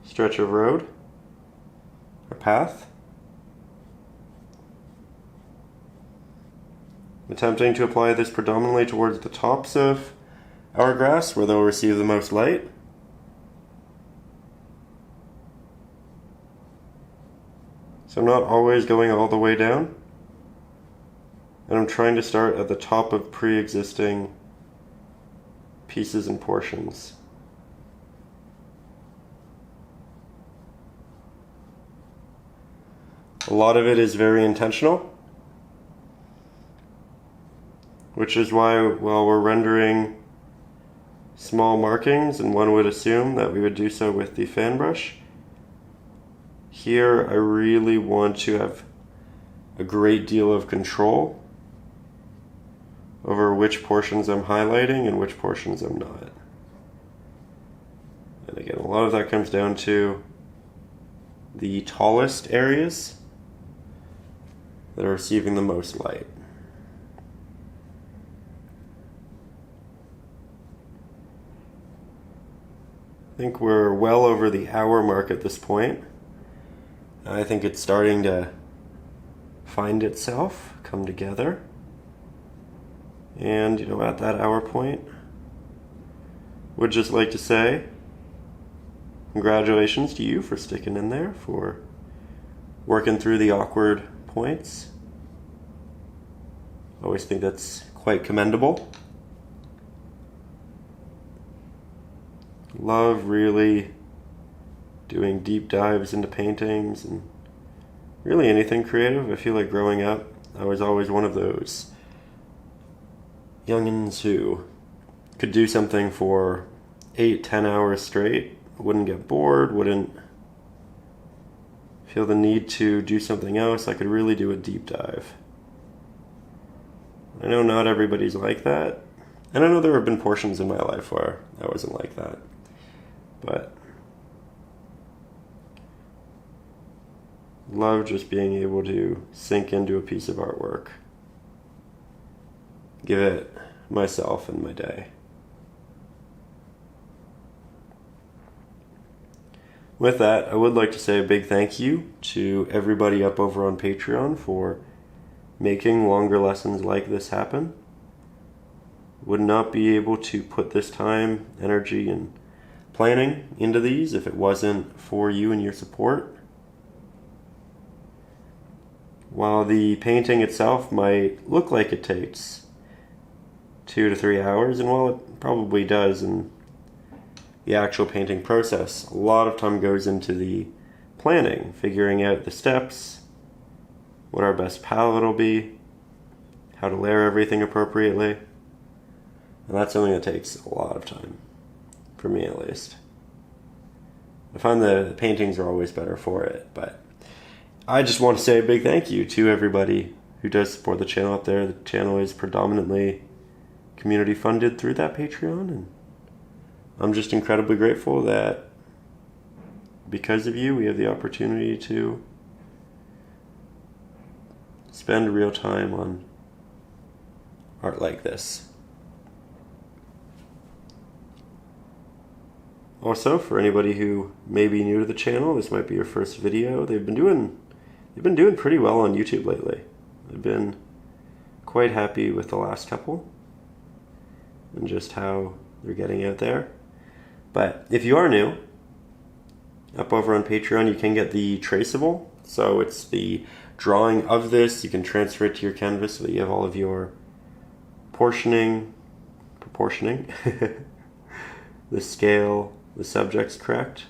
stretch of road or path. Attempting to apply this predominantly towards the tops of our grass where they'll receive the most light. So I'm not always going all the way down. And I'm trying to start at the top of pre-existing pieces and portions. A lot of it is very intentional, which is why while we're rendering small markings, and one would assume that we would do so with the fan brush, here I really want to have a great deal of control over which portions I'm highlighting and which portions I'm not. And again, a lot of that comes down to the tallest areas that are receiving the most light. I think we're well over the hour mark at this point. I think it's starting to find itself, come together. And, at that hour point, would just like to say congratulations to you for sticking in there, for working through the awkward points. I always think that's quite commendable. Love really doing deep dives into paintings and really anything creative. I feel like growing up, I was always one of those youngins who could do something for 8-10 hours straight, wouldn't get bored, wouldn't feel the need to do something else. I could really do a deep dive. I know not everybody's like that, and I know there have been portions in my life where I wasn't like that, but love just being able to sink into a piece of artwork, give it myself and my day. With that, I would like to say a big thank you to everybody up over on Patreon for making longer lessons like this happen. Would not be able to put this time, energy, and planning into these if it wasn't for you and your support. While the painting itself might look like it takes 2 to 3 hours, and while it probably does in the actual painting process, a lot of time goes into the planning, figuring out the steps, what our best palette will be, how to layer everything appropriately. And that's something that takes a lot of time, for me at least. I find the paintings are always better for it, but I just want to say a big thank you to everybody who does support the channel up there. The channel is predominantly community funded through that Patreon, and I'm just incredibly grateful that because of you, we have the opportunity to spend real time on art like this. Also, for anybody who may be new to the channel, this might be your first video. They've been doing pretty well on YouTube lately. I've been quite happy with the last couple and just how they're getting out there. But if you are new, up over on Patreon, you can get the traceable. So it's the drawing of this. You can transfer it to your canvas so that you have all of your proportioning, the scale, the subjects correct.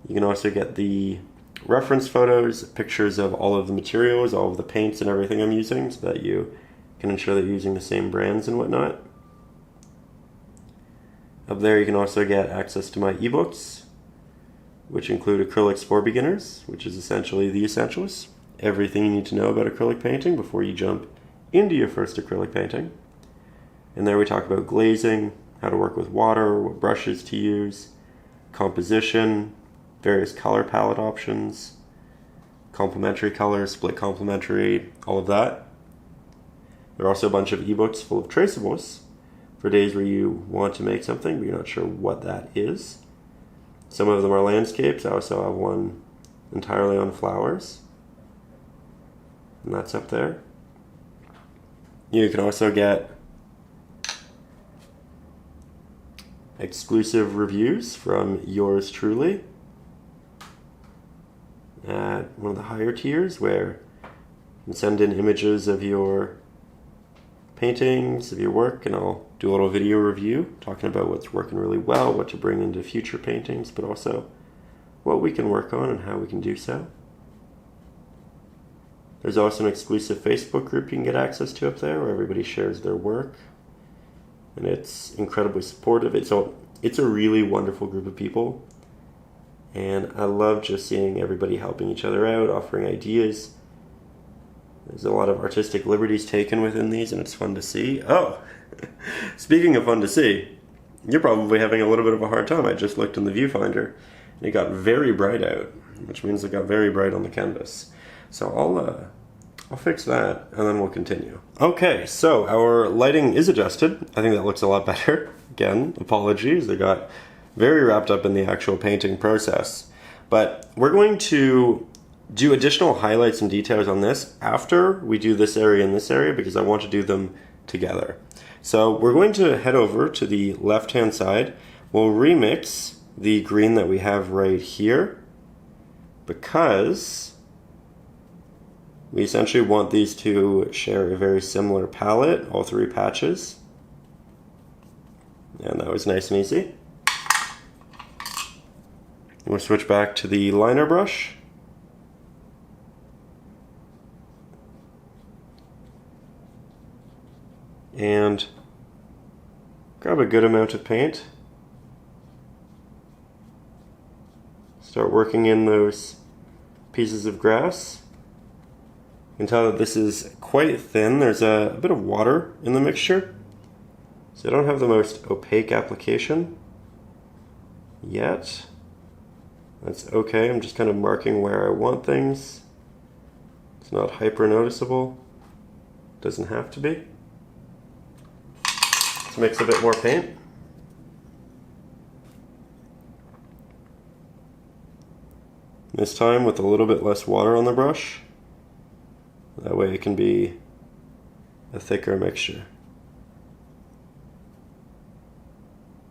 You can also get the reference photos, pictures of all of the materials, all of the paints and everything I'm using, so that you can ensure that you're using the same brands and whatnot. Up there you can also get access to my ebooks, which include Acrylics for Beginners, which is essentially the essentials. Everything you need to know about acrylic painting before you jump into your first acrylic painting. And there we talk about glazing, how to work with water, what brushes to use, composition, various color palette options, complementary colors, split complementary, all of that. There are also a bunch of ebooks full of traceables for days where you want to make something but you're not sure what that is. Some of them are landscapes. I also have one entirely on flowers, and that's up there. You can also get exclusive reviews from yours truly at one of the higher tiers, where you can send in images of your paintings, of your work, and I'll do a little video review talking about what's working really well, what to bring into future paintings, but also what we can work on and how we can do so. There's also an exclusive Facebook group you can get access to up there where everybody shares their work, and it's incredibly supportive. It's a really wonderful group of people, and I love just seeing everybody helping each other out, offering ideas. There's a lot of artistic liberties taken within these, and it's fun to see. Oh, speaking of fun to see, you're probably having a little bit of a hard time. I just looked in the viewfinder, and it got very bright out, which means it got very bright on the canvas. So I'll fix that and then we'll continue. Okay, so our lighting is adjusted. I think that looks a lot better. Again, apologies, I got very wrapped up in the actual painting process. But we're going to do additional highlights and details on this after we do this area and this area because I want to do them together. So we're going to head over to the left-hand side. We'll remix the green that we have right here because we essentially want these to share a very similar palette, all three patches. And that was nice and easy. We'll switch back to the liner brush. And grab a good amount of paint. Start working in those pieces of grass. You can tell that this is quite thin. There's a bit of water in the mixture. So I don't have the most opaque application yet. That's okay. I'm just kind of marking where I want things. It's not hyper noticeable. Doesn't have to be. Let's mix a bit more paint. This time with a little bit less water on the brush. That way it can be a thicker mixture.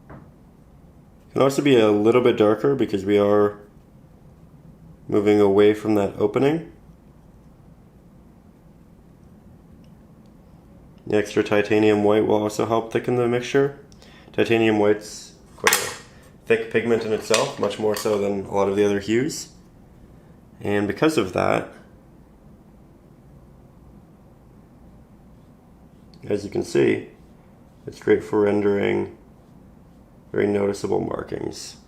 It can also be a little bit darker because we are moving away from that opening. The extra titanium white will also help thicken the mixture. Titanium white's quite a thick pigment in itself, much more so than a lot of the other hues. And because of that, as you can see, it's great for rendering very noticeable markings.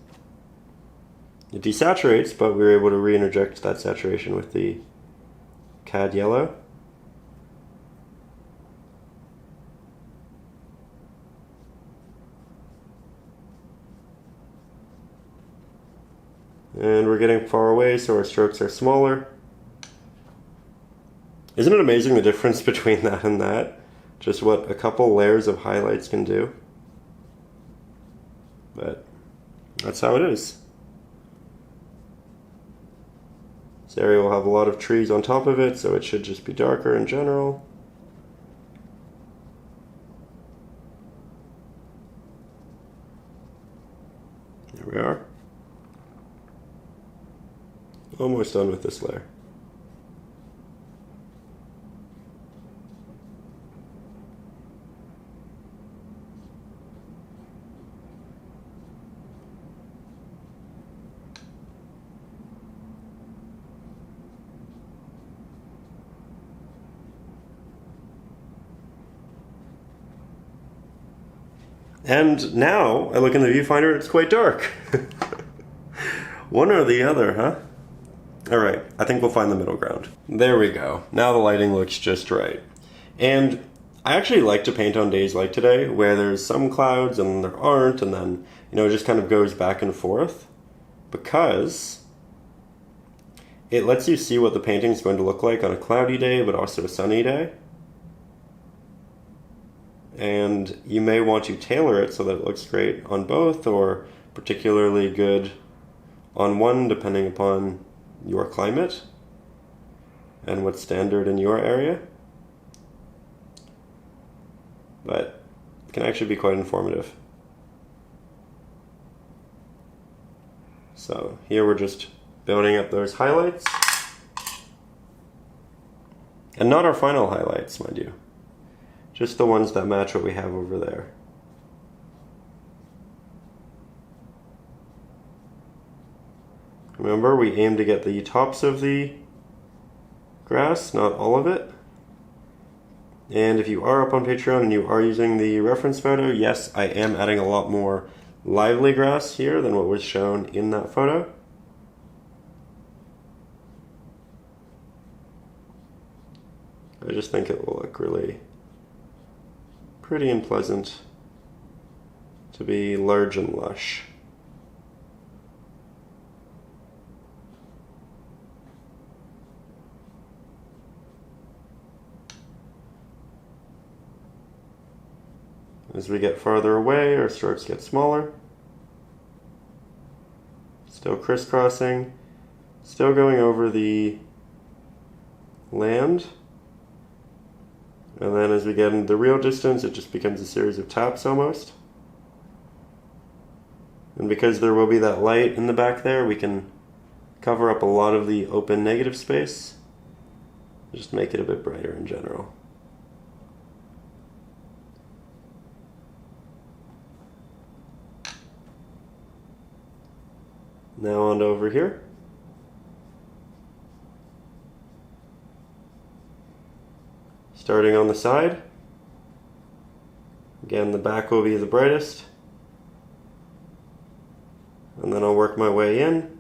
It desaturates, but we were able to re-interject that saturation with the cad yellow. And we're getting far away, so our strokes are smaller. Isn't it amazing the difference between that and that? Just what a couple layers of highlights can do. But that's how it is. This area will have a lot of trees on top of it, so it should just be darker in general. There we are. Almost done with this layer. And now I look in the viewfinder, it's quite dark. One or the other, huh? Alright, I think we'll find the middle ground. There we go. Now the lighting looks just right. And I actually like to paint on days like today, where there's some clouds and there aren't, and then, you know, it just kind of goes back and forth, because it lets you see what the painting is going to look like on a cloudy day, but also a sunny day. And you may want to tailor it so that it looks great on both, or particularly good on one, depending upon your climate and what's standard in your area. But it can actually be quite informative. So here we're just building up those highlights. And not our final highlights, mind you. Just the ones that match what we have over there. Remember, we aim to get the tops of the grass, not all of it. And if you are up on Patreon and you are using the reference photo, yes, I am adding a lot more lively grass here than what was shown in that photo. I just think it will look really pretty and pleasant to be large and lush. As we get farther away, our strokes get smaller. Still crisscrossing, still going over the land. And then as we get into the real distance, it just becomes a series of taps almost. And because there will be that light in the back there, we can cover up a lot of the open negative space. Just make it a bit brighter in general. Now on to over here. Starting on the side. Again, the back will be the brightest. And then I'll work my way in.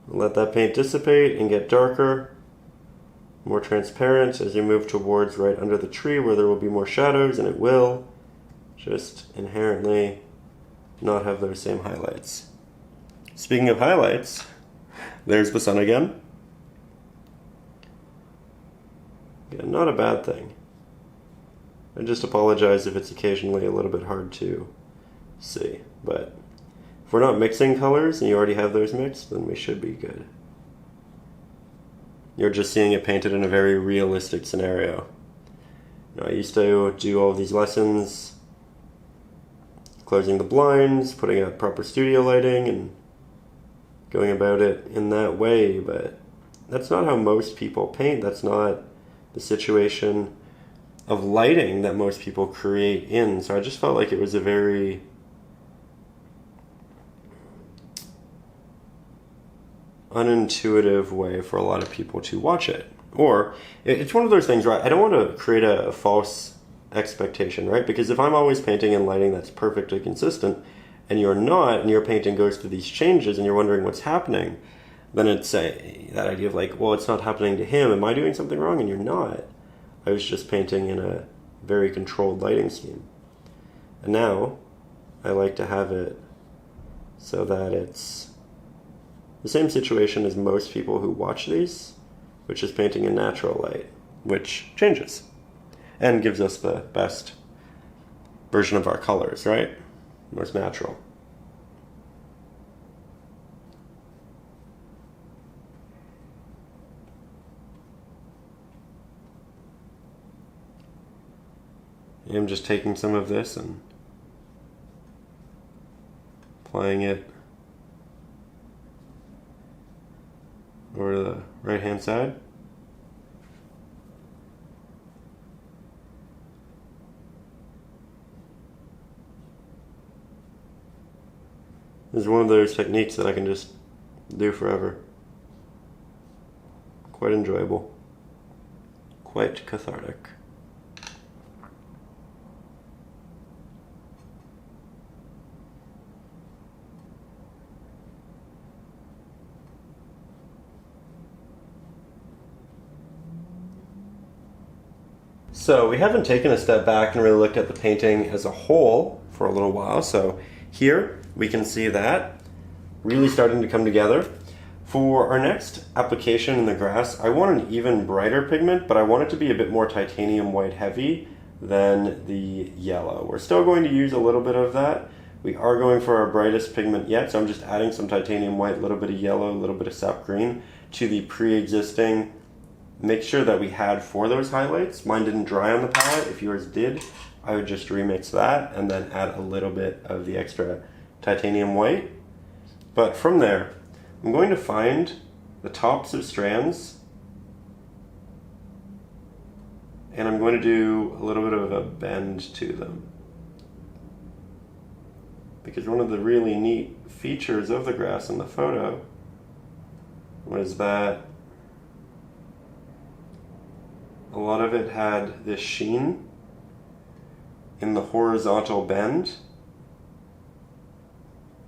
Let that paint dissipate and get darker, more transparent as you move towards right under the tree where there will be more shadows, and it will just inherently not have those same highlights. Speaking of highlights, there's the sun again. Again, not a bad thing. I just apologize if it's occasionally a little bit hard to see, but if we're not mixing colors and you already have those mixed, then we should be good. You're just seeing it painted in a very realistic scenario. I used to do all these lessons, closing the blinds, putting out proper studio lighting, and going about it in that way, but that's not how most people paint. That's not the situation of lighting that most people create in. So I just felt like it was a very unintuitive way for a lot of people to watch it. Or it's one of those things, right? I don't want to create a false expectation, right? Because if I'm always painting in lighting that's perfectly consistent, and you're not, and your painting goes through these changes, and you're wondering what's happening, then it's that idea of like, well, it's not happening to him. Am I doing something wrong? And you're not. I was just painting in a very controlled lighting scheme. And now, I like to have it so that it's the same situation as most people who watch these, which is painting in natural light, which changes and gives us the best version of our colors, right? Most natural. I'm just taking some of this and applying it over to the right hand side. This is one of those techniques that I can just do forever. Quite enjoyable. Quite cathartic. So we haven't taken a step back and really looked at the painting as a whole for a little while. So here we can see that really starting to come together. For our next application in the grass, I want an even brighter pigment, but I want it to be a bit more titanium white heavy than the yellow. We're still going to use a little bit of that. We are going for our brightest pigment yet, so I'm just adding some titanium white, a little bit of yellow, a little bit of sap green to the pre-existing mixture that we had for those highlights. Mine didn't dry on the palette. If yours did, I would just remix that and then add a little bit of the extra titanium white. But from there, I'm going to find the tops of strands and I'm going to do a little bit of a bend to them. Because one of the really neat features of the grass in the photo was that a lot of it had this sheen in the horizontal bend,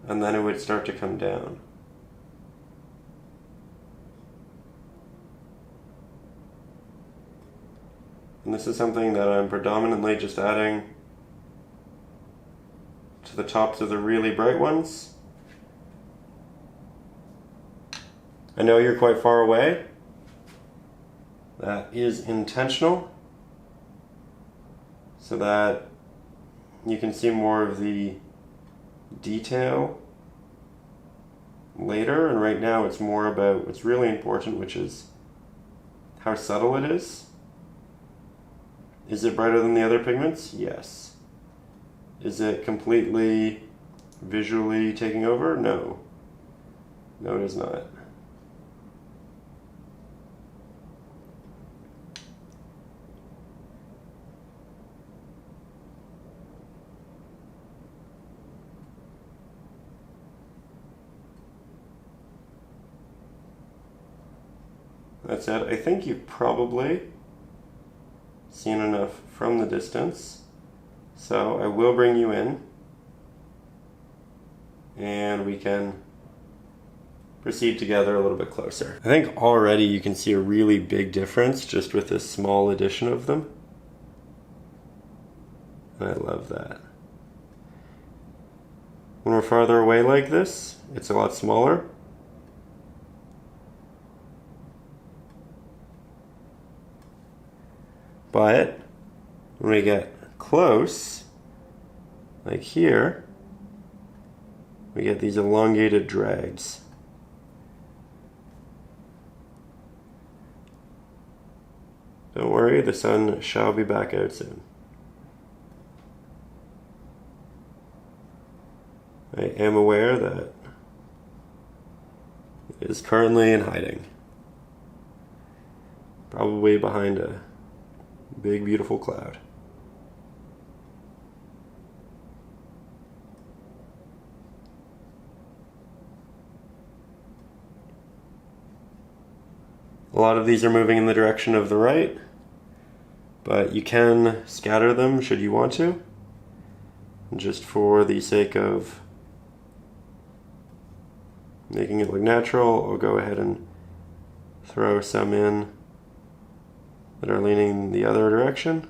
and then it would start to come down. And this is something that I'm predominantly just adding to the tops of the really bright ones. I know you're quite far away. That is intentional, so that you can see more of the detail later, and right now it's more about what's really important, which is how subtle it is. Is it brighter than the other pigments? Yes. Is it completely visually taking over? No. No, it is not. That said, I think you've probably seen enough from the distance, so I will bring you in and we can proceed together a little bit closer. I think already you can see a really big difference just with this small addition of them. And I love that. When we're farther away like this, it's a lot smaller. But when we get close, like here, we get these elongated drags. Don't worry, the sun shall be back out soon. I am aware that it is currently in hiding. Probably behind a big, beautiful cloud. A lot of these are moving in the direction of the right, but you can scatter them should you want to. Just for the sake of making it look natural, I'll go ahead and throw some in that are leaning the other direction.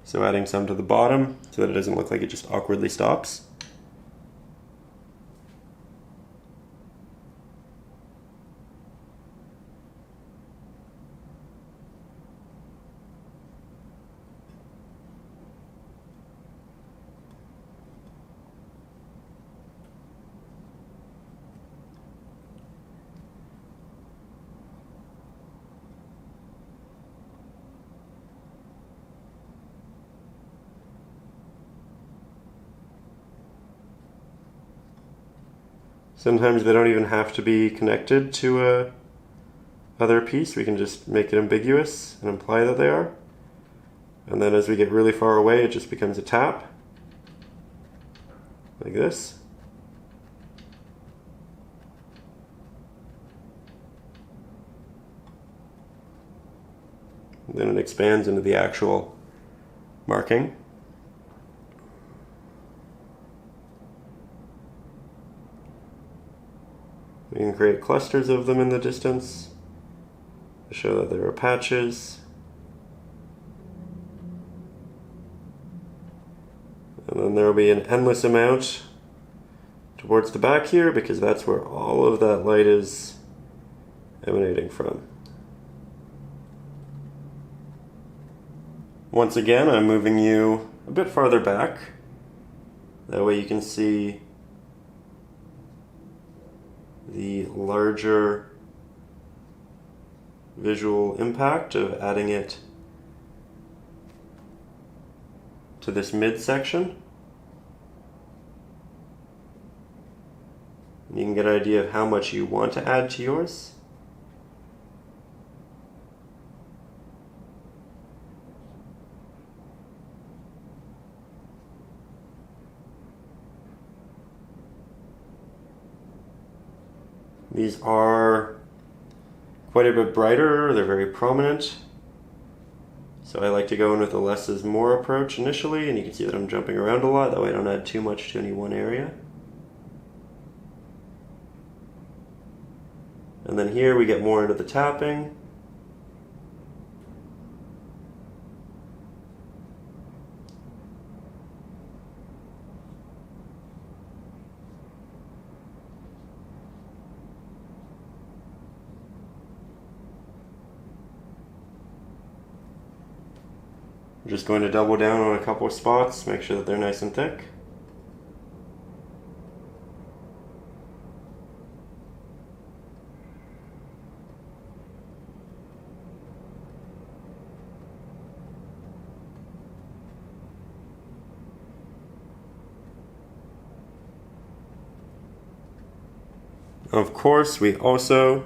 So adding some to the bottom so that it doesn't look like it just awkwardly stops. Sometimes they don't even have to be connected to a other piece. We can just make it ambiguous and imply that they are. And then as we get really far away, it just becomes a tap, like this. And then it expands into the actual marking. We can create clusters of them in the distance to show that there are patches. And then there will be an endless amount towards the back here because that's where all of that light is emanating from. Once again, I'm moving you a bit farther back. That way you can see the larger visual impact of adding it to this midsection. You can get an idea of how much you want to add to yours. These are quite a bit brighter, they're very prominent. So I like to go in with a less is more approach initially, and you can see that I'm jumping around a lot, that way I don't add too much to any one area. And then here we get more into the tapping. I'm just going to double down on a couple of spots, make sure that they're nice and thick. Of course, we also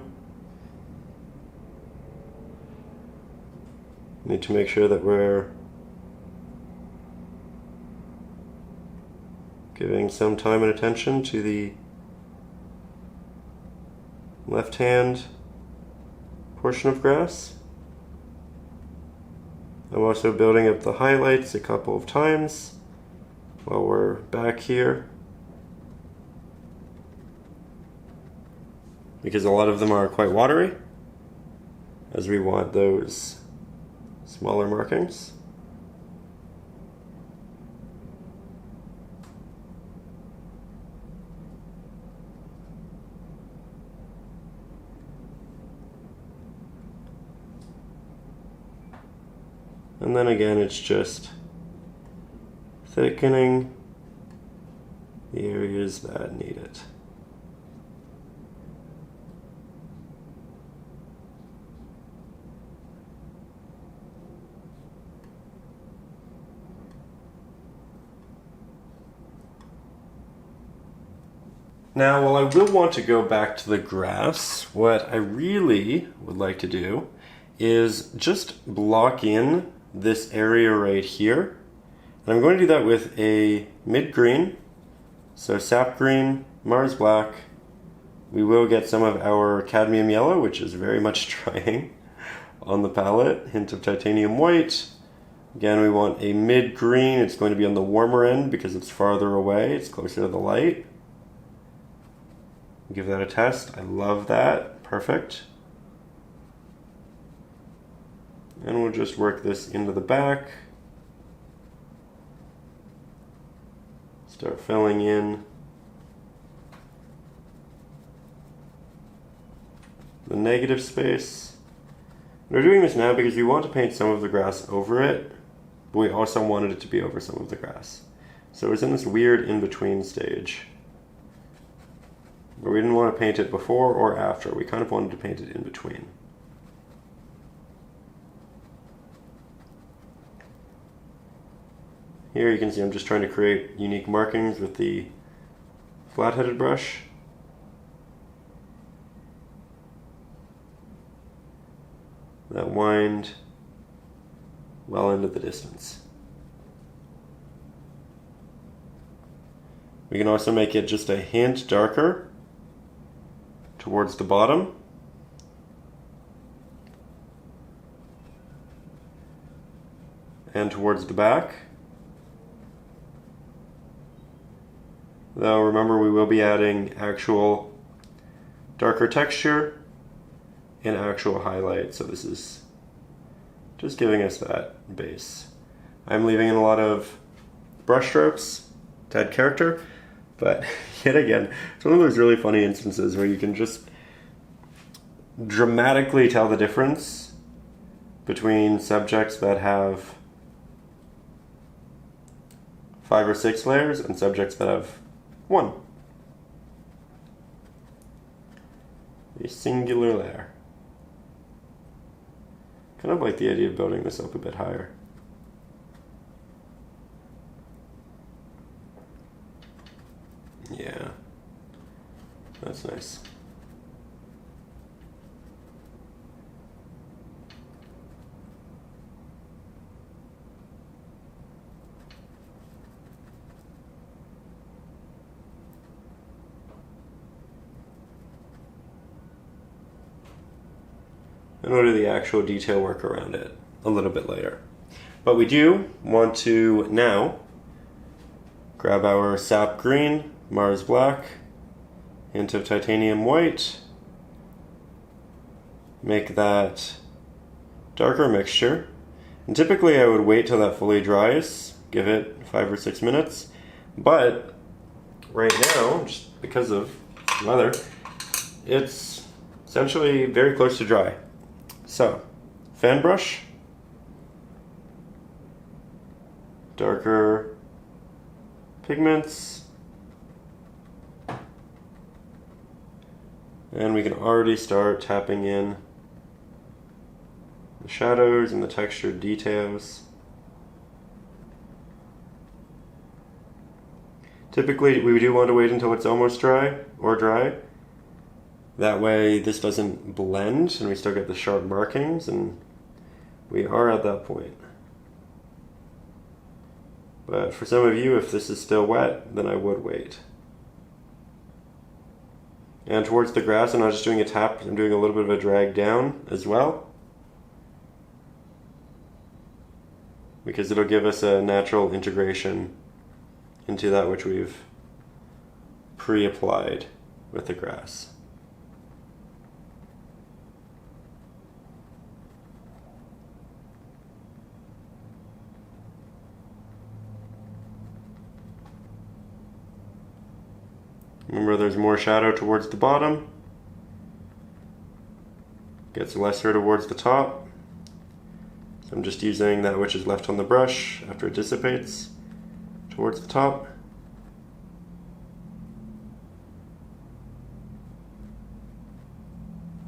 need to make sure that we're giving some time and attention to the left-hand portion of grass. I'm also building up the highlights a couple of times while we're back here, because a lot of them are quite watery, as we want those smaller markings. And then again, it's just thickening the areas that need it. Now, while I will want to go back to the grass, what I really would like to do is just block in this area right here. And I'm going to do that with a mid-green, so sap green, Mars black. We will get some of our cadmium yellow, which is very much trying on the palette, hint of titanium white. Again, we want a mid-green. It's going to be on the warmer end because it's farther away, it's closer to the light. Give that a test. I love that. Perfect. And we'll just work this into the back. Start filling in the negative space. We're doing this now because we want to paint some of the grass over it, but we also wanted it to be over some of the grass. So it's in this weird in-between stage. But we didn't want to paint it before or after. We kind of wanted to paint it in between. Here you can see I'm just trying to create unique markings with the flat-headed brush. That wind well into the distance. We can also make it just a hint darker towards the bottom. And towards the back. Though remember, we will be adding actual darker texture and actual highlight, so this is just giving us that base. I'm leaving in a lot of brush strokes to add character, but yet again, it's one of those really funny instances where you can just dramatically tell the difference between subjects that have 5 or 6 layers and subjects that have 1. A singular layer. Kind of like the idea of building this up a bit higher. Yeah, that's nice. And we'll do the actual detail work around it a little bit later. But we do want to now grab our sap green, Mars black, hint of titanium white, make that darker mixture. And typically I would wait till that fully dries, give it 5 or 6 minutes, but right now, just because of weather, it's essentially very close to dry. So, fan brush, darker pigments. And we can already start tapping in the shadows and the textured details. Typically, we do want to wait until it's almost dry or dry. That way this doesn't blend and we still get the sharp markings, and we are at that point. But for some of you, if this is still wet, then I would wait. And towards the grass, I'm not just doing a tap, I'm doing a little bit of a drag down as well, because it'll give us a natural integration into that which we've pre-applied with the grass. Remember, there's more shadow towards the bottom, gets lesser towards the top. So I'm just using that which is left on the brush after it dissipates towards the top.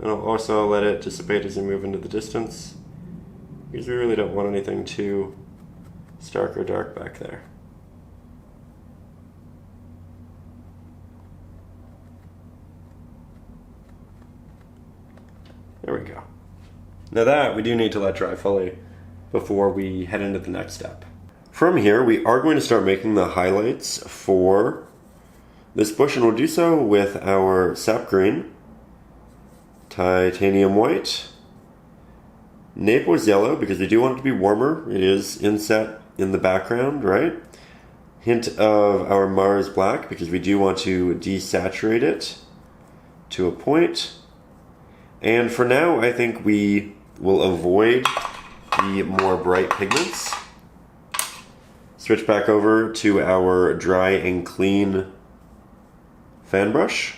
And I'll also let it dissipate as we move into the distance, because we really don't want anything too stark or dark back there. There we go. Now that we do need to let dry fully before we head into the next step. From here, we are going to start making the highlights for this bush, and we'll do so with our sap green, titanium white, Naples yellow, because we do want it to be warmer. It is inset in the background, right? Hint of our Mars black, because we do want to desaturate it to a point. And for now, I think we will avoid the more bright pigments. Switch back over to our dry and clean fan brush.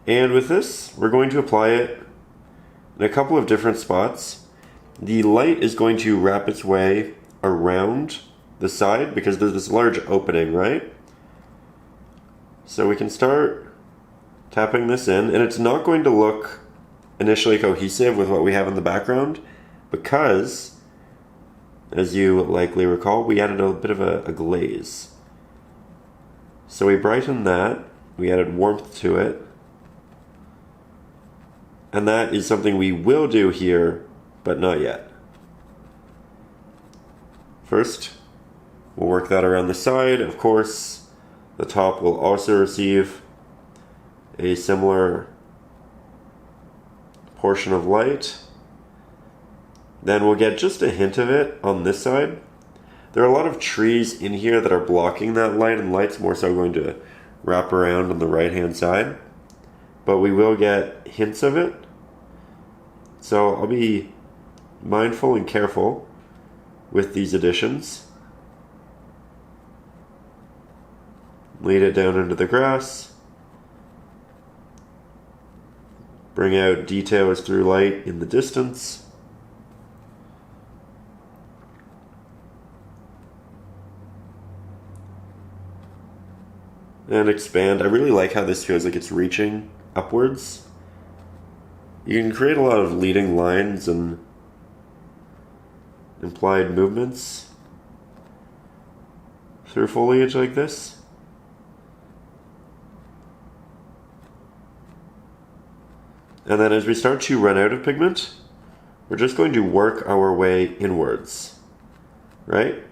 And with this, we're going to apply it in a couple of different spots. The light is going to wrap its way around the side because there's this large opening, right? So we can start tapping this in, and it's not going to look initially cohesive with what we have in the background because, as you likely recall, we added a bit of a glaze. So we brightened that, we added warmth to it, and that is something we will do here, but not yet. First, we'll work that around the side. Of course, the top will also receive a similar portion of light. Then we'll get just a hint of it on this side. There are a lot of trees in here that are blocking that light, and light's more so going to wrap around on the right hand side, but we will get hints of it. So I'll be mindful and careful with these additions. Lead it down into the grass. Bring out details through light in the distance. And expand. I really like how this feels like it's reaching upwards. You can create a lot of leading lines and implied movements through foliage like this. And then as we start to run out of pigment, we're just going to work our way inwards, right?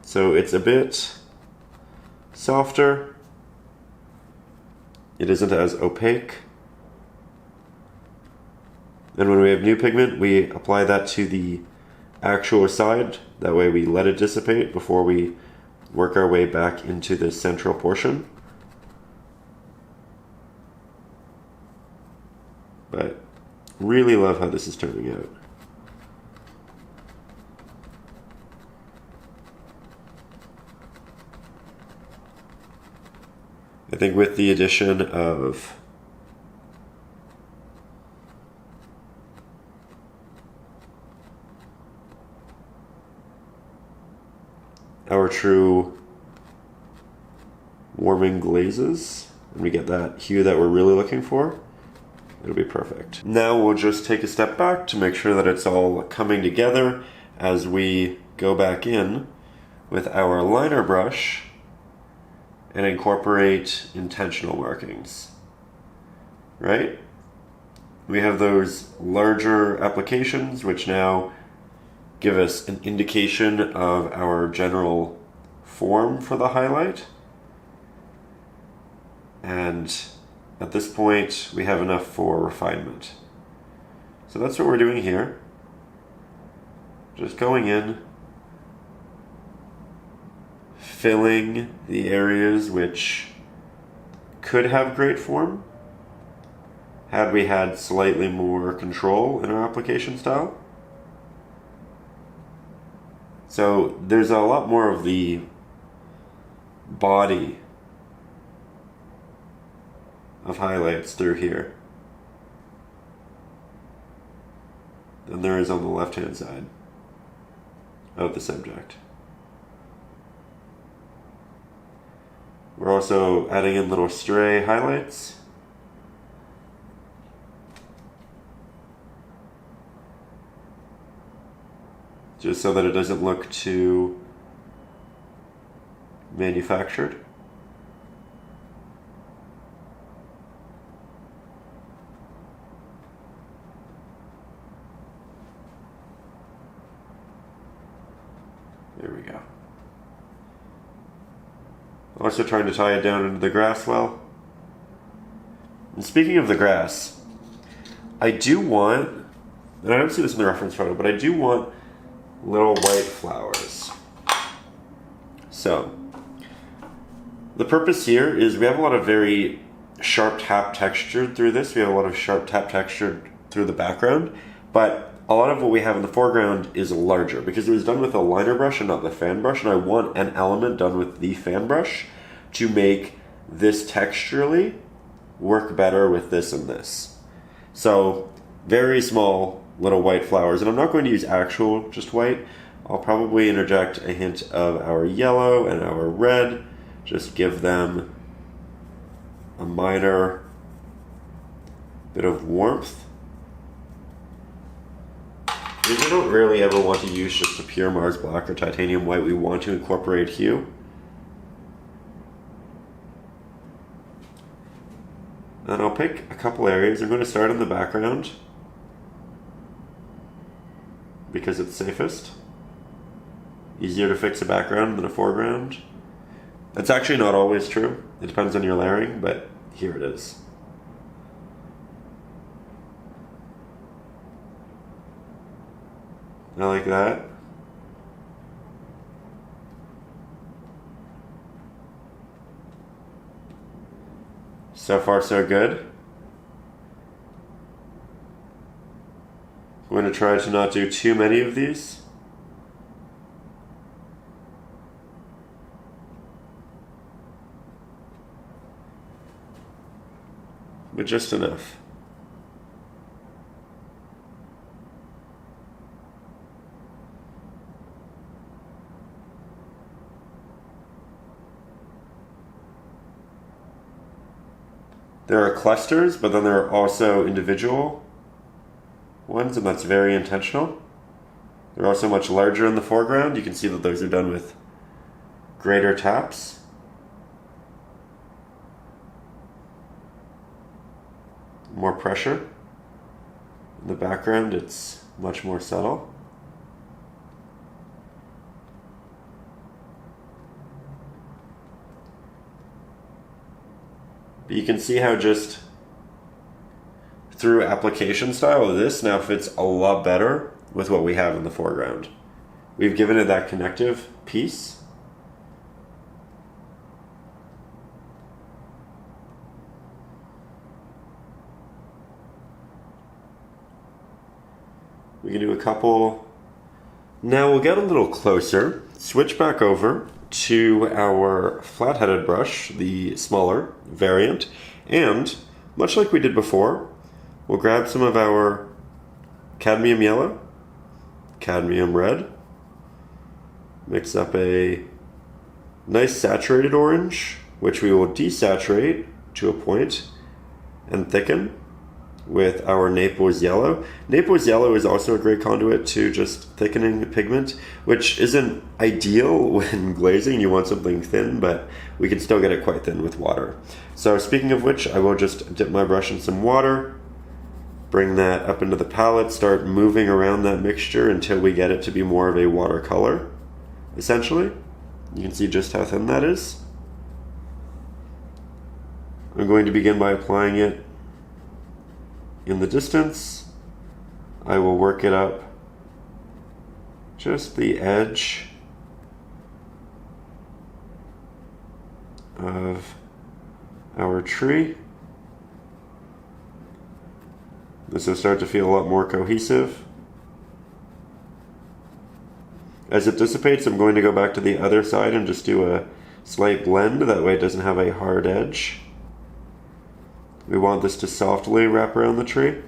So it's a bit softer. It isn't as opaque. And when we have new pigment, we apply that to the actual side. That way we let it dissipate before we work our way back into the central portion. But really love how this is turning out. I think with the addition of our true warming glazes and we get that hue that we're really looking for, it'll be perfect. Now we'll just take a step back to make sure that it's all coming together as we go back in with our liner brush and incorporate intentional markings, right? We have those larger applications which now give us an indication of our general form for the highlight. And at this point, we have enough for refinement. So that's what we're doing here. Just going in, filling the areas which could have great form had we had slightly more control in our application style. So there's a lot more of the body of highlights through here than there is on the left-hand side of the subject. We're also adding in little stray highlights. Just so that it doesn't look too manufactured. There we go. Also trying to tie it down into the grass well. And speaking of the grass, I do want, and I don't see this in the reference photo, but I do want little white flowers. So, the purpose here is we have a lot of very sharp tap textured through this. We have a lot of sharp tap textured through the background, but a lot of what we have in the foreground is larger because it was done with a liner brush and not the fan brush, and I want an element done with the fan brush to make this texturally work better with this and this. So very small little white flowers, and I'm not going to use actual just white. I'll probably interject a hint of our yellow and our red, just give them a minor bit of warmth. We don't really ever want to use just a pure Mars black or titanium white. We want to incorporate hue. And I'll pick a couple areas. I'm going to start in the background because it's safest. Easier to fix a background than a foreground. That's actually not always true. It depends on your layering, but here it is. I like that. So far, so good. I'm going to try to not do too many of these. But just enough. There are clusters, but then there are also individual ones, and that's very intentional. They're also much larger in the foreground. You can see that those are done with greater taps. More pressure. In the background, it's much more subtle. But you can see how just through application style of this now fits a lot better with what we have in the foreground. We've given it that connective piece. We can do a couple. Now we'll get a little closer, switch back over to our flat-headed brush, the smaller variant, and much like we did before, we'll grab some of our cadmium yellow, cadmium red, mix up a nice saturated orange, which we will desaturate to a point and thicken with our Naples yellow. Naples yellow is also a great conduit to just thickening the pigment, which isn't ideal when glazing. You want something thin, but we can still get it quite thin with water. So speaking of which, I will just dip my brush in some water, bring that up into the palette, start moving around that mixture until we get it to be more of a watercolor, essentially. You can see just how thin that is. I'm going to begin by applying it in the distance. I will work it up just the edge of our tree. This will start to feel a lot more cohesive. As it dissipates, I'm going to go back to the other side and just do a slight blend. That way it doesn't have a hard edge. We want this to softly wrap around the tree.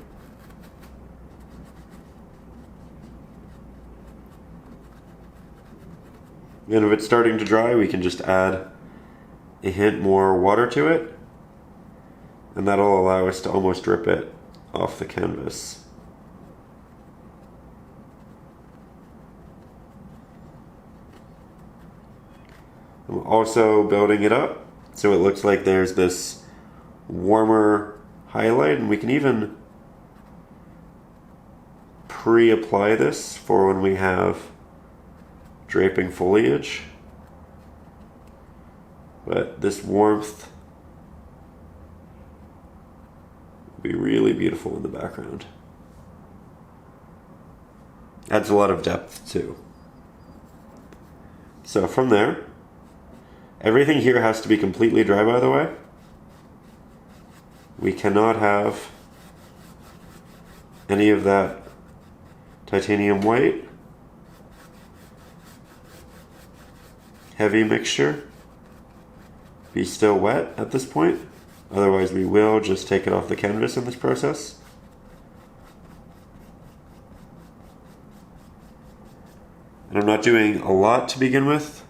And if it's starting to dry, we can just add a hint more water to it. And that'll allow us to almost drip it off the canvas. I'm also building it up so it looks like there's this warmer highlight, and we can even pre-apply this for when we have draping foliage. But this warmth will be really beautiful in the background. Adds a lot of depth too. So from there, everything here has to be completely dry, by the way. We cannot have any of that titanium white heavy mixture be still wet at this point. Otherwise we will just take it off the canvas in this process. And I'm not doing a lot to begin with.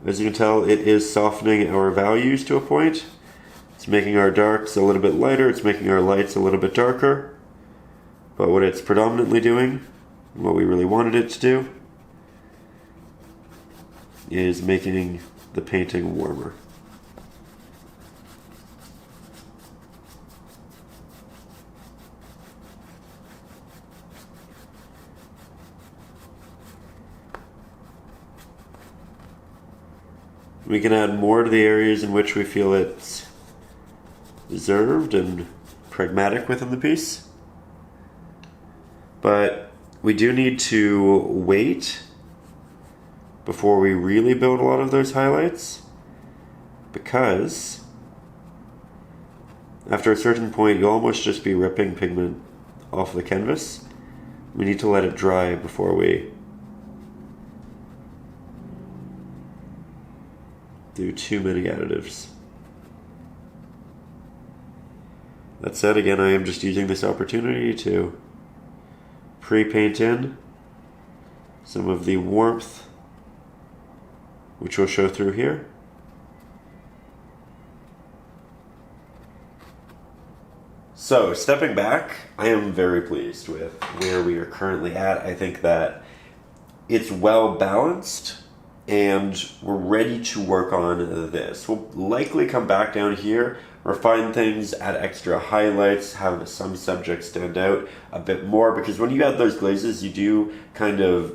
As you can tell, it is softening our values to a point. It's making our darks a little bit lighter, it's making our lights a little bit darker. But what it's predominantly doing, and what we really wanted it to do, is making the painting warmer. We can add more to the areas in which we feel it's deserved and pragmatic within the piece. But we do need to wait before we really build a lot of those highlights, because after a certain point you'll almost just be ripping pigment off the canvas. We need to let it dry before we do too many additives. That said, again, I am just using this opportunity to pre-paint in some of the warmth, which will show through here. So, stepping back, I am very pleased with where we are currently at. I think that it's well balanced, and we're ready to work on this. We'll likely come back down here, refine things, add extra highlights, have some subjects stand out a bit more, because when you add those glazes, you do kind of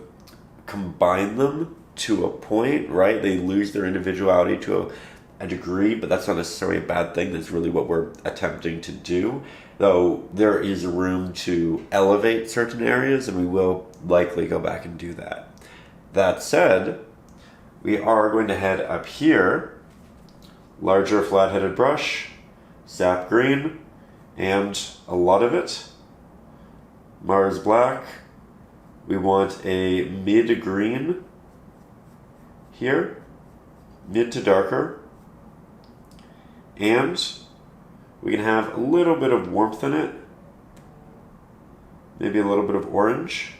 combine them to a point, right? They lose their individuality to a degree, but that's not necessarily a bad thing. That's really what we're attempting to do, though there is room to elevate certain areas, and we will likely go back and do that. That said, we are going to head up here, larger flat-headed brush, sap green, and a lot of it, Mars black. We want a mid green here, mid to darker, and we can have a little bit of warmth in it Maybe a little bit of orange.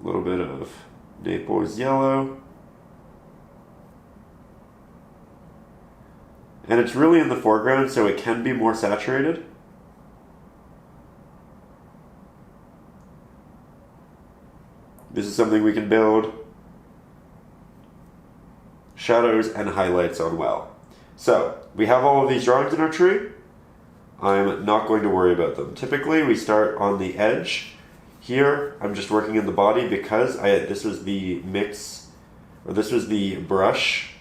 A little bit of Naples yellow. And it's really in the foreground, so it can be more saturated. This is something we can build shadows and highlights on well. So, we have all of these drawings in our tree. I'm not going to worry about them. Typically, we start on the edge. Here, I'm just working in the body because this was the mix, or this was the brush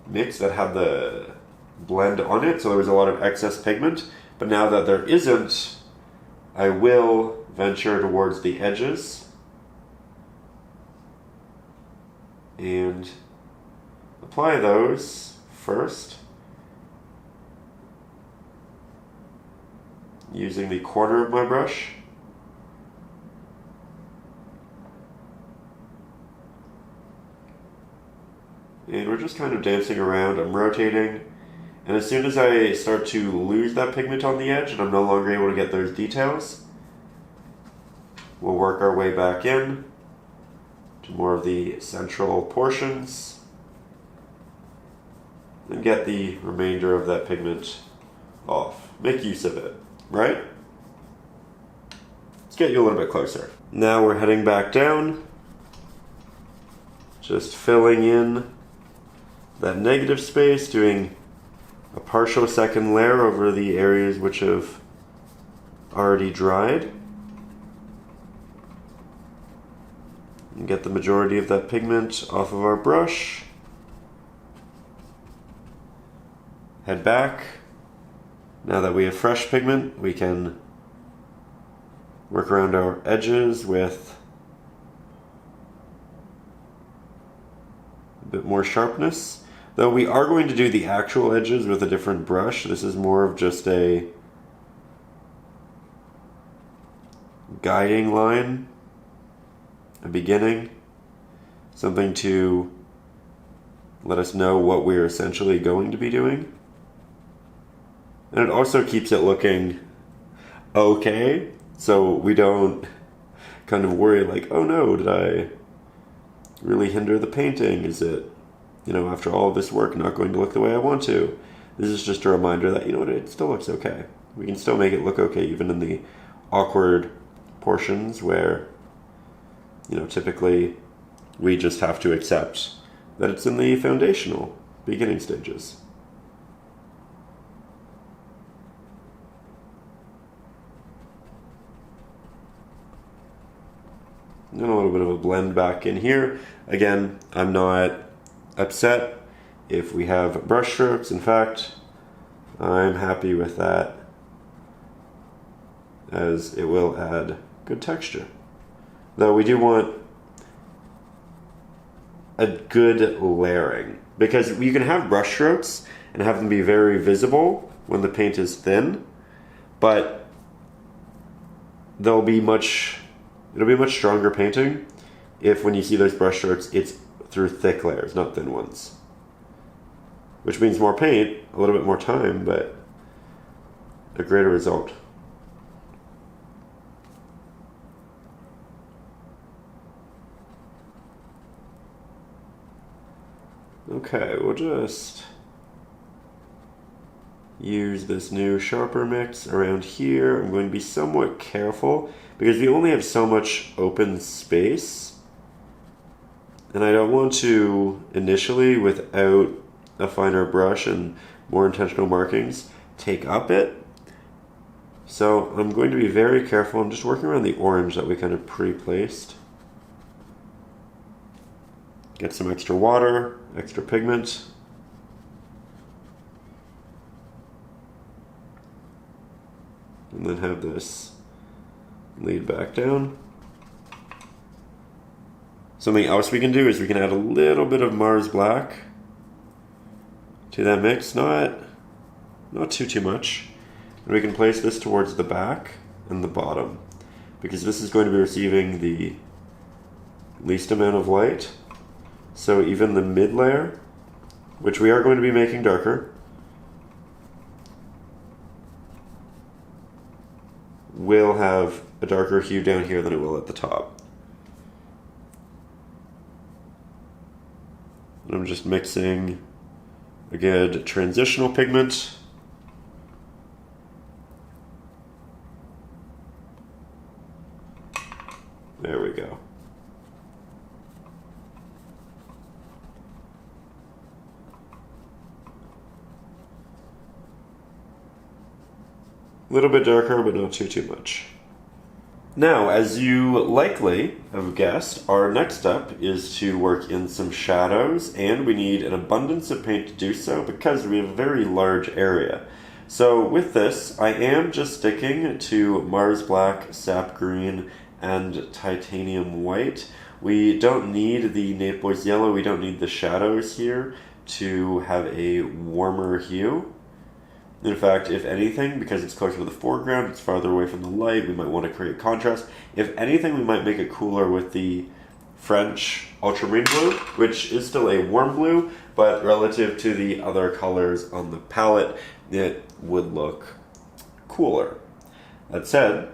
mix that had the blend on it, so there was a lot of excess pigment. But now that there isn't, I will venture towards the edges and apply those first using the corner of my brush. And we're just kind of dancing around. I'm rotating, and as soon as I start to lose that pigment on the edge and I'm no longer able to get those details, we'll work our way back in to more of the central portions and get the remainder of that pigment off. Make use of it, right? Let's get you a little bit closer. Now we're heading back down, just filling in that negative space, doing a partial second layer over the areas which have already dried. And get the majority of that pigment off of our brush. Head back. Now that we have fresh pigment, we can work around our edges with a bit more sharpness. Though we are going to do the actual edges with a different brush. This is more of just a guiding line, a beginning, something to let us know what we're essentially going to be doing. And it also keeps it looking okay, so we don't kind of worry like, oh no, did I really hinder the painting? Is it, after all of this work, not going to look the way I want to? This is just a reminder that, it still looks okay. We can still make it look okay, even in the awkward portions where, typically we just have to accept that it's in the foundational beginning stages. And a little bit of a blend back in here. Again, I'm not upset if we have brush strokes. In fact, I'm happy with that, as it will add good texture. Though we do want a good layering, because you can have brush strokes and have them be very visible when the paint is thin, but it'll be much stronger painting if, when you see those brush strokes, it's through thick layers, not thin ones. Which means more paint, a little bit more time, but a greater result. Okay, we'll just use this new sharper mix around here. I'm going to be somewhat careful because we only have so much open space, and I don't want to initially, without a finer brush and more intentional markings, take up it. So I'm going to be very careful. I'm just working around the orange that we kind of pre-placed. Get some extra water, extra pigment. And then have this lead back down. Something else we can do is we can add a little bit of Mars Black to that mix, not too much. And we can place this towards the back and the bottom, because this is going to be receiving the least amount of light. So even the mid layer, which we are going to be making darker, will have a darker hue down here than it will at the top. And I'm just mixing a good transitional pigment. There we go. A little bit darker, but not too much. Now, as you likely have guessed, our next step is to work in some shadows, and we need an abundance of paint to do so because we have a very large area. So with this, I am just sticking to Mars Black, Sap Green, and Titanium White. We don't need the Naples Yellow, we don't need the shadows here to have a warmer hue. In fact, if anything, because it's closer to the foreground, it's farther away from the light, we might want to create contrast. If anything, we might make it cooler with the French Ultramarine blue, which is still a warm blue, but relative to the other colors on the palette, it would look cooler. That said,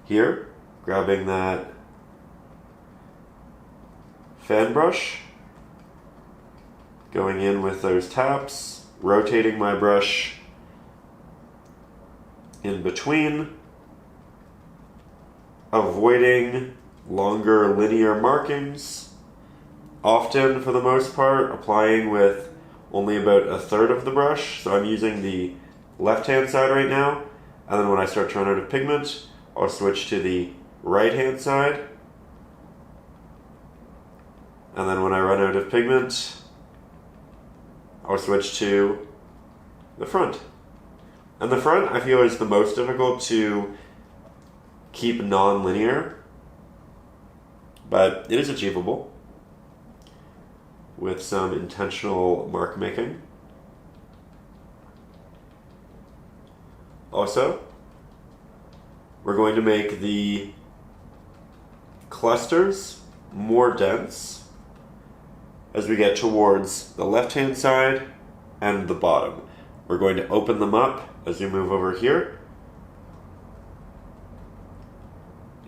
here, grabbing that fan brush, going in with those taps, rotating my brush in between, avoiding longer linear markings, often for the most part applying with only about a third of the brush. So I'm using the left hand side right now, and then when I start to run out of pigment, I'll switch to the right hand side, and then when I run out of pigment, I'll switch to the front. And the front, I feel, is the most difficult to keep non-linear, but it is achievable with some intentional mark making. Also, we're going to make the clusters more dense as we get towards the left-hand side and the bottom. We're going to open them up as we move over here.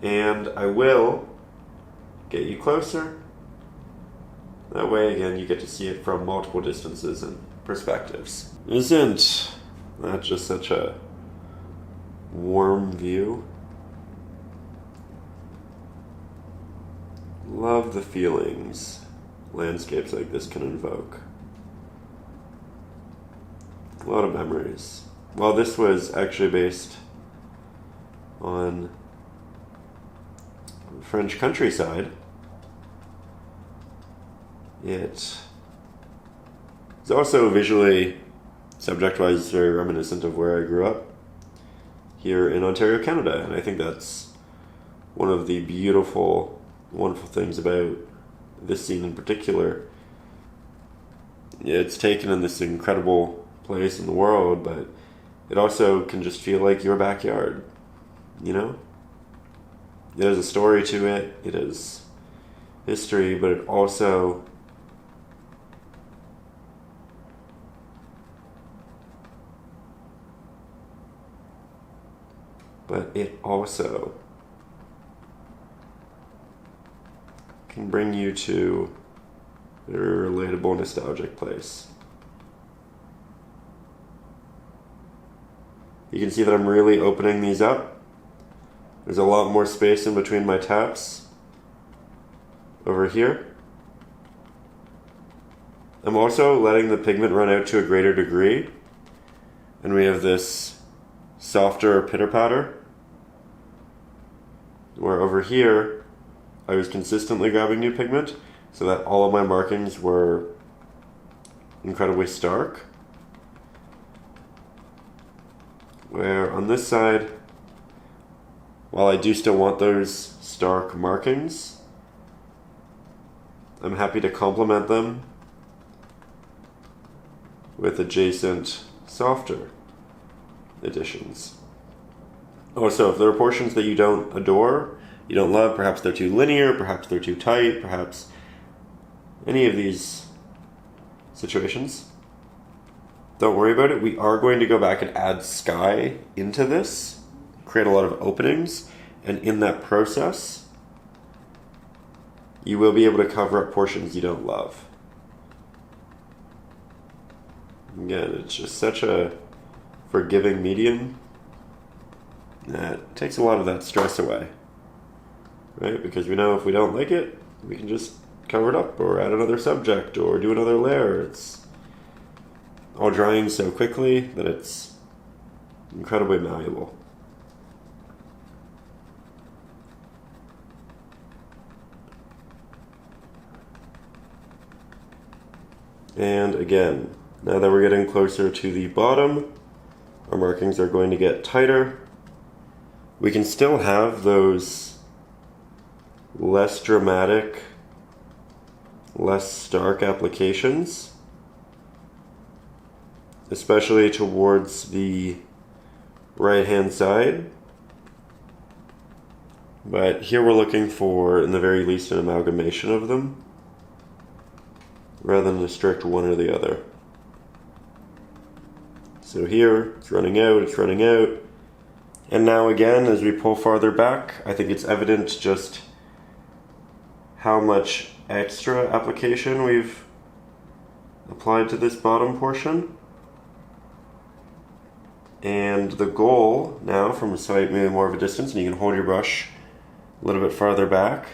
And I will get you closer. That way, again, you get to see it from multiple distances and perspectives. Isn't that just such a warm view? Love the feelings landscapes like this can invoke. A lot of memories. Well, this was actually based on French countryside. It is also visually, subject-wise, very reminiscent of where I grew up here in Ontario, Canada, and I think that's one of the beautiful, wonderful things about this scene in particular. It's taken in this incredible place in the world, but it also can just feel like your backyard, you know? It has a story to it, it is history, but it also can bring you to a relatable, nostalgic place. You can see that I'm really opening these up. There's a lot more space in between my taps over here. I'm also letting the pigment run out to a greater degree, and we have this softer pitter-patter, where over here I was consistently grabbing new pigment so that all of my markings were incredibly stark. Where on this side, while I do still want those stark markings, I'm happy to complement them with adjacent, softer additions. Also, if there are portions that you don't adore, you don't love, perhaps they're too linear, perhaps they're too tight, perhaps any of these situations, don't worry about it. We are going to go back and add sky into this create a lot of openings, and in that process, you will be able to cover up portions you don't love. Again, it's just such a forgiving medium that takes a lot of that stress away, right? Because we know if we don't like it, we can just cover it up or add another subject or do another layer. It's all drying so quickly that it's incredibly malleable. And again, now that we're getting closer to the bottom, our markings are going to get tighter. We can still have those less dramatic, less stark applications, especially towards the right-hand side. But here we're looking for, in the very least, an amalgamation of them, rather than a strict one or the other. So here, it's running out, it's running out. And now again, as we pull farther back, I think it's evident just how much extra application we've applied to this bottom portion. And the goal now, from slightly more of a distance, and you can hold your brush a little bit farther back,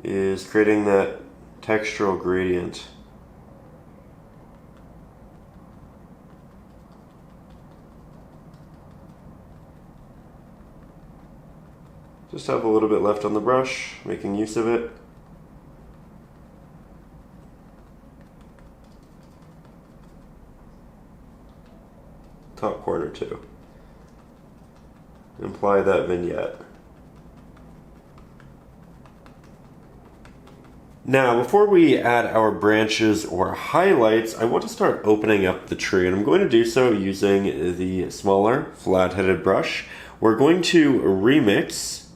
is creating that textural gradient. Just have a little bit left on the brush, making use of it. Top corner too. Apply that vignette. Now, before we add our branches or highlights, I want to start opening up the tree, and I'm going to do so using the smaller flat-headed brush. We're going to remix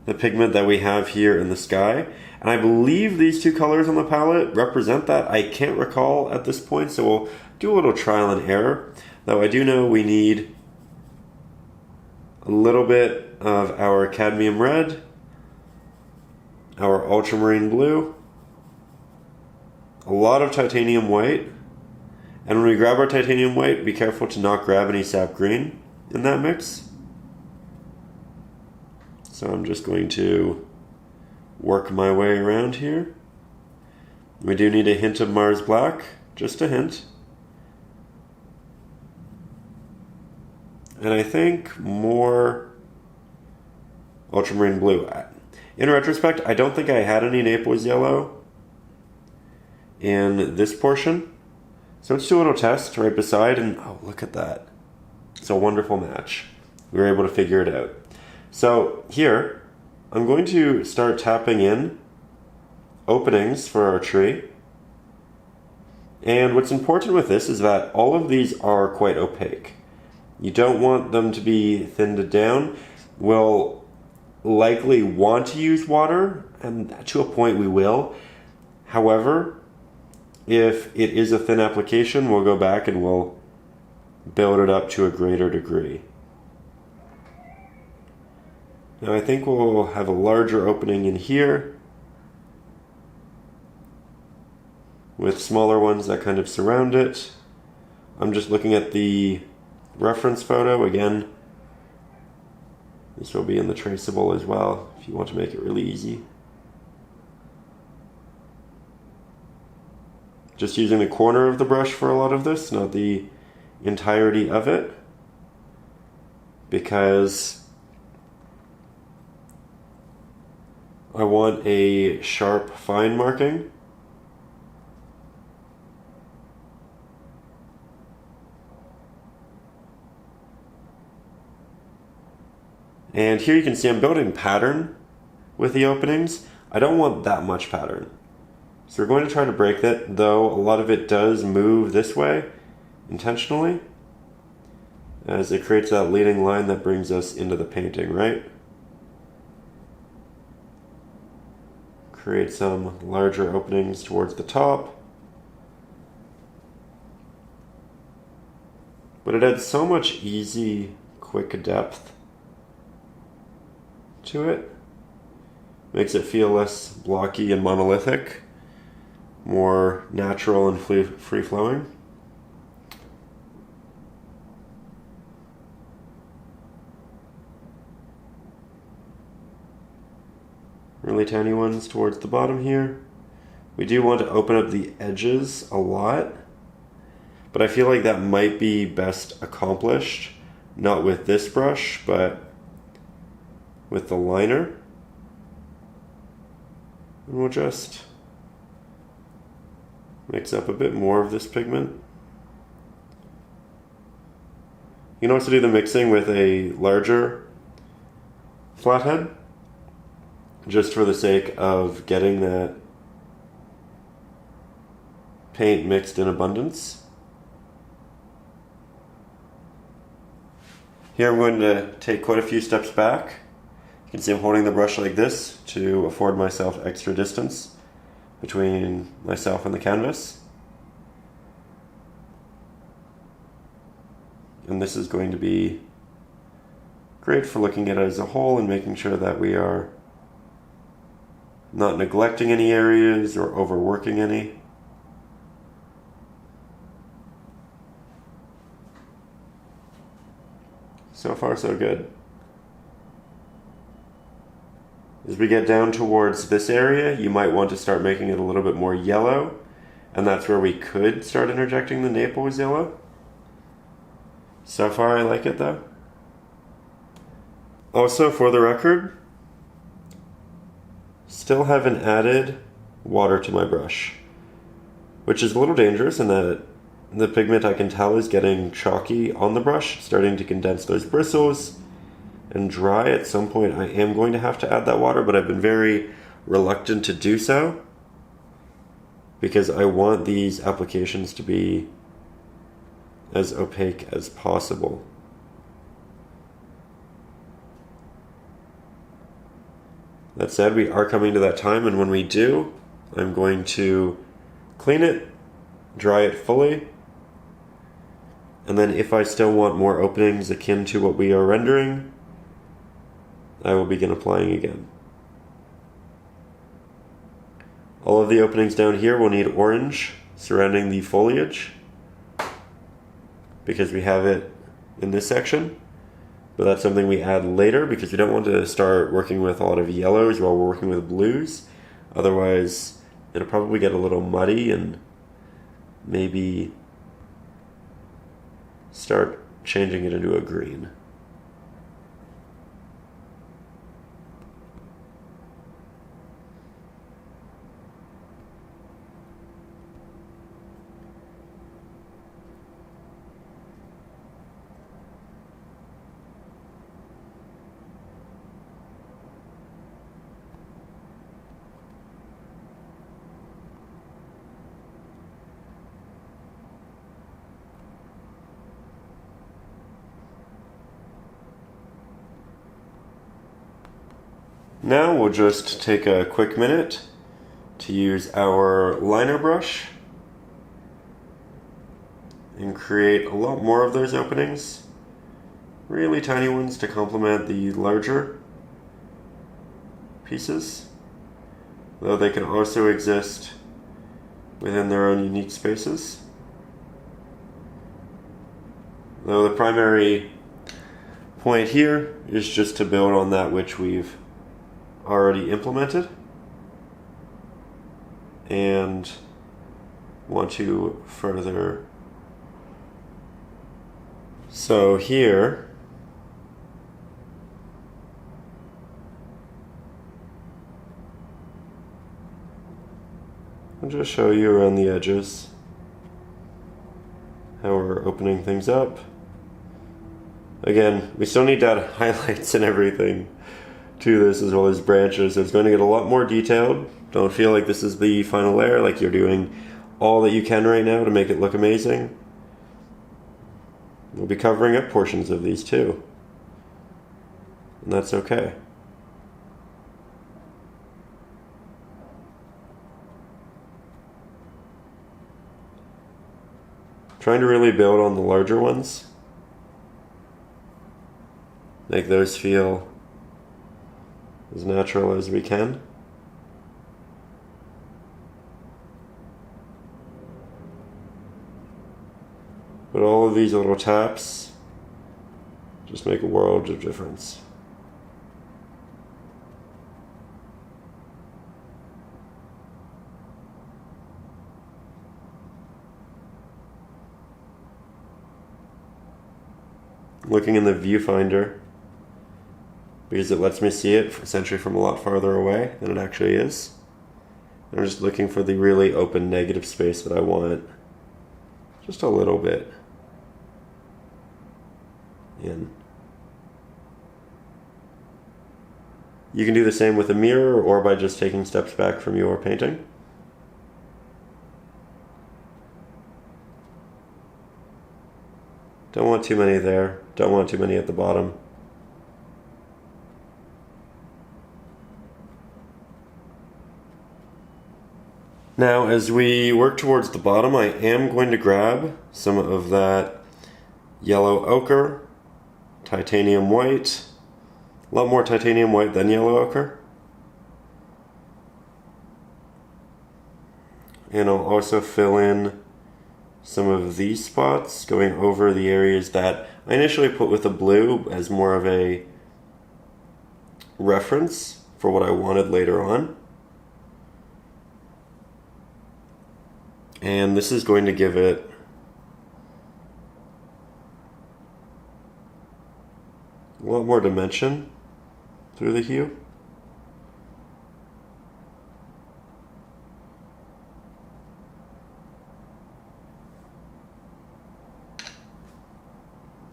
the pigment that we have here in the sky, and I believe these two colors on the palette represent that. I can't recall at this point, so we'll do a little trial and error, though I do know we need a little bit of our cadmium red, our ultramarine blue, a lot of titanium white, and when we grab our titanium white, be careful to not grab any sap green in that mix. So I'm just going to work my way around here. We do need a hint of Mars Black, just a hint. And I think more ultramarine blue. In retrospect, I don't think I had any Naples yellow in this portion. So let's do a little test right beside, and oh, look at that. It's a wonderful match. We were able to figure it out. So here, I'm going to start tapping in openings for our tree. And what's important with this is that all of these are quite opaque. You don't want them to be thinned down. We'll likely want to use water, and to a point we will. However, if it is a thin application, we'll go back and we'll build it up to a greater degree. Now I think we'll have a larger opening in here, with smaller ones that kind of surround it. I'm just looking at the reference photo again. This will be in the traceable as well if you want to make it really easy. Just using the corner of the brush for a lot of this, not the entirety of it, because I want a sharp, fine marking. And here you can see I'm building pattern with the openings. I don't want that much pattern. So we're going to try to break that, though a lot of it does move this way intentionally, as it creates that leading line that brings us into the painting, right? Create some larger openings towards the top. but it adds so much easy, quick depth to it. Makes it feel less blocky and monolithic, more natural and free-flowing. Really tiny ones towards the bottom here. We do want to open up the edges a lot, but I feel like that might be best accomplished, not with this brush, but with the liner. And we'll just mix up a bit more of this pigment. You can also do the mixing with a larger flathead, just for the sake of getting that paint mixed in abundance. Here I'm going to take quite a few steps back. You can see I'm holding the brush like this to afford myself extra distance between myself and the canvas. And this is going to be great for looking at it as a whole and making sure that we are not neglecting any areas or overworking any. So far, so good. As we get down towards this area, you might want to start making it a little bit more yellow, and that's where we could start interjecting the Naples yellow. So far, I like it though. Also, for the record, still haven't added water to my brush, which is a little dangerous in that the pigment, I can tell, is getting chalky on the brush, starting to condense those bristles and dry. At some point I am going to have to add that water, but I've been very reluctant to do so because I want these applications to be as opaque as possible. That said, we are coming to that time, and when we do, I'm going to clean it, dry it fully, and then if I still want more openings akin to what we are rendering, I will begin applying again. All of the openings down here will need orange surrounding the foliage because we have it in this section, but that's something we add later because we don't want to start working with a lot of yellows while we're working with blues. Otherwise, it'll probably get a little muddy and maybe start changing it into a green. Now we'll just take a quick minute to use our liner brush and create a lot more of those openings. Really tiny ones to complement the larger pieces, though they can also exist within their own unique spaces. Though the primary point here is just to build on that which we've already implemented and want to further. So here I'll just show you around the edges how we're opening things up. Again, we still need to add highlights and everything to this as well as branches, so it's going to get a lot more detailed. Don't feel like this is the final layer, like you're doing all that you can right now to make it look amazing. We'll be covering up portions of these too, and that's okay. Trying to really build on the larger ones Make those feel as natural as we can. But all of these little taps just make a world of difference. Looking in the viewfinder, because it lets me see it essentially from a lot farther away than it actually is. I'm just looking for the really open negative space that I want just a little bit in. You can do the same with a mirror or by just taking steps back from your painting. Don't want too many there, don't want too many at the bottom. Now, as we work towards the bottom, I am going to grab some of that yellow ochre, titanium white, a lot more titanium white than yellow ochre. And I'll also fill in some of these spots, going over the areas that I initially put with the blue as more of a reference for what I wanted later on. And this is going to give it a lot more dimension through the hue.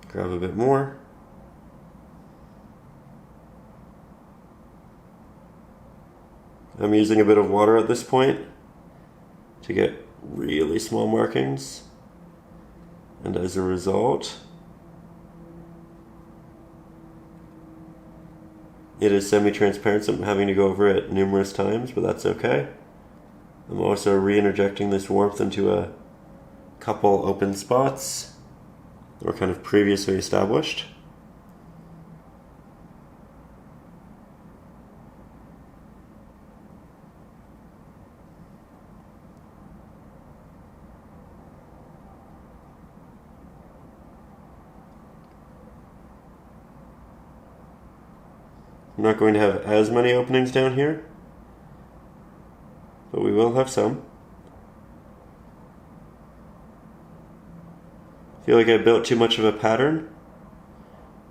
Grab a bit more. I'm using a bit of water at this point to get really small markings, and as a result it is semi-transparent, so I'm having to go over it numerous times, but that's okay. I'm also re-interjecting this warmth into a couple open spots that were kind of previously established. I'm not going to have as many openings down here, but we will have some. I feel like I built too much of a pattern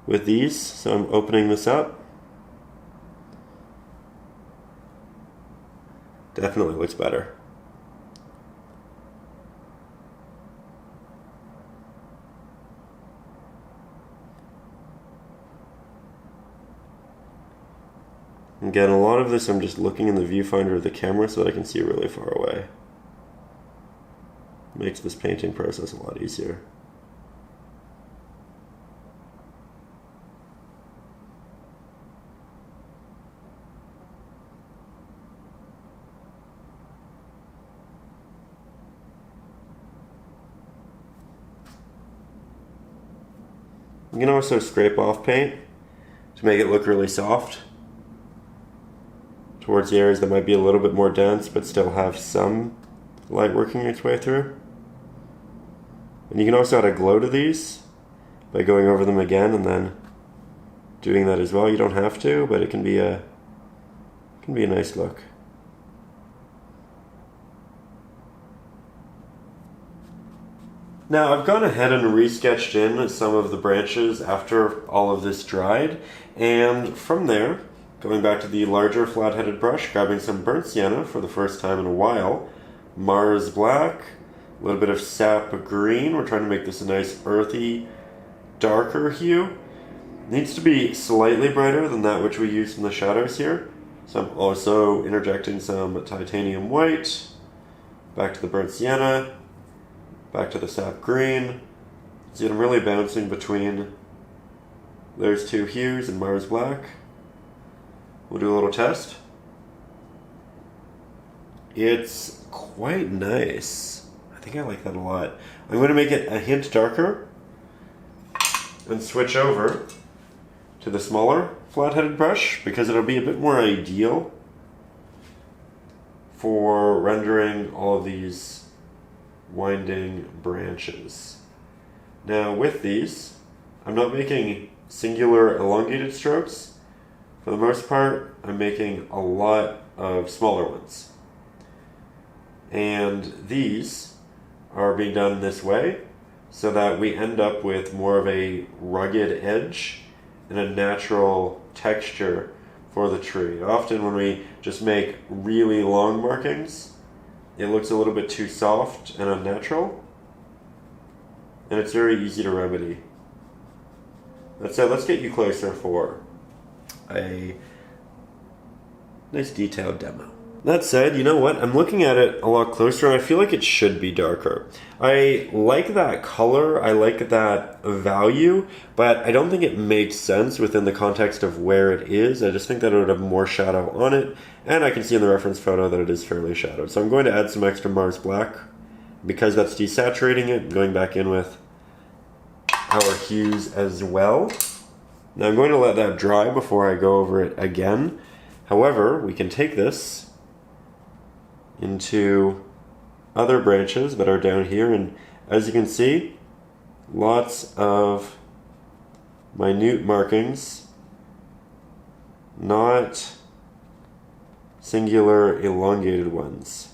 with these, so I'm opening this up. Definitely looks better. Again, a lot of this I'm just looking in the viewfinder of the camera so that I can see really far away. Makes this painting process a lot easier. You can also scrape off paint to make it look really soft towards the areas that might be a little bit more dense but still have some light working its way through. And you can also add a glow to these by going over them again and then doing that as well. You don't have to, but it can be a nice look. Now I've gone ahead and resketched in some of the branches after all of this dried, and from there, going back to the larger flat-headed brush, grabbing some burnt sienna for the first time in a while, Mars black, a little bit of sap green. We're trying to make this a nice earthy, darker hue. It needs to be slightly brighter than that which we used in the shadows here. So I'm also interjecting some titanium white, back to the burnt sienna, back to the sap green. See, I'm really bouncing between those two hues and Mars black. We'll do a little test. It's quite nice. I think I like that a lot. I'm going to make it a hint darker and switch over to the smaller flat-headed brush because it'll be a bit more ideal for rendering all of these winding branches. Now with these, I'm not making singular elongated strokes. For the most part, I'm making a lot of smaller ones. And these are being done in this way so that we end up with more of a rugged edge and a natural texture for the tree. Often when we just make really long markings, it looks a little bit too soft and unnatural, and it's very easy to remedy. That said, let's get you closer for a nice detailed demo. That said, you know what? I'm looking at it a lot closer and I feel like it should be darker. I like that color, I like that value, but I don't think it makes sense within the context of where it is. I just think that it would have more shadow on it, and I can see in the reference photo that it is fairly shadowed. So I'm going to add some extra Mars Black. Because that's desaturating it, going back in with our hues as well. Now I'm going to let that dry before I go over it again. However, we can take this into other branches that are down here, and as you can see, lots of minute markings, not singular elongated ones.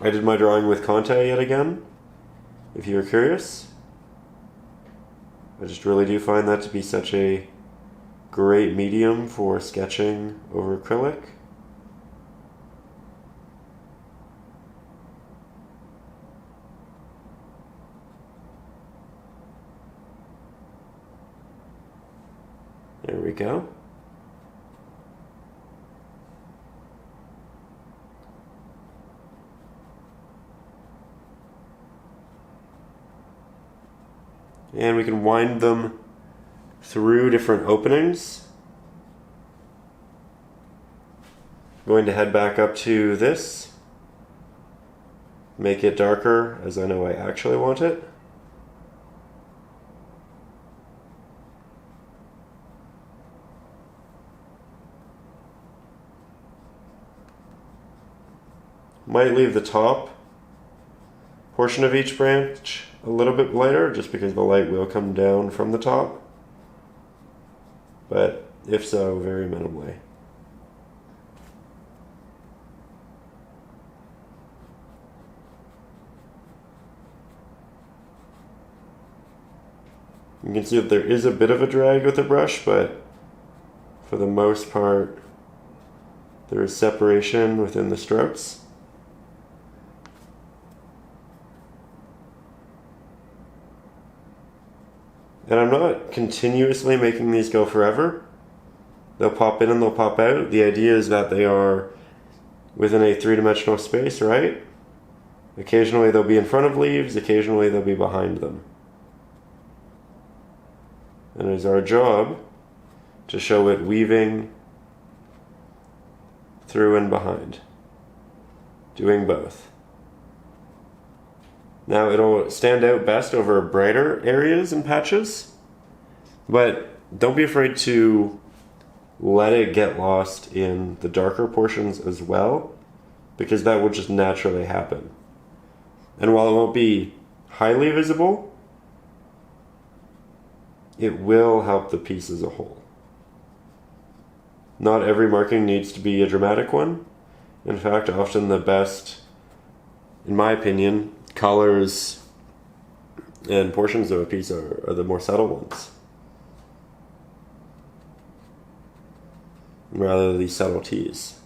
I did my drawing with Conte yet again, if you're curious. I just really do find that to be such a great medium for sketching over acrylic. There we go. And we can wind them through different openings. I'm going to head back up to this, make it darker as I know I actually want it. Might leave the top portion of each branch a little bit lighter, just because the light will come down from the top, but if so, very minimally. You can see that there is a bit of a drag with the brush, but for the most part, there is separation within the strokes. And I'm not continuously making these go forever. They'll pop in and they'll pop out. The idea is that they are within a three-dimensional space, right? Occasionally they'll be in front of leaves, occasionally they'll be behind them. And it is our job to show it weaving through and behind, doing both. Now it'll stand out best over brighter areas and patches, but don't be afraid to let it get lost in the darker portions as well, because that will just naturally happen. And while it won't be highly visible, it will help the piece as a whole. Not every marking needs to be a dramatic one. In fact, often the best, in my opinion, colors and portions of a piece are the more subtle ones, rather the subtleties.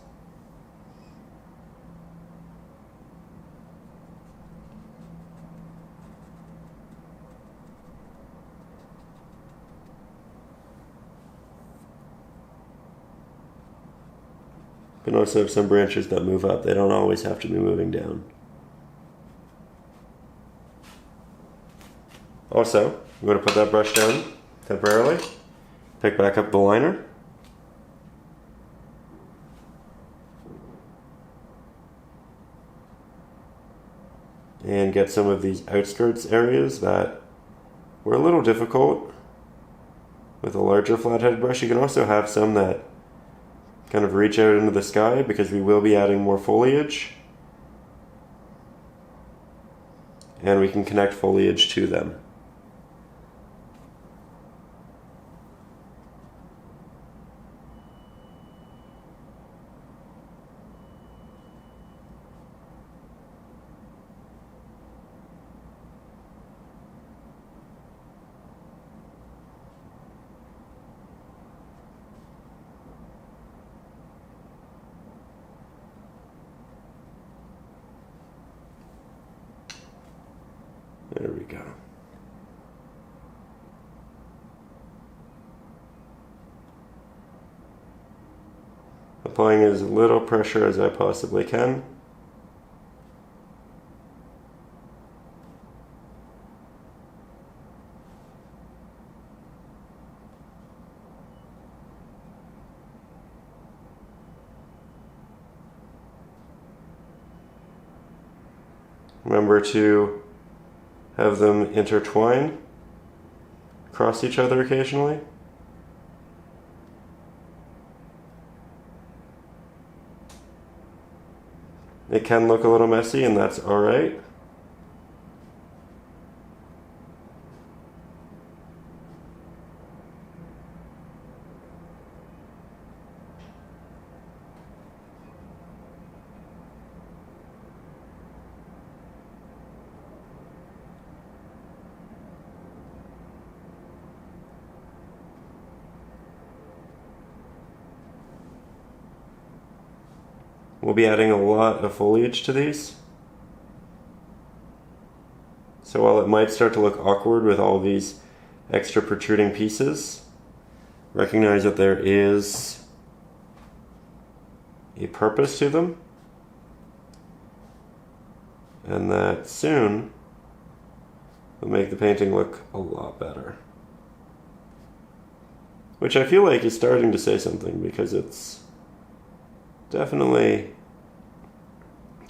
You can also have some branches that move up. They don't always have to be moving down. Also, I'm going to put that brush down temporarily, pick back up the liner, and get some of these outskirts areas that were a little difficult with a larger flat-headed brush. You can also have some that kind of reach out into the sky because we will be adding more foliage. And we can connect foliage to them. There we go. Applying as little pressure as I possibly can. Remember to have them intertwine, cross each other occasionally. It can look a little messy, and that's all right. We'll be adding a lot of foliage to these. So while it might start to look awkward with all these extra protruding pieces, recognize that there is a purpose to them, and that soon will make the painting look a lot better. Which I feel like is starting to say something, because it's definitely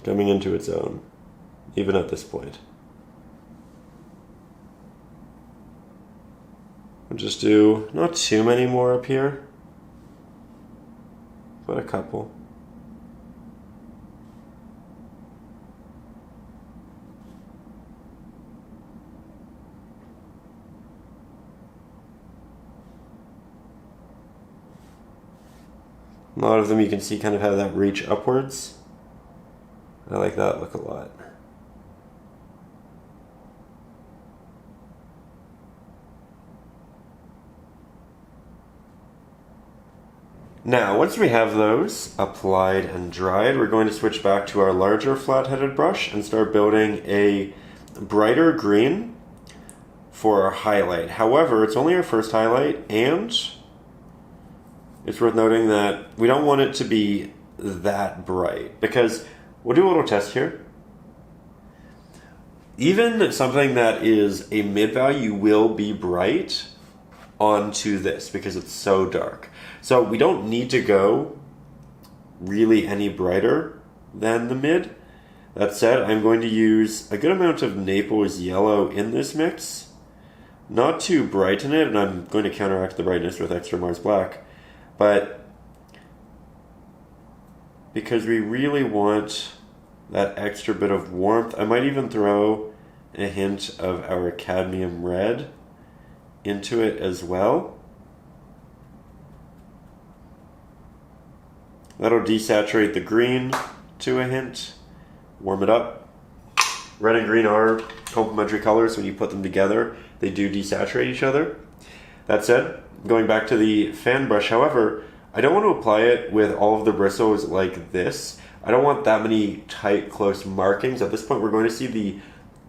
coming into its own, even at this point. We'll just do not too many more up here, but a couple. A lot of them you can see kind of have that reach upwards. I like that look a lot. Now, once we have those applied and dried, we're going to switch back to our larger flat-headed brush and start building a brighter green for our highlight. However, it's only our first highlight, and it's worth noting that we don't want it to be that bright, because we'll do a little test here. Even something that is a mid-value will be bright onto this because it's so dark. So we don't need to go really any brighter than the mid. That said, I'm going to use a good amount of Naples yellow in this mix, not to brighten it, and I'm going to counteract the brightness with extra Mars black, but because we really want that extra bit of warmth. I might even throw a hint of our cadmium red into it as well. That'll desaturate the green to a hint, warm it up. Red and green are complementary colors. When you put them together, they do desaturate each other. That said, going back to the fan brush, however, I don't want to apply it with all of the bristles like this. I don't want that many tight, close markings. At this point, we're going to see the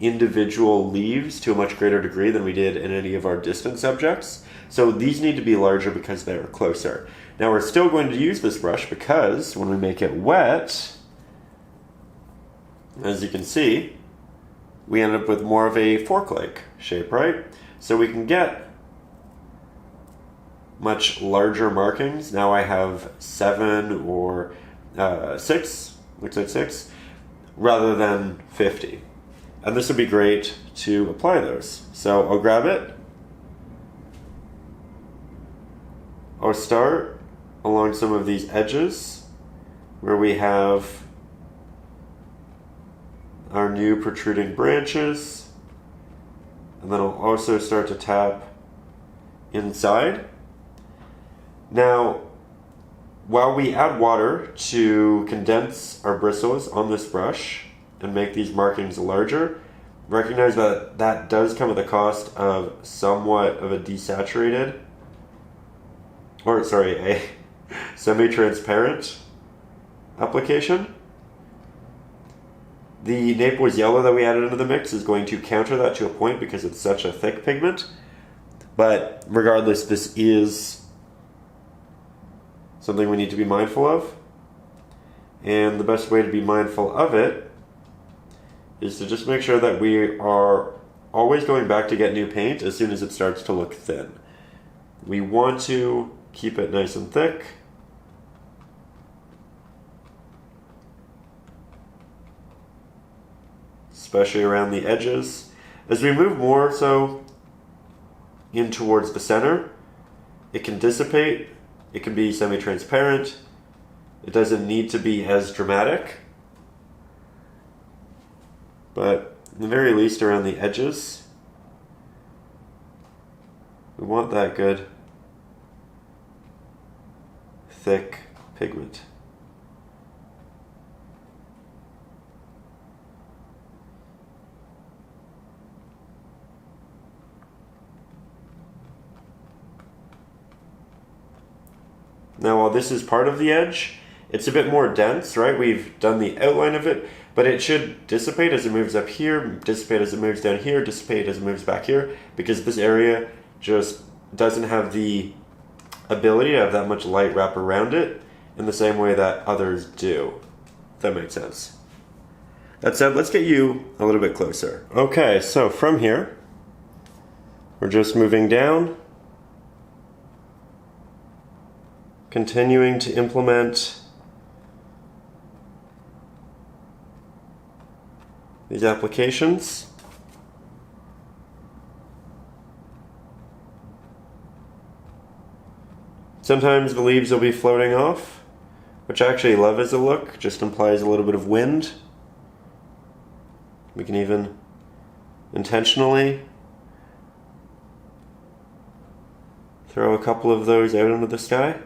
individual leaves to a much greater degree than we did in any of our distant subjects. So these need to be larger because they're closer. Now we're still going to use this brush because when we make it wet, as you can see, we end up with more of a fork-like shape, right? So we can get much larger markings. Now I have 7 or 6, looks like 6, rather than 50. And this would be great to apply those. So I'll grab it. I'll start along some of these edges where we have our new protruding branches. And then I'll also start to tap inside. Now, while we add water to condense our bristles on this brush and make these markings larger, recognize that that does come at the cost of somewhat of a desaturated, or sorry, a semi-transparent application. The Naples yellow that we added into the mix is going to counter that to a point because it's such a thick pigment. But regardless, this is something we need to be mindful of. And the best way to be mindful of it is to just make sure that we are always going back to get new paint as soon as it starts to look thin. We want to keep it nice and thick. Especially around the edges. As we move more so in towards the center, it can dissipate, it can be semi-transparent, it doesn't need to be as dramatic, but at the very least around the edges, we want that good, thick pigment. Now, while this is part of the edge, it's a bit more dense, right? We've done the outline of it, but it should dissipate as it moves up here, dissipate as it moves down here, dissipate as it moves back here, because this area just doesn't have the ability to have that much light wrap around it in the same way that others do. If that makes sense. That said, let's get you a little bit closer. Okay, so from here, we're just moving down, continuing to implement these applications. Sometimes the leaves will be floating off, which I actually love as a look, just implies a little bit of wind. We can even intentionally throw a couple of those out into the sky.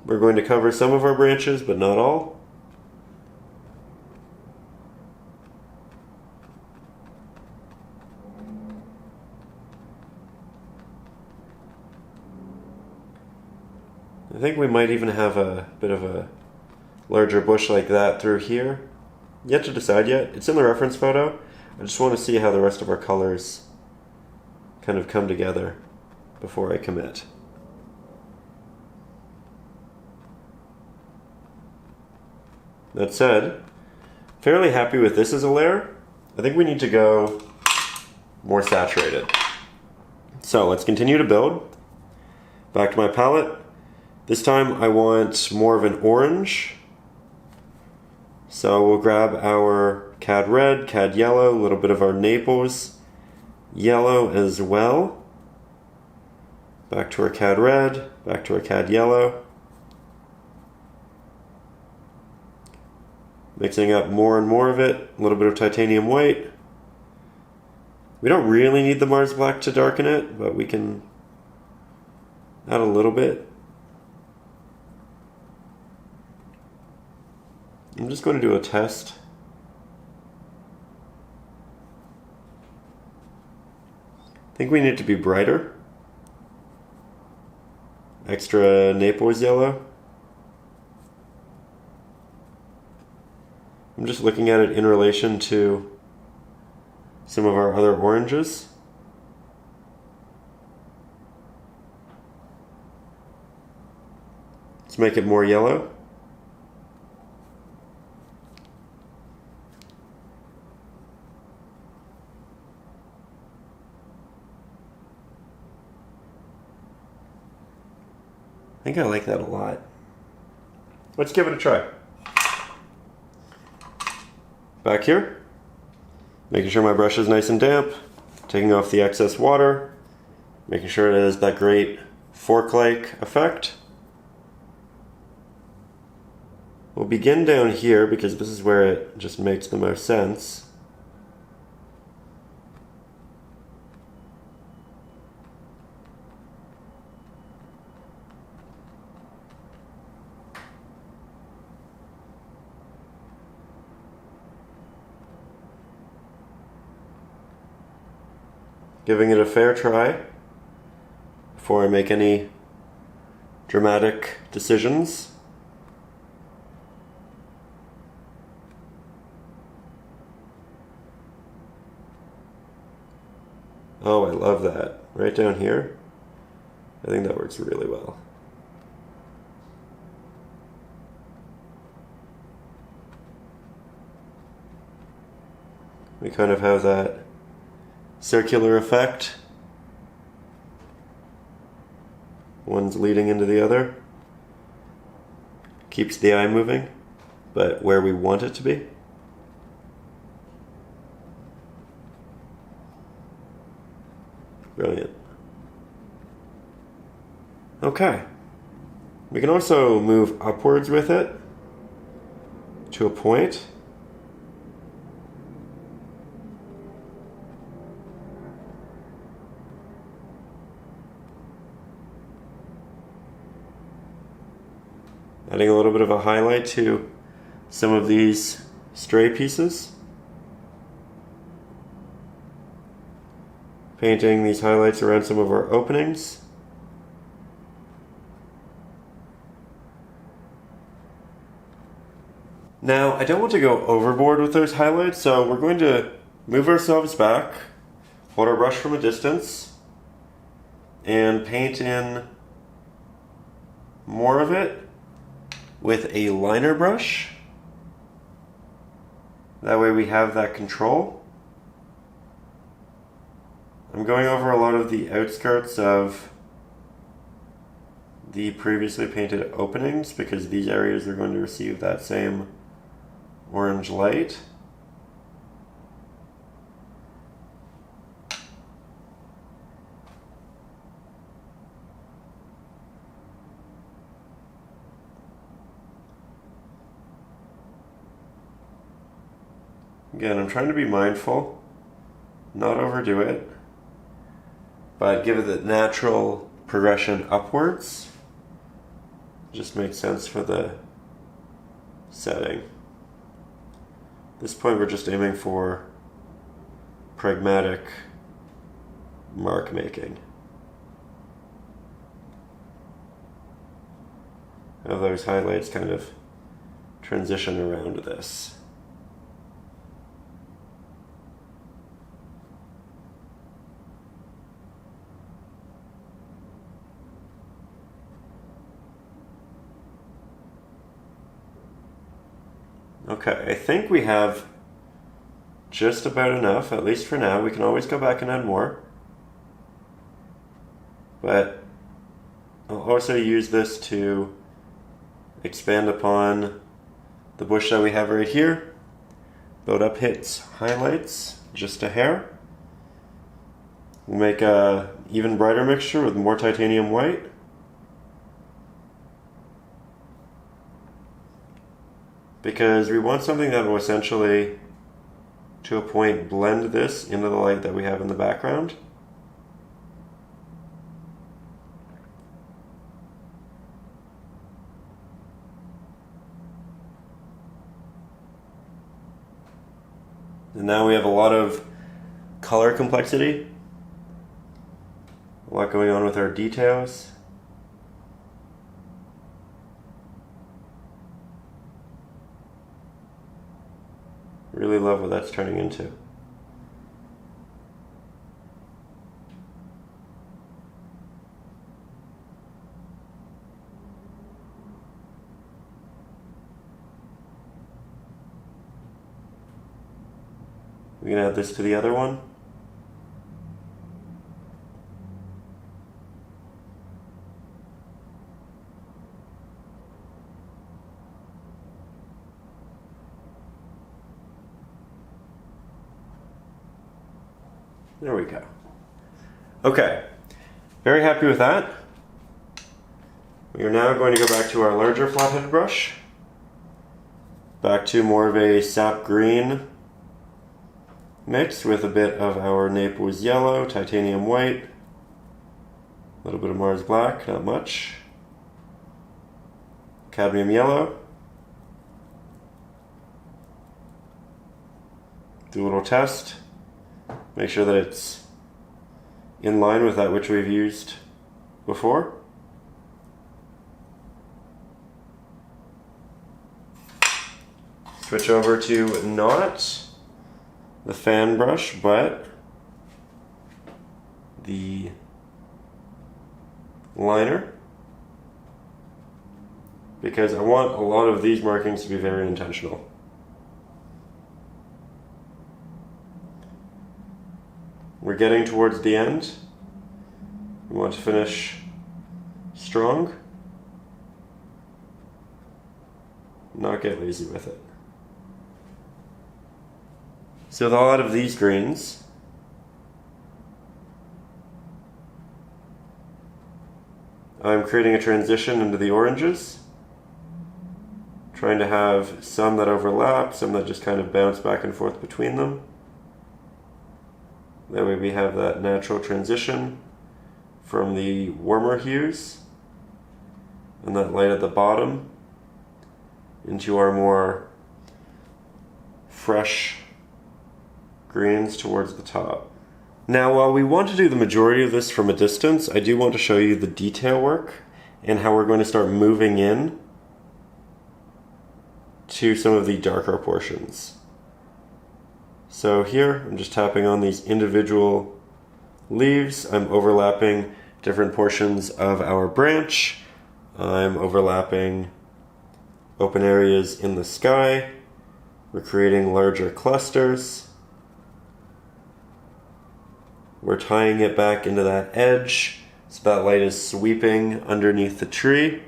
We're going to cover some of our branches, but not all. I think we might even have a bit of a larger bush like that through here. Yet to decide yet. It's in the reference photo. I just want to see how the rest of our colors kind of come together before I commit. That said, fairly happy with this as a layer. I think we need to go more saturated. So let's continue to build. Back to my palette. This time I want more of an orange. So we'll grab our Cad red, Cad yellow, a little bit of our Naples yellow as well. Back to our Cad red, back to our Cad yellow. Mixing up more and more of it, a little bit of titanium white. We don't really need the Mars black to darken it, but we can add a little bit. I'm just going to do a test. I think we need to be brighter. Extra Naples yellow. I'm just looking at it in relation to some of our other oranges. Let's make it more yellow. I think I like that a lot. Let's give it a try. Back here, making sure my brush is nice and damp, taking off the excess water, making sure it has that great fork-like effect. We'll begin down here because this is where it just makes the most sense. Giving it a fair try before I make any dramatic decisions. Oh, I love that. Right down here. I think that works really well. We kind of have that circular effect. One's leading into the other. Keeps the eye moving, but where we want it to be. Brilliant. Okay. We can also move upwards with it to a point. Adding a little bit of a highlight to some of these stray pieces. Painting these highlights around some of our openings. Now, I don't want to go overboard with those highlights, so we're going to move ourselves back, hold our brush from a distance, and paint in more of it with a liner brush. That way we have that control. I'm going over a lot of the outskirts of the previously painted openings because these areas are going to receive that same orange light. Again, I'm trying to be mindful, not overdo it, but give it the natural progression upwards. Just makes sense for the setting. At this point, we're just aiming for pragmatic mark making. Have those highlights kind of transition around this. Okay, I think we have just about enough, at least for now. We can always go back and add more. But I'll also use this to expand upon the bush that we have right here. Build up its highlights just a hair. We'll make a even brighter mixture with more titanium white. Because we want something that will essentially, to a point, blend this into the light that we have in the background. And now we have a lot of color complexity, a lot going on with our details. Really love what that's turning into. We can add this to the other one. There we go. Okay, very happy with that. We are now going to go back to our larger flat-headed brush. Back to more of a sap green mixed with a bit of our Naples yellow, titanium white, a little bit of Mars black, not much, cadmium yellow. Do a little test. Make sure that it's in line with that which we've used before. Switch over to not the fan brush, but the liner, because I want a lot of these markings to be very intentional. We're getting towards the end. We want to finish strong, not get lazy with it. So with a lot of these greens, I'm creating a transition into the oranges, trying to have some that overlap, some that just kind of bounce back and forth between them. That way we have that natural transition from the warmer hues and that light at the bottom into our more fresh greens towards the top. Now, while we want to do the majority of this from a distance, I do want to show you the detail work and how we're going to start moving in to some of the darker portions. So here, I'm just tapping on these individual leaves. I'm overlapping different portions of our branch. I'm overlapping open areas in the sky. We're creating larger clusters. We're tying it back into that edge so that light is sweeping underneath the tree.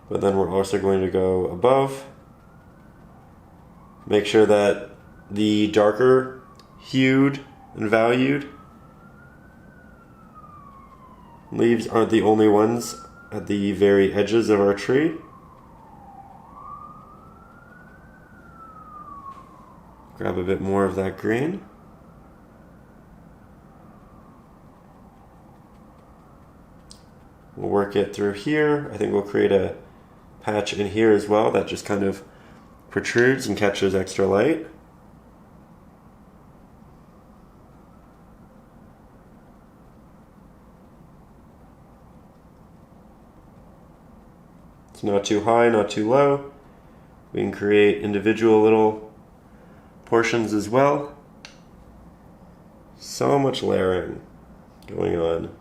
But then we're also going to go above. Make sure that the darker hued and valued leaves aren't the only ones at the very edges of our tree. Grab a bit more of that green. We'll work it through here. I think we'll create a patch in here as well that just kind of protrudes and catches extra light. It's not too high, not too low. We can create individual little portions as well. So much layering going on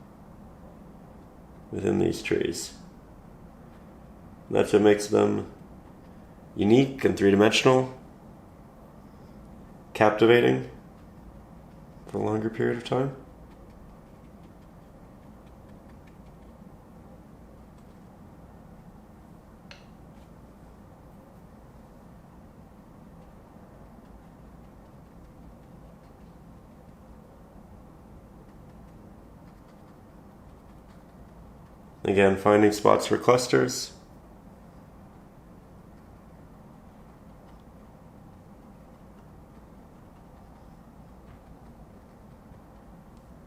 within these trees. That's what makes them unique and three-dimensional, captivating for a longer period of time. Again, finding spots for clusters.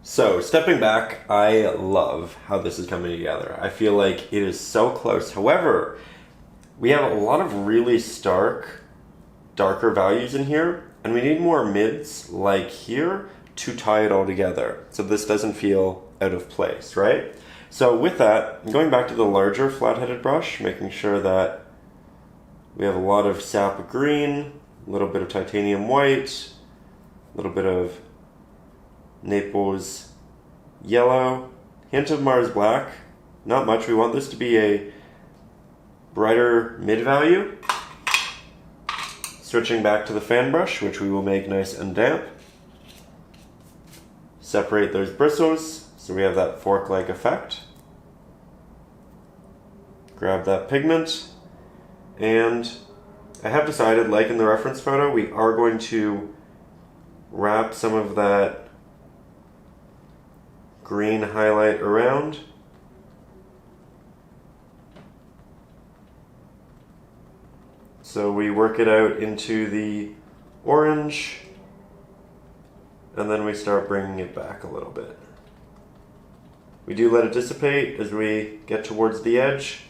So, stepping back, I love how this is coming together. I feel like it is so close. However, we have a lot of really stark, darker values in here, and we need more mids, like here, to tie it all together. So this doesn't feel out of place, right? So with that, I'm going back to the larger flat-headed brush, making sure that we have a lot of sap green, a little bit of titanium white, a little bit of Naples yellow, hint of Mars black, not much. We want this to be a brighter mid value. Switching back to the fan brush, which we will make nice and damp. Separate those bristles so we have that fork-like effect. Grab that pigment and I have decided, like in the reference photo, we are going to wrap some of that green highlight around. So we work it out into the orange, and then we start bringing it back a little bit. We do let it dissipate as we get towards the edge.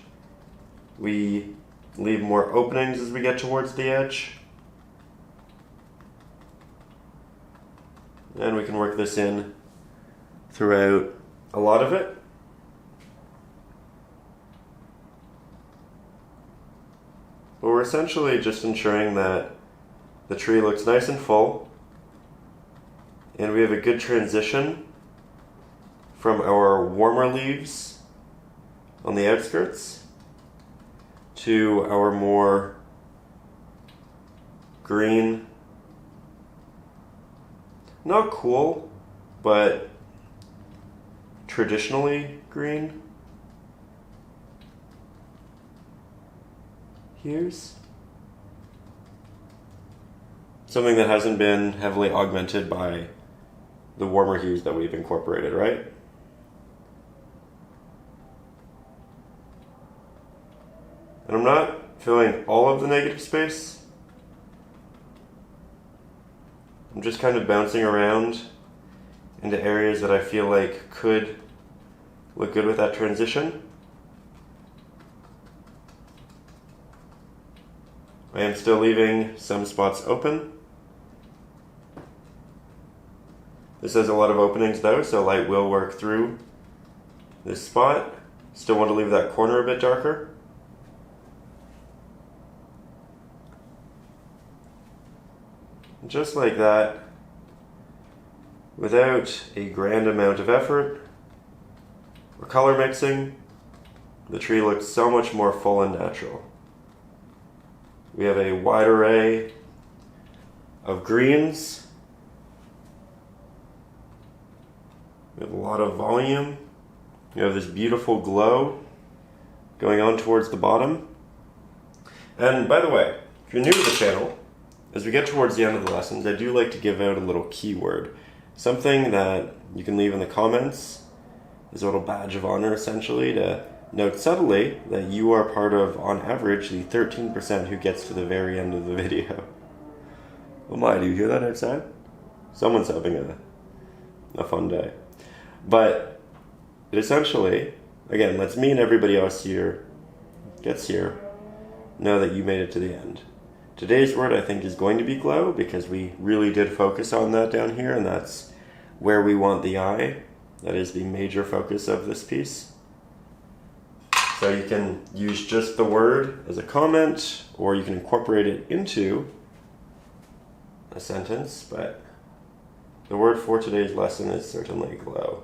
We leave more openings as we get towards the edge. And we can work this in throughout a lot of it. But we're essentially just ensuring that the tree looks nice and full, and we have a good transition from our warmer leaves on the outskirts to our more green, not cool, but traditionally green hues. Something that hasn't been heavily augmented by the warmer hues that we've incorporated, right? And I'm not filling all of the negative space. I'm just kind of bouncing around into areas that I feel like could look good with that transition. I am still leaving some spots open. This has a lot of openings though, so light will work through this spot. Still want to leave that corner a bit darker. Just like that, without a grand amount of effort or color mixing, the tree looks so much more full and natural. We have a wide array of greens. We have a lot of volume. We have this beautiful glow going on towards the bottom. And by the way, if you're new to the channel, as we get towards the end of the lessons, I do like to give out a little keyword. Something that you can leave in the comments as a little badge of honor, essentially, to note subtly that you are part of, on average, the 13% who gets to the very end of the video. Oh my, do you hear that outside? Someone's having a fun day. But it essentially, again, lets me and everybody else here gets here know that you made it to the end. Today's word, I think, is going to be glow, because we really did focus on that down here, and that's where we want the eye. That is the major focus of this piece. So you can use just the word as a comment, or you can incorporate it into a sentence, but the word for today's lesson is certainly glow.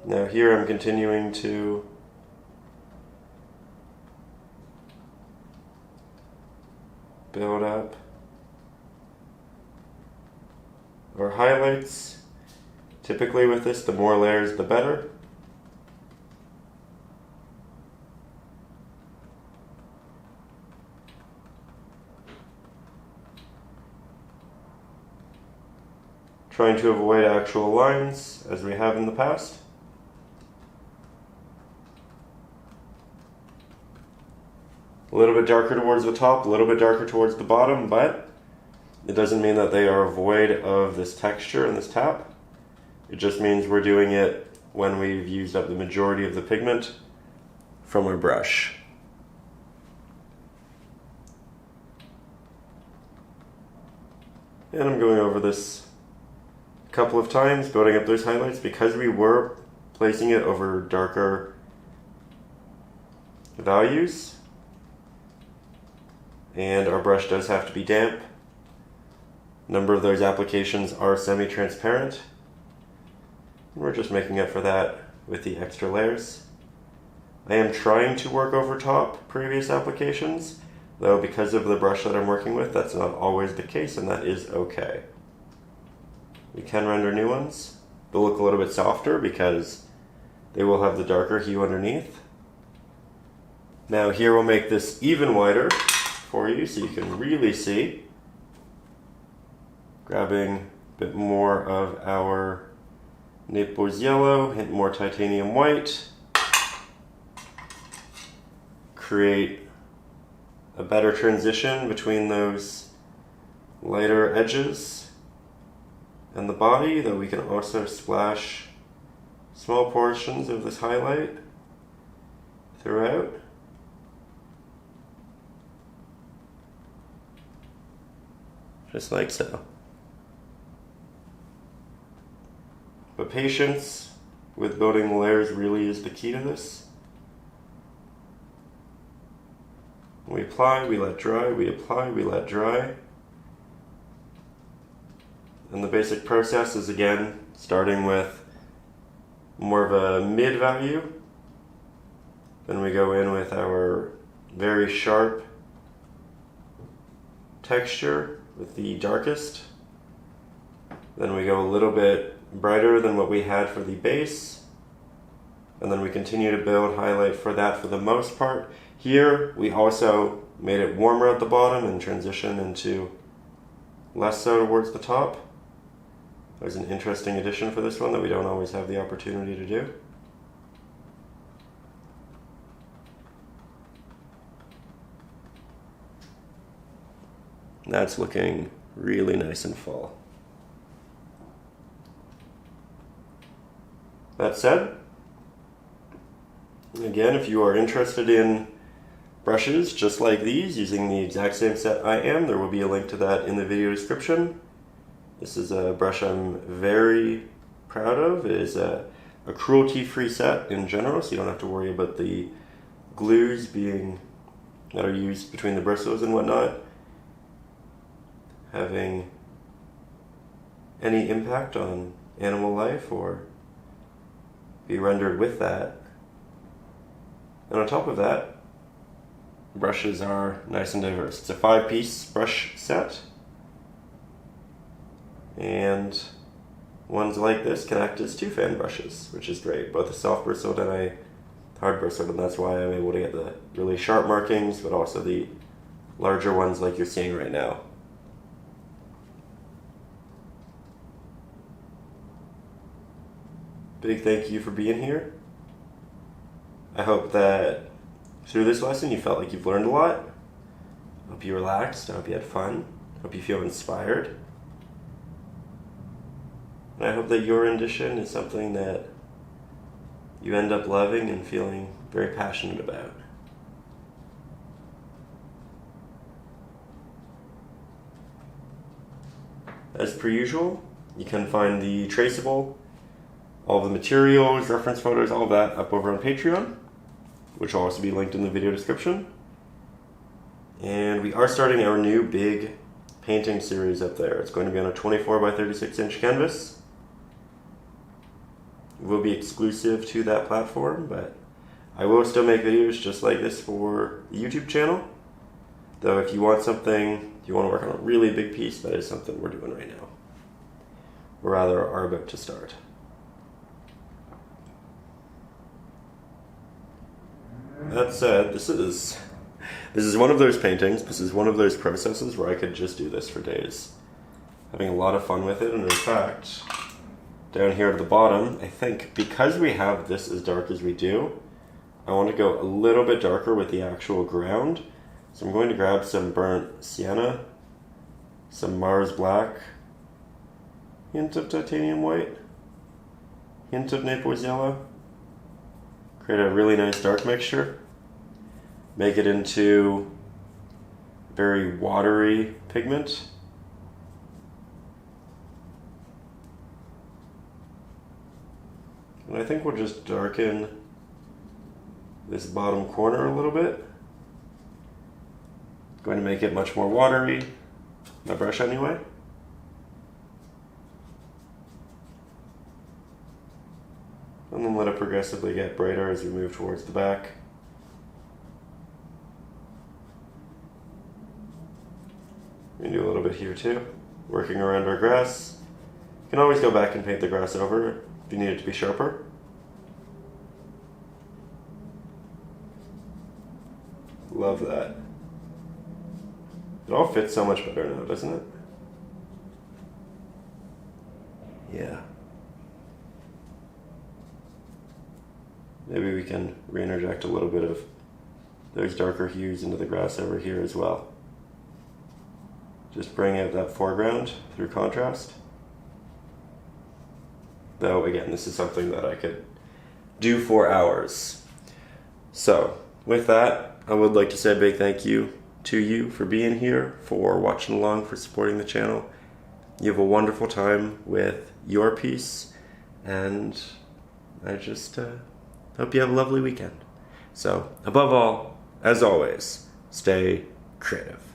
Now here I'm continuing to build up our highlights. Typically with this, the more layers the better. Trying to avoid actual lines, as we have in the past. A little bit darker towards the top, a little bit darker towards the bottom, but it doesn't mean that they are void of this texture and this tap. It just means we're doing it when we've used up the majority of the pigment from our brush. And I'm going over this a couple of times, building up those highlights, because we were placing it over darker values. And our brush does have to be damp. A number of those applications are semi-transparent. We're just making up for that with the extra layers. I am trying to work over top previous applications, though because of the brush that I'm working with, that's not always the case, and that is okay. We can render new ones. They'll look a little bit softer because they will have the darker hue underneath. Now here we'll make this even wider for you so you can really see. Grabbing a bit more of our Naples yellow, hint more titanium white. Create a better transition between those lighter edges and the body, though we can also splash small portions of this highlight throughout. Just like so. But patience with building the layers really is the key to this. We apply, we let dry, we apply, we let dry. And the basic process is again starting with more of a mid value. Then we go in with our very sharp texture with the darkest. Then we go a little bit brighter than what we had for the base. And then we continue to build highlight for that for the most part. Here we also made it warmer at the bottom and transition into less so towards the top. There's an interesting addition for this one that we don't always have the opportunity to do. That's looking really nice and full. That said, again, if you are interested in brushes just like these using the exact same set I am, there will be a link to that in the video description. This is a brush I'm very proud of. It is a cruelty-free set in general, so you don't have to worry about the glues that are used between the bristles and whatnot having any impact on animal life or be rendered with that. And on top of that, brushes are nice and diverse. It's a 5-piece brush set, and ones like this can act as 2 fan brushes, which is great, both a soft bristled and a hard bristled, and that's why I'm able to get the really sharp markings, but also the larger ones like you're seeing right now. Big thank you for being here. I hope that through this lesson you felt like you've learned a lot. I hope you relaxed. I hope you had fun. I hope you feel inspired. And I hope that your rendition is something that you end up loving and feeling very passionate about. As per usual, you can find the traceable, all the materials, reference photos, all of that up over on Patreon, which will also be linked in the video description. And we are starting our new big painting series up there. It's going to be on a 24 by 36 inch canvas. It will be exclusive to that platform, but I will still make videos just like this for the YouTube channel. Though if you want something, you want to work on a really big piece, that is something we're doing right now. Or rather, are about to start. That said, this is one of those paintings, this is one of those processes where I could just do this for days. Having a lot of fun with it, and in fact, down here at the bottom, I think because we have this as dark as we do, I want to go a little bit darker with the actual ground. So I'm going to grab some burnt sienna, some Mars black, hint of titanium white, hint of Naples yellow. Create a really nice dark mixture. Make it into very watery pigment. And I think we'll just darken this bottom corner a little bit. Going to make it much more watery, my brush anyway. And then let it progressively get brighter as we move towards the back. We can do a little bit here too, working around our grass. You can always go back and paint the grass over if you need it to be sharper. love that. It all fits so much better now, doesn't it? Yeah. Maybe we can re-interject a little bit of those darker hues into the grass over here as well. Just bring out that foreground through contrast. Though, again, this is something that I could do for hours. So, with that, I would like to say a big thank you to you for being here, for watching along, for supporting the channel. You have a wonderful time with your piece, and I just hope you have a lovely weekend. So, above all, as always, stay creative.